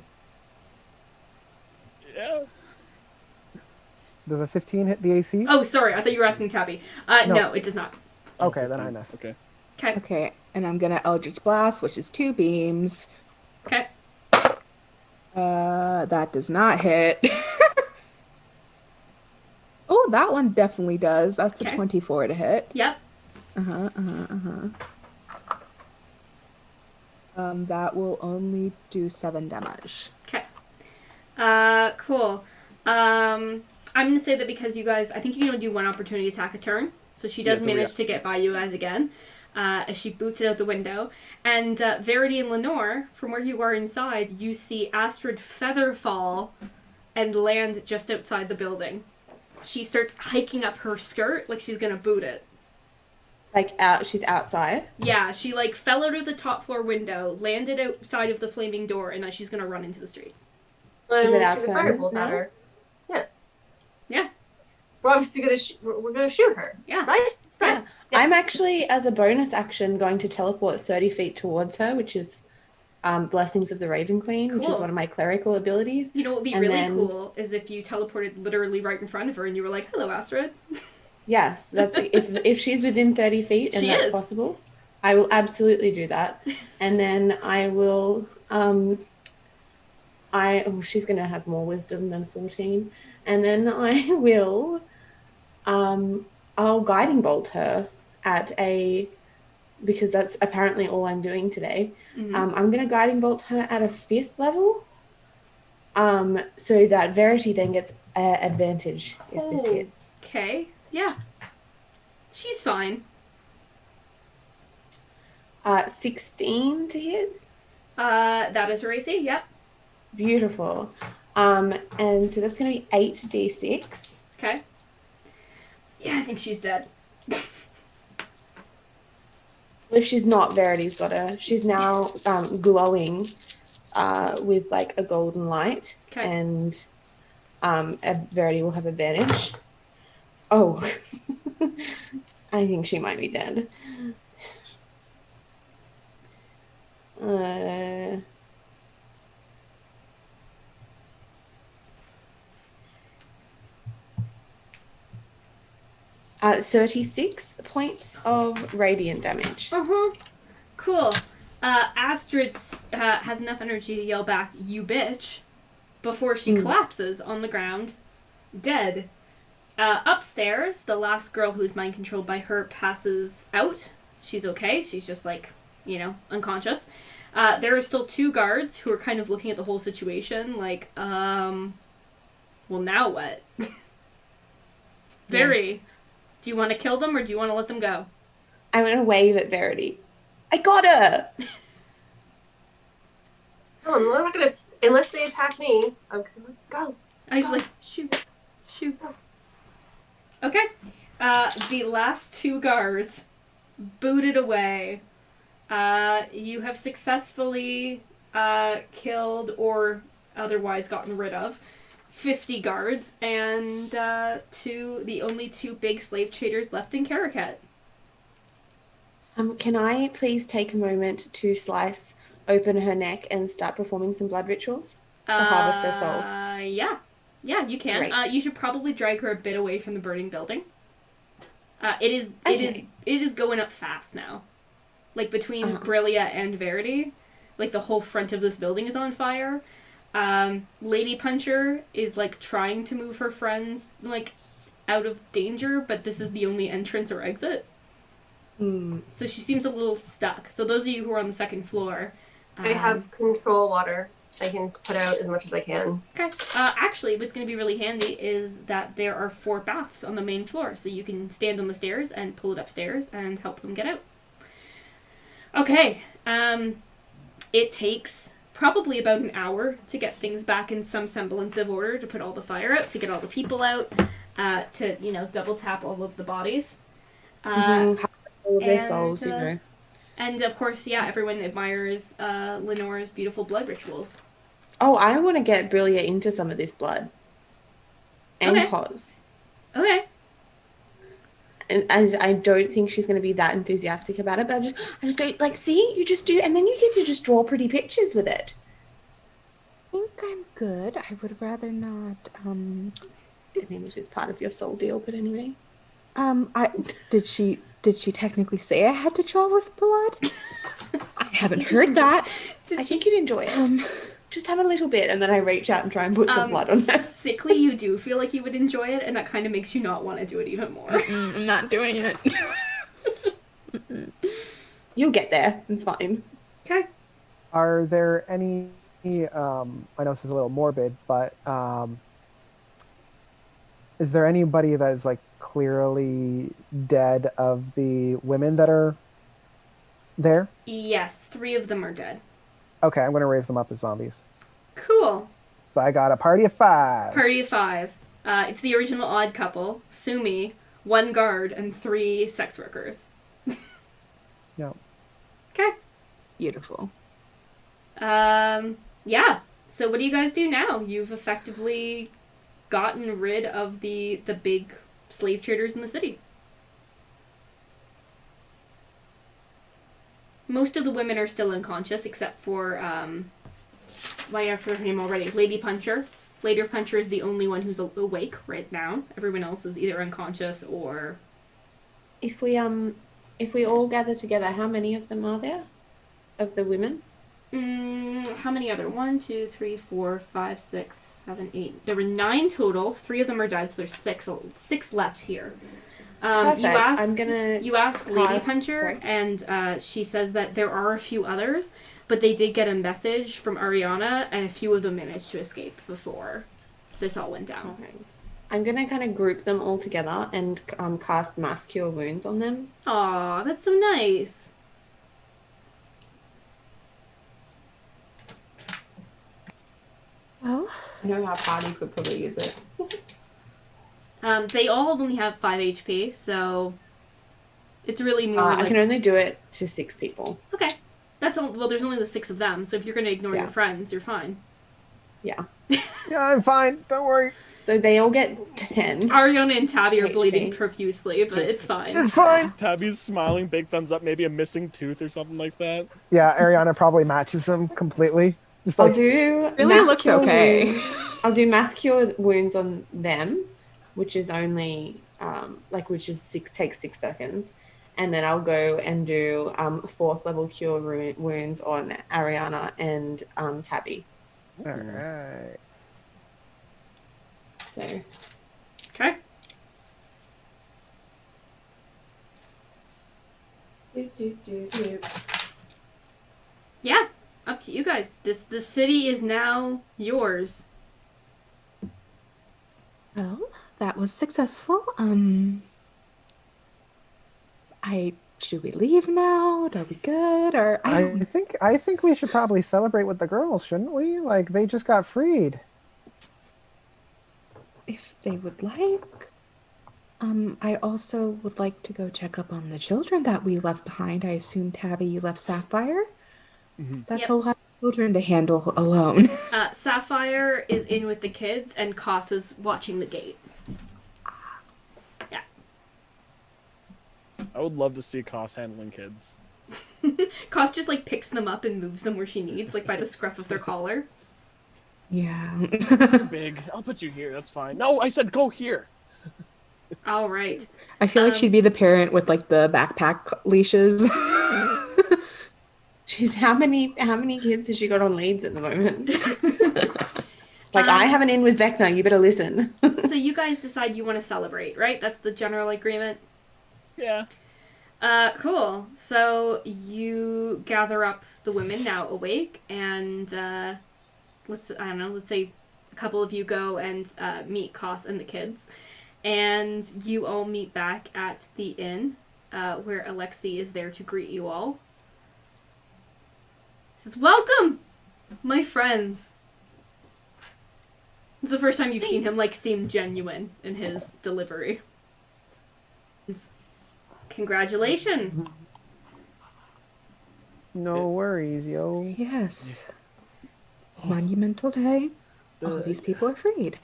Does a 15 hit the AC? Oh, sorry. I thought you were asking Taabi. No, it does not. Okay, then I miss. Okay. Okay. Okay, and I'm gonna Eldritch Blast, which is 2 beams. Okay. That does not hit. Oh, that one definitely does. That's a 24 to hit. Yep. That will only do 7 damage. Okay. Cool. I'm gonna say that because you guys, I think you can only do one opportunity attack a turn, so she does manage to get by you guys again. as she boots it out the window. And Verity and Lenore, from where you are inside, you see Astrid feather fall and land just outside the building. She starts hiking up her skirt like she's gonna boot it. She's outside? Yeah, she like fell out of the top floor window, landed outside of the flaming door, and now she's gonna run into the streets. Is it our Shoot a turn firebolt now? at her. Yeah. Yeah. We're obviously we're gonna shoot her. Yeah. Right? Yeah. Right. Yeah. I'm actually, as a bonus action, going to teleport 30 feet towards her, which is Blessings of the Raven Queen, which is Cool. one of my clerical abilities. You know what would be And really then- cool is if you teleported literally right in front of her and you were like, "Hello, Astrid." Yes, that's if she's within 30 feet and She that's is. possible, I will absolutely do that. And then I will she's gonna have more wisdom than 14. And then I will I'll guiding bolt her because that's apparently all I'm doing today. Mm-hmm. I'm gonna guiding bolt her at a 5th level. So that Verity then gets advantage if this hits. Okay. Yeah. She's fine. 16 to hit. That is her AC. Yep. Beautiful. And so that's going to be 8d6. Okay. Yeah, I think she's dead. If she's not, Verity's got her. She's now glowing with like a golden light. Okay. And Verity will have advantage. Oh. I think she might be dead. Uh, 36 points of radiant damage. Cool. Astrid has enough energy to yell back, "You bitch," before she collapses on the ground, dead. Upstairs, the last girl who's mind controlled by her passes out. She's okay. She's just like, unconscious. There are still 2 guards who are kind of looking at the whole situation like, well, now what? Verity, do you want to kill them or do you want to let them go? I'm going to wave at Verity. I got her! Oh, I'm not gonna, unless they attack me, I'm gonna go. I just like, shoot. Okay. The last 2 guards booted away. You have successfully killed or otherwise gotten rid of 50 guards and the only 2 big slave traders left in Caracat. Can I please take a moment to slice open her neck and start performing some blood rituals to harvest her soul? Yeah. Yeah, you can. Great. You should probably drag her a bit away from the burning building. It is going up fast now. Like between Brillia and Verity, like the whole front of this building is on fire. Lady Puncher is like trying to move her friends like out of danger, but this is the only entrance or exit. So she seems a little stuck. So those of you who are on the second floor, I have control water. I can put out as much as I can. Okay. Actually, what's going to be really handy is that there are 4 baths on the main floor, so you can stand on the stairs and pull it upstairs and help them get out. Okay. It takes probably about an hour to get things back in some semblance of order, to put all the fire out, to get all the people out, to, double tap all of the bodies. All of their and, souls, And, of course, everyone admires Lenore's beautiful blood rituals. Oh, I want to get Brillia into some of this blood. And Okay. Cos. Okay. And I don't think she's going to be that enthusiastic about it, but I just go, like, see, you just do, and then you get to just draw pretty pictures with it. I think I'm good. I would rather not, I mean, this is part of your soul deal, but anyway. Did she technically say I had to draw with blood? I haven't heard that. I think you'd enjoy it. Just have a little bit, and then I reach out and try and put some blood on her. Sickly, you do feel like you would enjoy it, and that kind of makes you not want to do it even more. I'm not doing it. You'll get there. It's fine. Okay. Are there any, I know this is a little morbid, but is there anybody that is like clearly dead of the women that are there? Yes, 3 of them are dead. Okay, I'm gonna raise them up as zombies. Cool. So I got a party of 5. Party of 5. It's the original Odd Couple, Sumi, 1 guard, and 3 sex workers. Yep. Okay. Beautiful. Yeah. So what do you guys do now? You've effectively gotten rid of the big slave traders in the city. Most of the women are still unconscious, except for, I have her name already, Lady Puncher. Lady Puncher is the only one who's awake right now. Everyone else is either unconscious or... If we all gather together, how many of them are there? Of the women? How many other? 1, 2, 3, 4, 5, 6, 7, 8. There were 9 total. 3 of them are dead, so there's 6 left here. Perfect. You ask Lady Puncher, sorry. and she says that there are a few others, but they did get a message from Ariana, and a few of them managed to escape before this all went down. Okay. I'm gonna kind of group them all together and cast Mass Cure Wounds on them. Aw, that's so nice. Well, I know our party could probably use it. They all only have 5 HP, so it's really more I can only do it to 6 people. Okay. Well, there's only the 6 of them, so if you're going to ignore your friends, you're fine. Yeah. Yeah, I'm fine. Don't worry. So they all get 10. Ariana and Taabi are HP. bleeding profusely, but it's fine. It's fine. Tabby's smiling, big thumbs up, maybe a missing tooth or something like that. Yeah, Ariana probably matches them completely. Just I'll like, do really Mass looks Cure okay. Wounds. I'll do Mass Cure Wounds on them, which is only takes 6 seconds. And then I'll go and do 4th level Cure Wounds on Ariana and Taabi. all right. So Okay. Yeah, up to you guys. The city is now yours. well, that was successful. Should we leave now? Are we good? Or I think we should probably celebrate with the girls, shouldn't we? Like, they just got freed. if they would like. I also would like to go check up on the children that we left behind. I assume, Taabi, you left Sapphire? Mm-hmm. That's Yep. a lot of children to handle alone. Sapphire is in with the kids, and Koss is watching the gate. Yeah. I would love to see Koss handling kids. Koss just, like, picks them up and moves them where she needs, like, by the scruff of their collar. Yeah. You're big. I'll put you here. That's fine. No, I said go here. All right. I feel like she'd be the parent with like the backpack leashes. she's how many kids has she got on leads at the moment? Like, I have an in with Vecna, you better listen. So you guys decide you want to celebrate, right? That's the general agreement? Yeah. Cool. So you gather up the women now awake, and let's say a couple of you go and meet Koss and the kids, and you all meet back at the inn where Alexei is there to greet you all. He says, "Welcome, my friends." It's the first time you've seen him seem genuine in his delivery. Congratulations. No worries, yo. Yes. Monumental day. All these people are freed.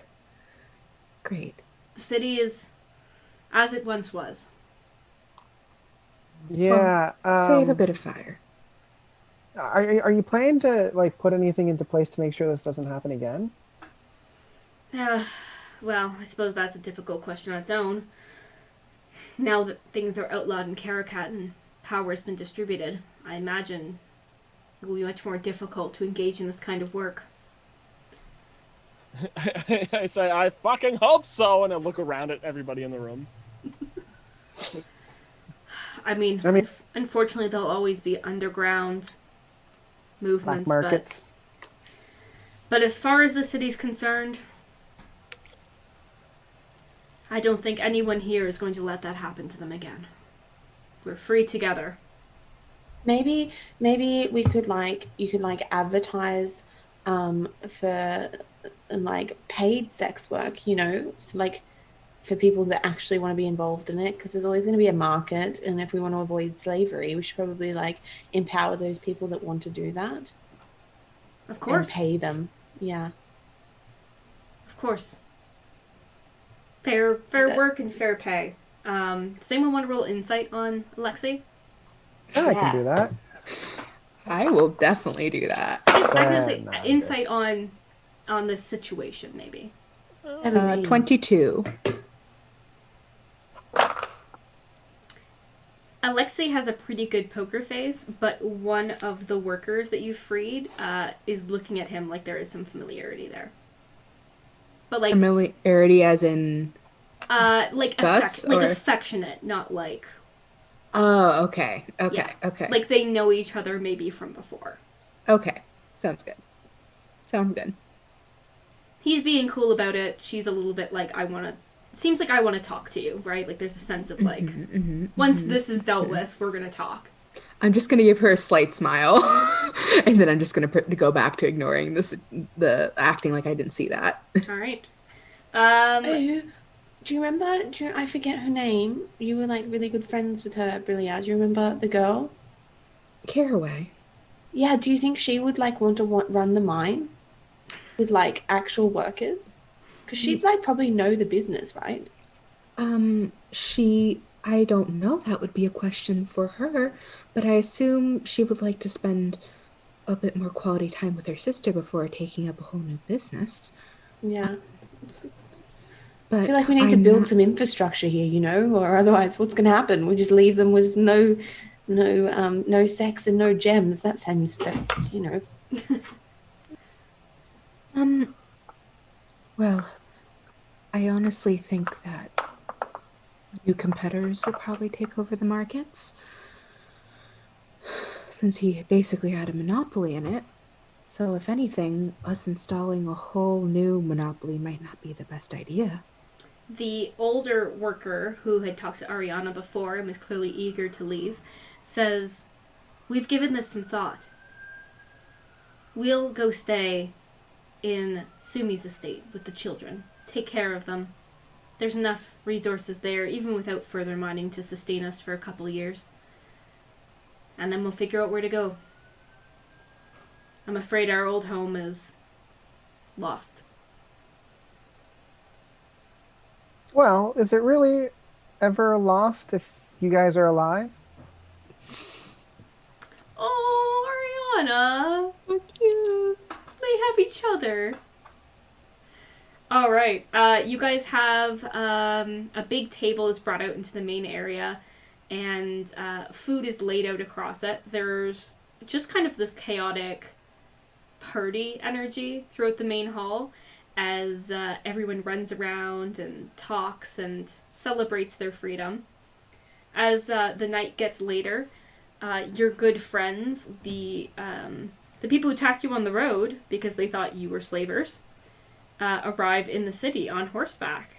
Great. The city is as it once was. Yeah. Save a bit of fire. Are you planning to put anything into place to make sure this doesn't happen again? Well, I suppose that's a difficult question on its own. Now that things are outlawed in Karakat and power has been distributed, I imagine it will be much more difficult to engage in this kind of work. I say, I fucking hope so, and I look around at everybody in the room. I mean, unfortunately, there'll always be underground movements, Black markets. but as far as the city's concerned, I don't think anyone here is going to let that happen to them again. We're free together. Maybe we could you could advertise for like paid sex work, you know, so like for people that actually want to be involved in it, because there's always going to be a market, and if we want to avoid slavery, we should probably like empower those people that want to do that Of and course. pay them. Yeah. Of course. Fair That- work and fair pay. Does anyone want to roll insight on Alexei? Yeah, I can do Yes. that. I will definitely do that. Just, I'm gonna say No, I'm insight on this situation, maybe. 17. 22. Alexei has a pretty good poker face, but one of the workers that you freed is looking at him like there is some familiarity there. But like Familiarity as in... like Thus, or... affectionate, not like... Oh, okay. Okay, Yeah. okay. Like they know each other maybe from before. Okay, sounds good. Sounds good. He's being cool about it. She's a little bit like, seems like I want to talk to you, right? Like there's a sense of like, once this is dealt with, we're going to talk. I'm just going to give her a slight smile. And then I'm just going to go back to ignoring the acting like I didn't see that. All right. Do you remember? I forget her name. You were like really good friends with her, Brillia. Do you remember the girl? Caraway. Yeah. Do you think she would like want to run the mine with like actual workers? Because she'd like probably know the business, right? I don't know. That would be a question for her, but I assume she would like to spend a bit more quality time with her sister before taking up a whole new business. Yeah. But I feel like we need to build some infrastructure here, you know, or otherwise what's going to happen? We just leave them with no sex and no gems. That's, you know. Well, I honestly think that new competitors will probably take over the markets, since he basically had a monopoly in it. So if anything, us installing a whole new monopoly might not be the best idea. The older worker who had talked to Ariana before and was clearly eager to leave says, "We've given this some thought. We'll go stay in Sumi's estate with the children. Take care of them. There's enough resources there, even without further mining, to sustain us for a couple of years. And then we'll figure out where to go. I'm afraid our old home is lost." Well, is it really ever lost if you guys are alive? Oh, Ariana. So cute. They have each other. All right. You guys have a big table is brought out into the main area, and food is laid out across it. There's just kind of this chaotic party energy throughout the main hall as everyone runs around and talks and celebrates their freedom. As the night gets later, your good friends, the people who attacked you on the road because they thought you were slavers, arrive in the city on horseback.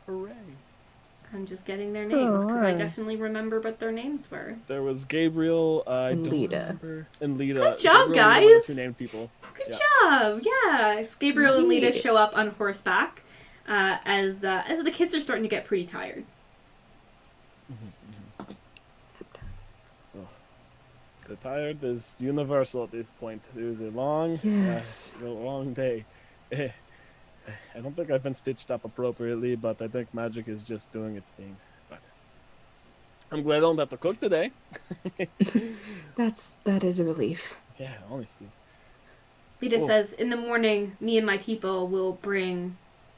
Hooray. I'm just getting their names because I Alright. definitely remember what their names were. There was Gabriel, I And don't Lita. remember, and Lita. Good job, Gabriel and Lita were the guys. two named people. Good job! Yeah, Gabriel and Lita Nice. show up on horseback as the kids are starting to get pretty tired. The tired is universal at this point. It was a long, Yes. a long day. I don't think I've been stitched up appropriately, but I think magic is just doing its thing. But I'm glad I don't have to cook today. That is a relief. Yeah, honestly. Lita Cool. says, "In the morning, me and my people will bring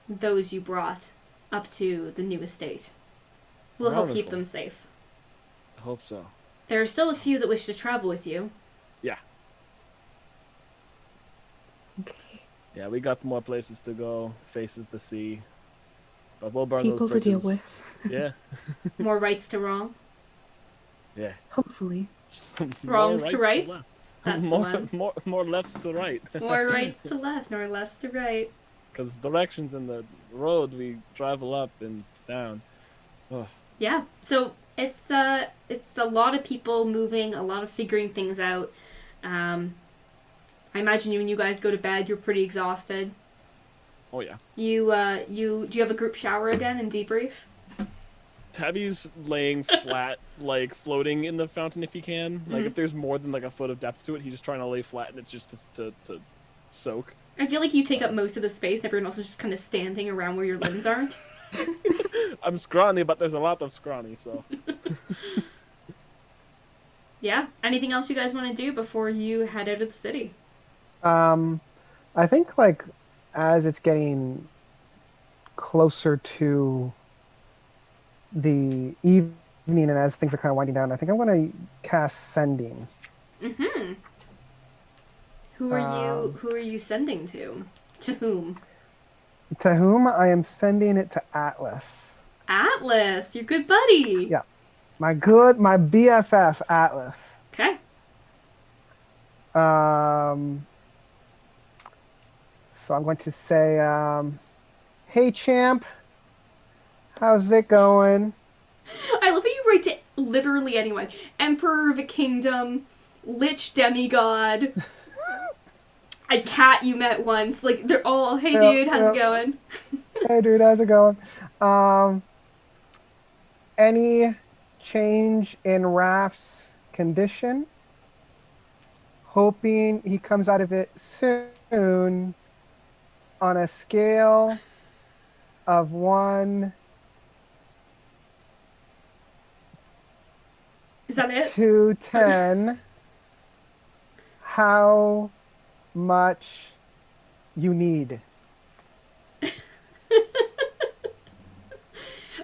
those you brought up to the new estate. We'll help keep Wonderful. them safe. I hope so. There are still a few that wish to travel with you. Yeah. Okay. Yeah, we got more places to go, faces to see. But we'll burn People those to deal bridges. with. Yeah, More rights to wrong. yeah. Hopefully. Wrongs More to rights. left. That's the more, one. more lefts to right. More rights to left, nor lefts to right. Because directions in the road we travel up and down. Oh, Yeah. So It's a lot of people moving, a lot of figuring things out. I imagine when you guys go to bed, you're pretty exhausted. Oh yeah. Do you have a group shower again and debrief? Tabby's laying flat, like floating in the fountain if he can. Like if there's more than like a foot of depth to it, he's just trying to lay flat and it's just to soak. I feel like you take up most of the space and everyone else is just kind of standing around where your limbs aren't. I'm scrawny, but there's a lot of scrawny, so. Yeah. Anything else you guys want to do before you head out of the city? I think like as it's getting closer to the evening and as things are kind of winding down, I think I'm going to cast Sending. Mm-hmm. Who are you sending to? To whom? To whom I am sending it to Atlas. Atlas, your good buddy. Yeah. My BFF, Atlas. Okay. So I'm going to say, hey champ, how's it going? I love how you write to literally anyone. Emperor of a kingdom, lich demigod, a cat you met once. Like, they're all, hey dude, how's it going? Hey dude, how's it going? Any change in Raph's condition? Hoping he comes out of it soon. On a scale of 1 Is that it? to 10, how much you need?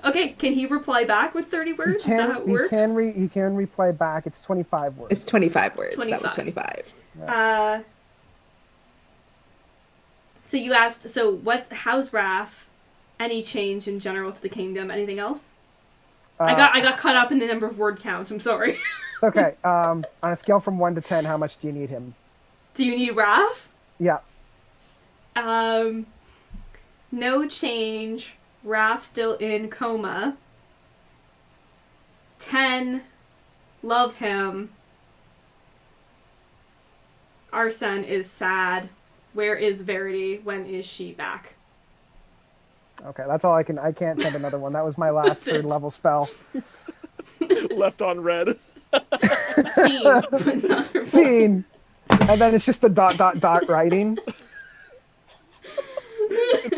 Okay, can he reply back with 30 words? Is that how it works? He can reply back. It's 25 words. It's 25 words. 25. That was 25. Yeah. So you asked, how's Raph? Any change in general to the kingdom? Anything else? I got caught up in the number of word count. I'm sorry. Okay. On a scale from 1 to 10, how much do you need him? Do you need Raph? Yeah. No change. Raph still in coma. 10. Love him. Our son is sad. Where is Verity? When is she back? Okay, that's all I can't send another one. That was my last third level spell. Left on red. Scene. Scene. And then it's just a ... writing.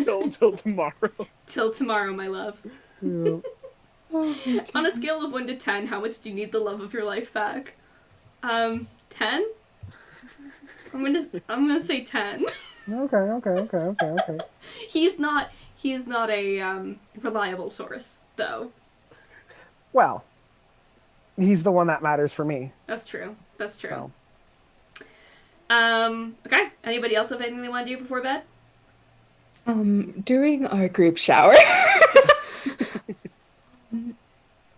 Till tomorrow. Till tomorrow, my love. Yeah. On a scale of 1 to 10, how much do you need the love of your life back? 10? I'm gonna say 10. Okay. He's not a reliable source, though. Well, he's the one that matters for me. That's true. So. Okay. Anybody else have anything they want to do before bed? During our group shower.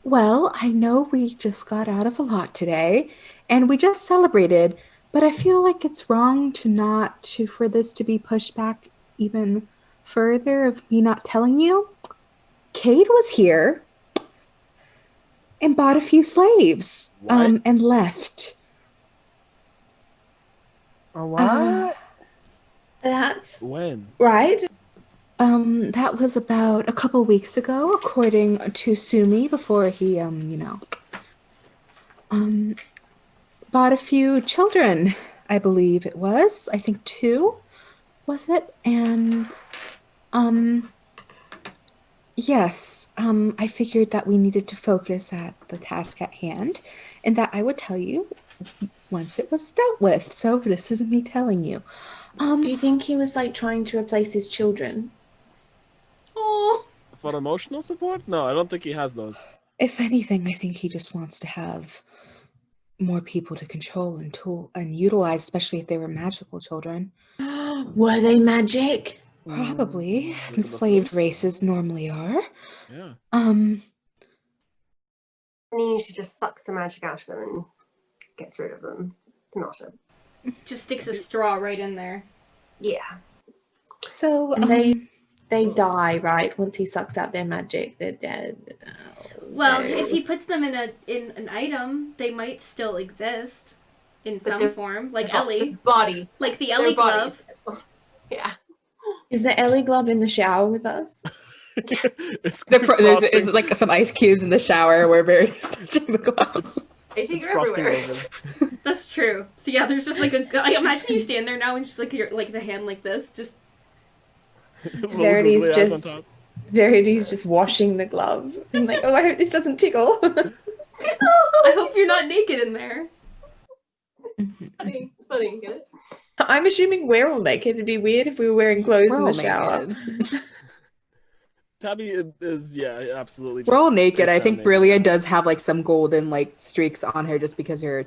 Well, I know we just got out of a lot today, and we just celebrated, but I feel like it's wrong for this to be pushed back even further of me not telling you. Cade was here and bought a few slaves, and left. What? That's When? right. That was about a couple weeks ago, according to Sumi, before he, bought a few children, I believe it was. I think 2, was it? And, yes, I figured that we needed to focus at the task at hand, and that I would tell you once it was dealt with. So this isn't me telling you. Do you think he was like trying to replace his children? Oh. For emotional support? No, I don't think he has those. If anything, I think he just wants to have more people to control and utilize, especially if they were magical children. Were they magic? Probably. Enslaved races normally are. Yeah. And he usually just sucks the magic out of them and gets rid of them. It's not a... Just sticks a straw right in there. Yeah. So, And they they Gross. die, right? Once he sucks out their magic, they're dead. Oh, Well, no. if he puts them in an item, they might still exist in But some they're- form, like Their Ellie, bodies. like the Their Ellie bodies. glove. Yeah. Is the Ellie glove in the shower with us? It's There's frosting. like some ice cubes in the shower where Verity's touching the glove. It's, They take it's her frosting everywhere. over. That's true. So yeah, there's just like I imagine you stand there now and just like your like the hand like this, just Little Verity's googly eyes on just- top. Verity's just washing the glove. And like, oh, I hope this doesn't tickle. I hope you're not naked in there. Funny. It's funny. Get it? I'm assuming we're all naked. It'd be weird if we were wearing clothes We're in all the shower. naked. Tabby is absolutely. We're just all naked. I face think down naked. Brillia does have like some golden like streaks on her just because her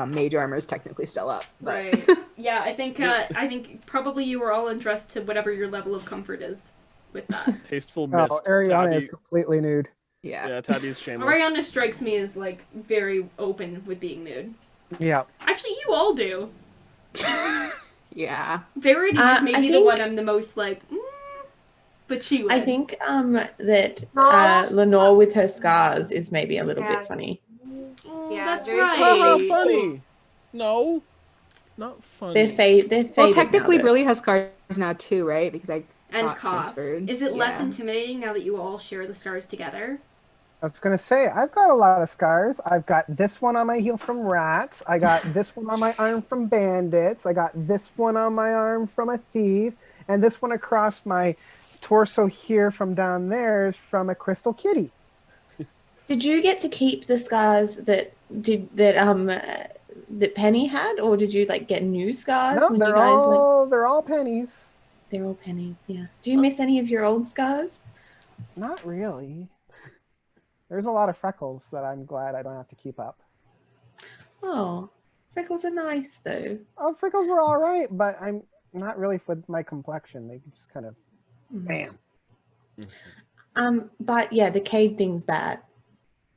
mage armor is technically still up. But... Right. Yeah, I think probably you were all undressed to whatever your level of comfort is with that. Tasteful Oh, mist. Ariana Tabby, is completely nude. yeah. yeah, Tabby's shameless. Ariana strikes me as like very open with being nude. Yeah. Actually, you all do. Yeah. Verity is I maybe the think- one I'm the most like, but she would. I think that No. Lenore with her scars is maybe a little Yeah. bit funny. Oh, Yeah, that's very Haha, right. funny. No, not funny. They're faded. Well, technically, now, Brillia has scars now too, right? Because I And got cost. transferred. Is it less Yeah. intimidating now that you all share the scars together? I was gonna say I've got a lot of scars. I've got this one on my heel from rats. I got this one on my arm from bandits. I got this one on my arm from a thief, and this one across my torso here from down there is from a crystal kitty. Did you get to keep the scars that Penny had, or did you like get new scars No, when they're you guys like? they're all pennies. They're all pennies. Yeah. Do you miss any of your old scars? Not really. There's a lot of freckles that I'm glad I don't have to keep up. Oh, freckles are nice though. Oh, freckles were all right, but I'm not really with my complexion. They just kind of, bam. But yeah, the Cade thing's bad.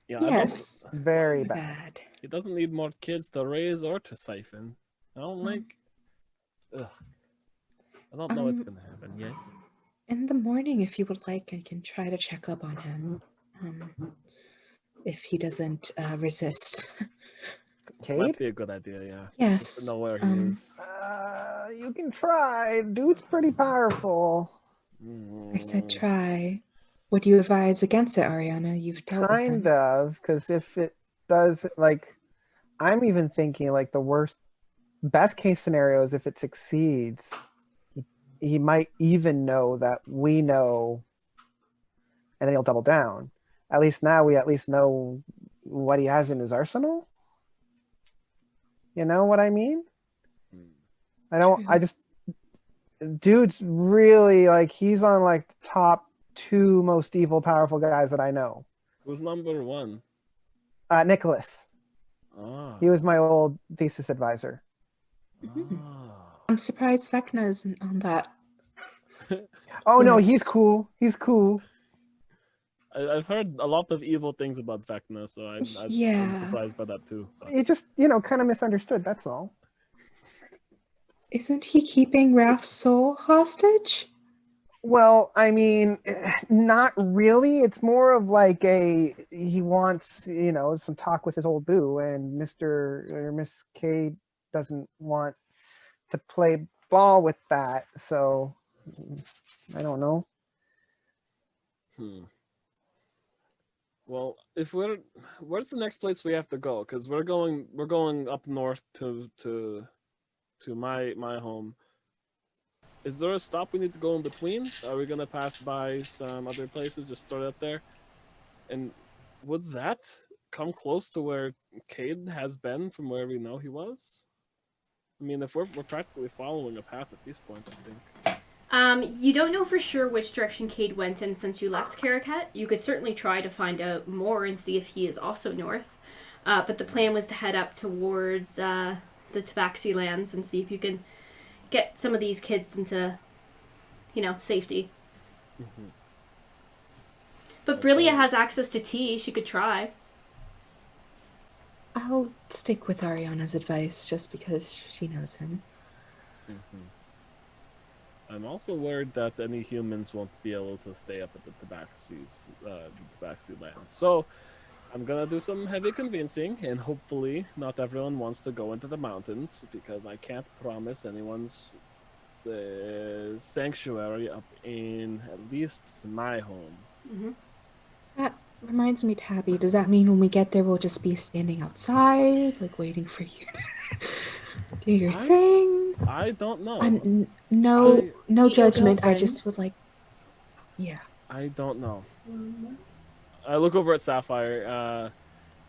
Yeah, I don't- Yes. Very bad. Bad. He doesn't need more kids to raise or to siphon. I don't like. Ugh. I don't know what's gonna happen. Yes. In the morning, if you would like, I can try to check up on him. If he doesn't resist. Cade? Might be a good idea. Yeah. Just Yes. to know where he is. You can try. Dude's pretty powerful. I said try. Would you advise against it, Ariana? You've dealt with him. Kind of, because if it does, like, I'm even thinking, like, the best case scenario is if it succeeds, he might even know that we know, and then he'll double down. At least now we at least know what he has in his arsenal. You know what I mean? Dude's really, like, he's on, like, the top 2 most evil, powerful guys that I know. Who's number one? Nicholas. Oh. He was my old thesis advisor. I'm surprised Vecna isn't on that. Oh no, Yes. he's cool. He's cool. I've heard a lot of evil things about Vecna, so I'm Yeah. surprised by that too. But- It just, kind of misunderstood. That's all. Isn't he keeping Raf's soul hostage? Well, I mean, not really. It's more of like he wants, some talk with his old boo, and Mr. or Miss K doesn't want to play ball with that. So I don't know. Well, where's the next place we have to go? Because we're going up north to my home. Is there a stop we need to go in between? Are we gonna pass by some other places? Just start out there, and would that come close to where Cade has been from where we know he was? I mean, if we're practically following a path at this point, I think. You don't know for sure which direction Cade went in since you left Caracat. You could certainly try to find out more and see if he is also north. But the plan was to head up towards the Tabaxi lands and see if you can get some of these kids into, safety. Mm-hmm. But Brillia has access to tea. She could try. I'll stick with Ariana's advice just because she knows him. I'm also worried that any humans won't be able to stay up at the Tabaxi land. So I'm gonna do some heavy convincing, and hopefully not everyone wants to go into the mountains, because I can't promise anyone's sanctuary up in at least my home. Mm-hmm. That reminds me, Taabi, does that mean when we get there we'll just be standing outside, like waiting for you to do your thing? I don't know. No Meet your judgment. I girlfriend. just would like, yeah. I don't know. I look over at Sapphire.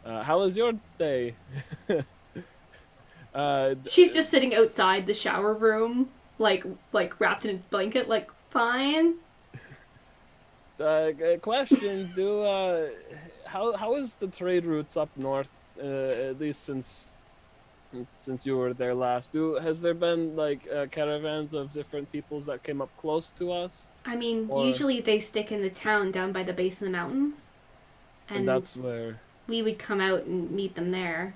How was your day? She's just sitting outside the shower room, like wrapped in a blanket, like fine. Question: how is the trade routes up north? At least since you were there last. Has there been like caravans of different peoples that came up close to us? I mean, usually they stick in the town down by the base of the mountains, and that's where we would come out and meet them there.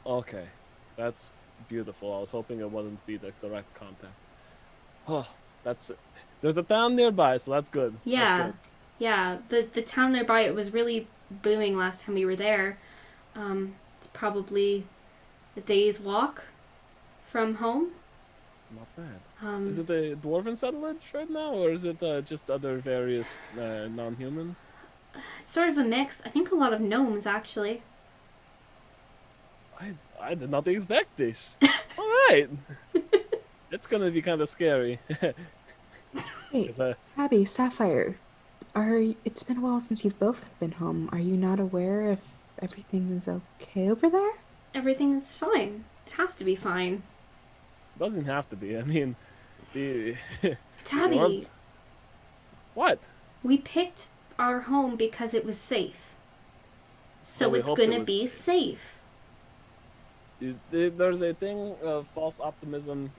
Okay, that's beautiful. I was hoping it wouldn't be the direct contact. Oh, there's a town nearby, so that's good. Yeah, that's good. Yeah. The town nearby, it was really booming last time we were there. It's probably a day's walk from home. Not bad. Is it a dwarven settlement right now, or is it just other various non-humans? It's sort of a mix. I think a lot of gnomes, actually. I did not expect this. All right. It's gonna be kind of scary. Wait, Taabi, Sapphire, it's been a while since you've both been home. Are you not aware if everything is okay over there? Everything's fine. It has to be fine. Doesn't have to be. I mean, Taabi. What? We picked our home because it was safe. So it's hoped it gonna was be safe. There's a thing of false optimism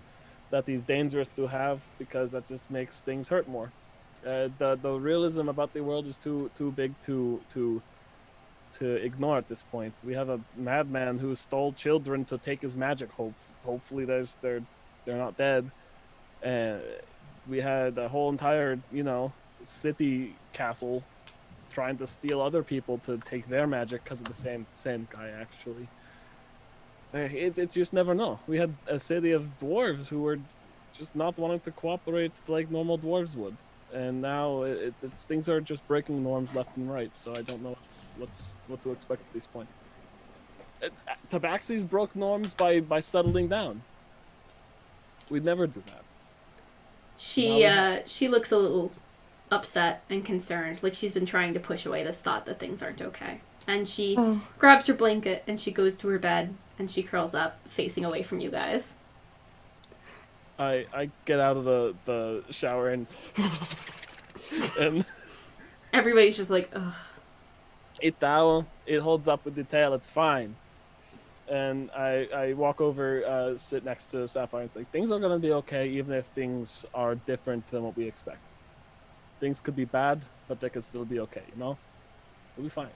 that is dangerous to have, because that just makes things hurt more. The realism about the world is too big to ignore at this point. We have a madman who stole children to take his magic. Hopefully they're not dead. And we had a whole entire city castle trying to steal other people to take their magic because of the same guy, actually. It's just never know. We had a city of dwarves who were just not wanting to cooperate like normal dwarves would, and now it's things are just breaking norms left and right. So I don't know what to expect at this point. Tabaxi's broke norms by settling down. We'd never do that. She looks a little upset and concerned, like she's been trying to push away this thought that things aren't okay. And she grabs her blanket and she goes to her bed and she curls up, facing away from you guys. I get out of the shower and everybody's just like, ugh. It holds up with the tail. It's fine. And I walk over, sit next to Sapphire, and it's like, things are gonna be okay, even if things are different than what we expect. Things could be bad, but they could still be okay. It'll be fine.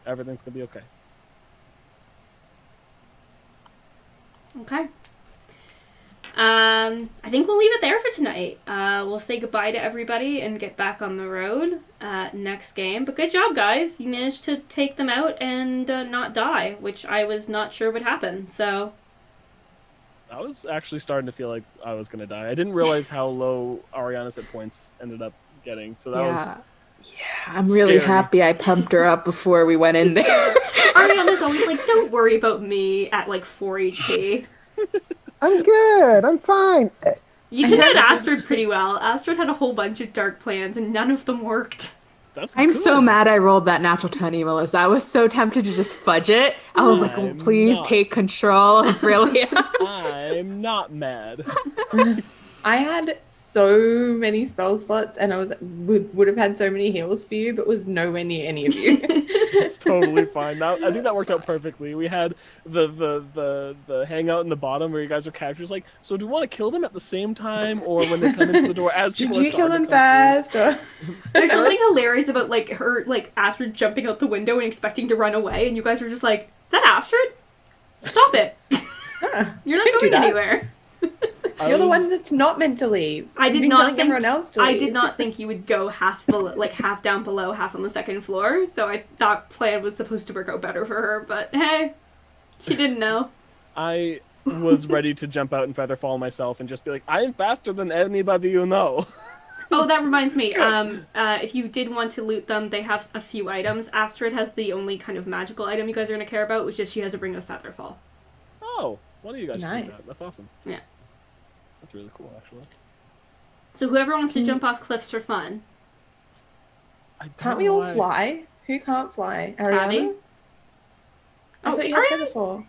Everything's gonna be okay. Okay. I think we'll leave it there for tonight. We'll say goodbye to everybody and get back on the road next game. But good job, guys. You managed to take them out and not die, which I was not sure would happen. So I was actually starting to feel like I was gonna die. I didn't realize how low Ariana's hit points ended up getting. So that was... Yeah, I'm really happy I pumped her up before we went in there. Ariana's always like, don't worry about me at like 4 HP. I'm good. I'm fine. You took out Astrid pretty well. Astrid had a whole bunch of dark plans and none of them worked. I'm so mad I rolled that natural 20, Melissa. I was so tempted to just fudge it. I was like, oh, please take control. Really? I'm not mad. I had so many spell slots and I would have had so many heals for you, but was nowhere near any of you. It's totally fine. I think that worked out perfectly. We had the hangout in the bottom where you guys are captured. Like, so do we want to kill them at the same time, or when they come into the door as people? Did you kill them fast? There's something hilarious about like her, like Astrid jumping out the window and expecting to run away, and you guys were just like, "Is that Astrid? Stop it! You're not going anywhere." You're the one that's not meant to leave. I did You've been not telling think everyone else to leave. I did not think you would go half below, like half down below, half on the second floor. So I thought plan was supposed to work out better for her, but hey, she didn't know. I was ready to jump out and feather fall myself and just be like, I am faster than anybody you know. Oh, that reminds me. If you did want to loot them, they have a few items. Astrid has the only kind of magical item you guys are going to care about, which is she has a ring of featherfall. Oh, one of you guys should do Nice. that. That's awesome. Yeah. That's really cool, actually. So whoever wants to jump off cliffs for fun. I don't Can't we know all why. fly? Who can't fly? Taabi? Ariana? I Oh, thought you had Ariana? featherfall.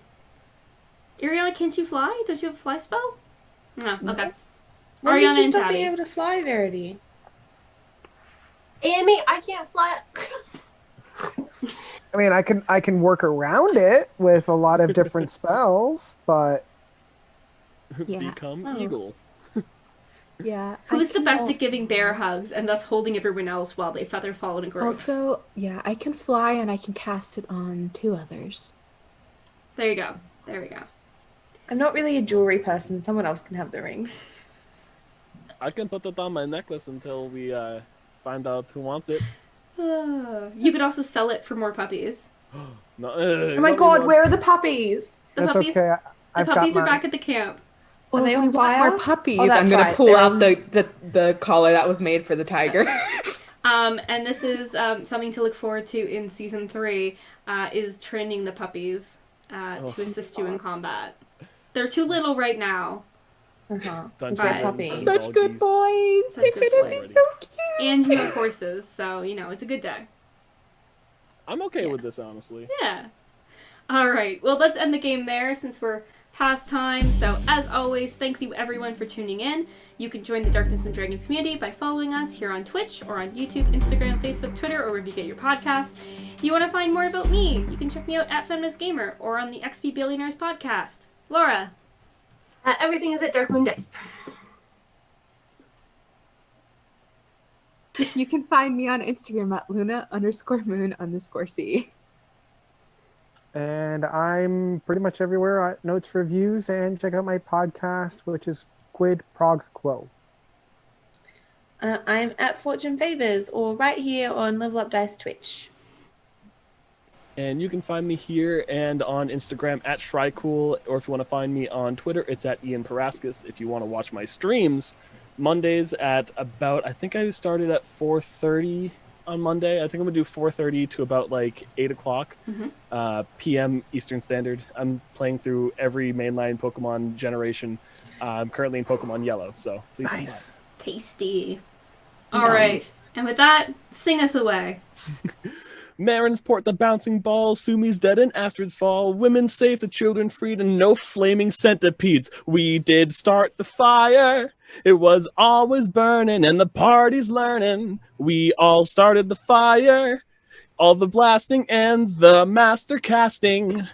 Ariana, can't you fly? Don't you have a fly spell? No, okay. When did Ariana you and stop being Taabi. able to fly, Verity? Amy, I can't fly. I mean, I can work around it with a lot of different spells, but Yeah. Become Oh. eagle. Yeah. Who's I the can best at giving bear hugs and thus holding everyone else while they feather fall in a group? Also, yeah, I can fly and I can cast it on 2 others. There you go. There we go. I'm not really a jewelry person. Someone else can have the ring. I can put it on my necklace until we find out who wants it. You could also sell it for more puppies. No, Oh my god, where are the puppies? The that's puppies, okay. the puppies are back at the camp. Well, they if on we want fire? more puppies, Oh, that's I'm gonna right. pull They're out on- the collar that was made for the tiger. And this is something to look forward to in season 3, is training the puppies to assist you in combat. They're too little right now. Uh-huh. Dungeons Right. and Puppies. Dragons. Such good boys. Such They're good gonna be boys. so cute. And you have horses, so, you know, it's a good day. I'm okay with this, honestly. Yeah. Alright, well, let's end the game there since we're past time. So, as always, thanks you everyone for tuning in. You can join the Darkness and Dragons community by following us here on Twitch or on YouTube, Instagram, Facebook, Twitter, or wherever you get your podcasts. If you want to find more about me, you can check me out at Feminist Gamer or on the XP Billionaires podcast. Laura. Everything is at Dark Moon Dice. You can find me on Instagram at Luna_moon_C. And I'm pretty much everywhere at Notes Reviews, and check out my podcast, which is Quid Prog Quo. I'm at Fortune Favors or right here on Level Up Dice Twitch. And you can find me here and on Instagram at Shrycool, or if you want to find me on Twitter, it's at Ian Paraskis. If you want to watch my streams, Mondays at about, I think I started at 4:30 on Monday. I think I'm going to do 4:30 to about like 8 o'clock p.m. Eastern Standard. I'm playing through every mainline Pokemon generation. I'm currently in Pokemon Yellow, so please come by. Nice. Tasty. Alright, and with that, sing us away. Marin's port the bouncing ball, Sumi's dead and Astrid's fall, women safe, the children freed, and no flaming centipedes. We did start the fire, it was always burning, and the party's learning. We all started the fire, all the blasting and the master casting.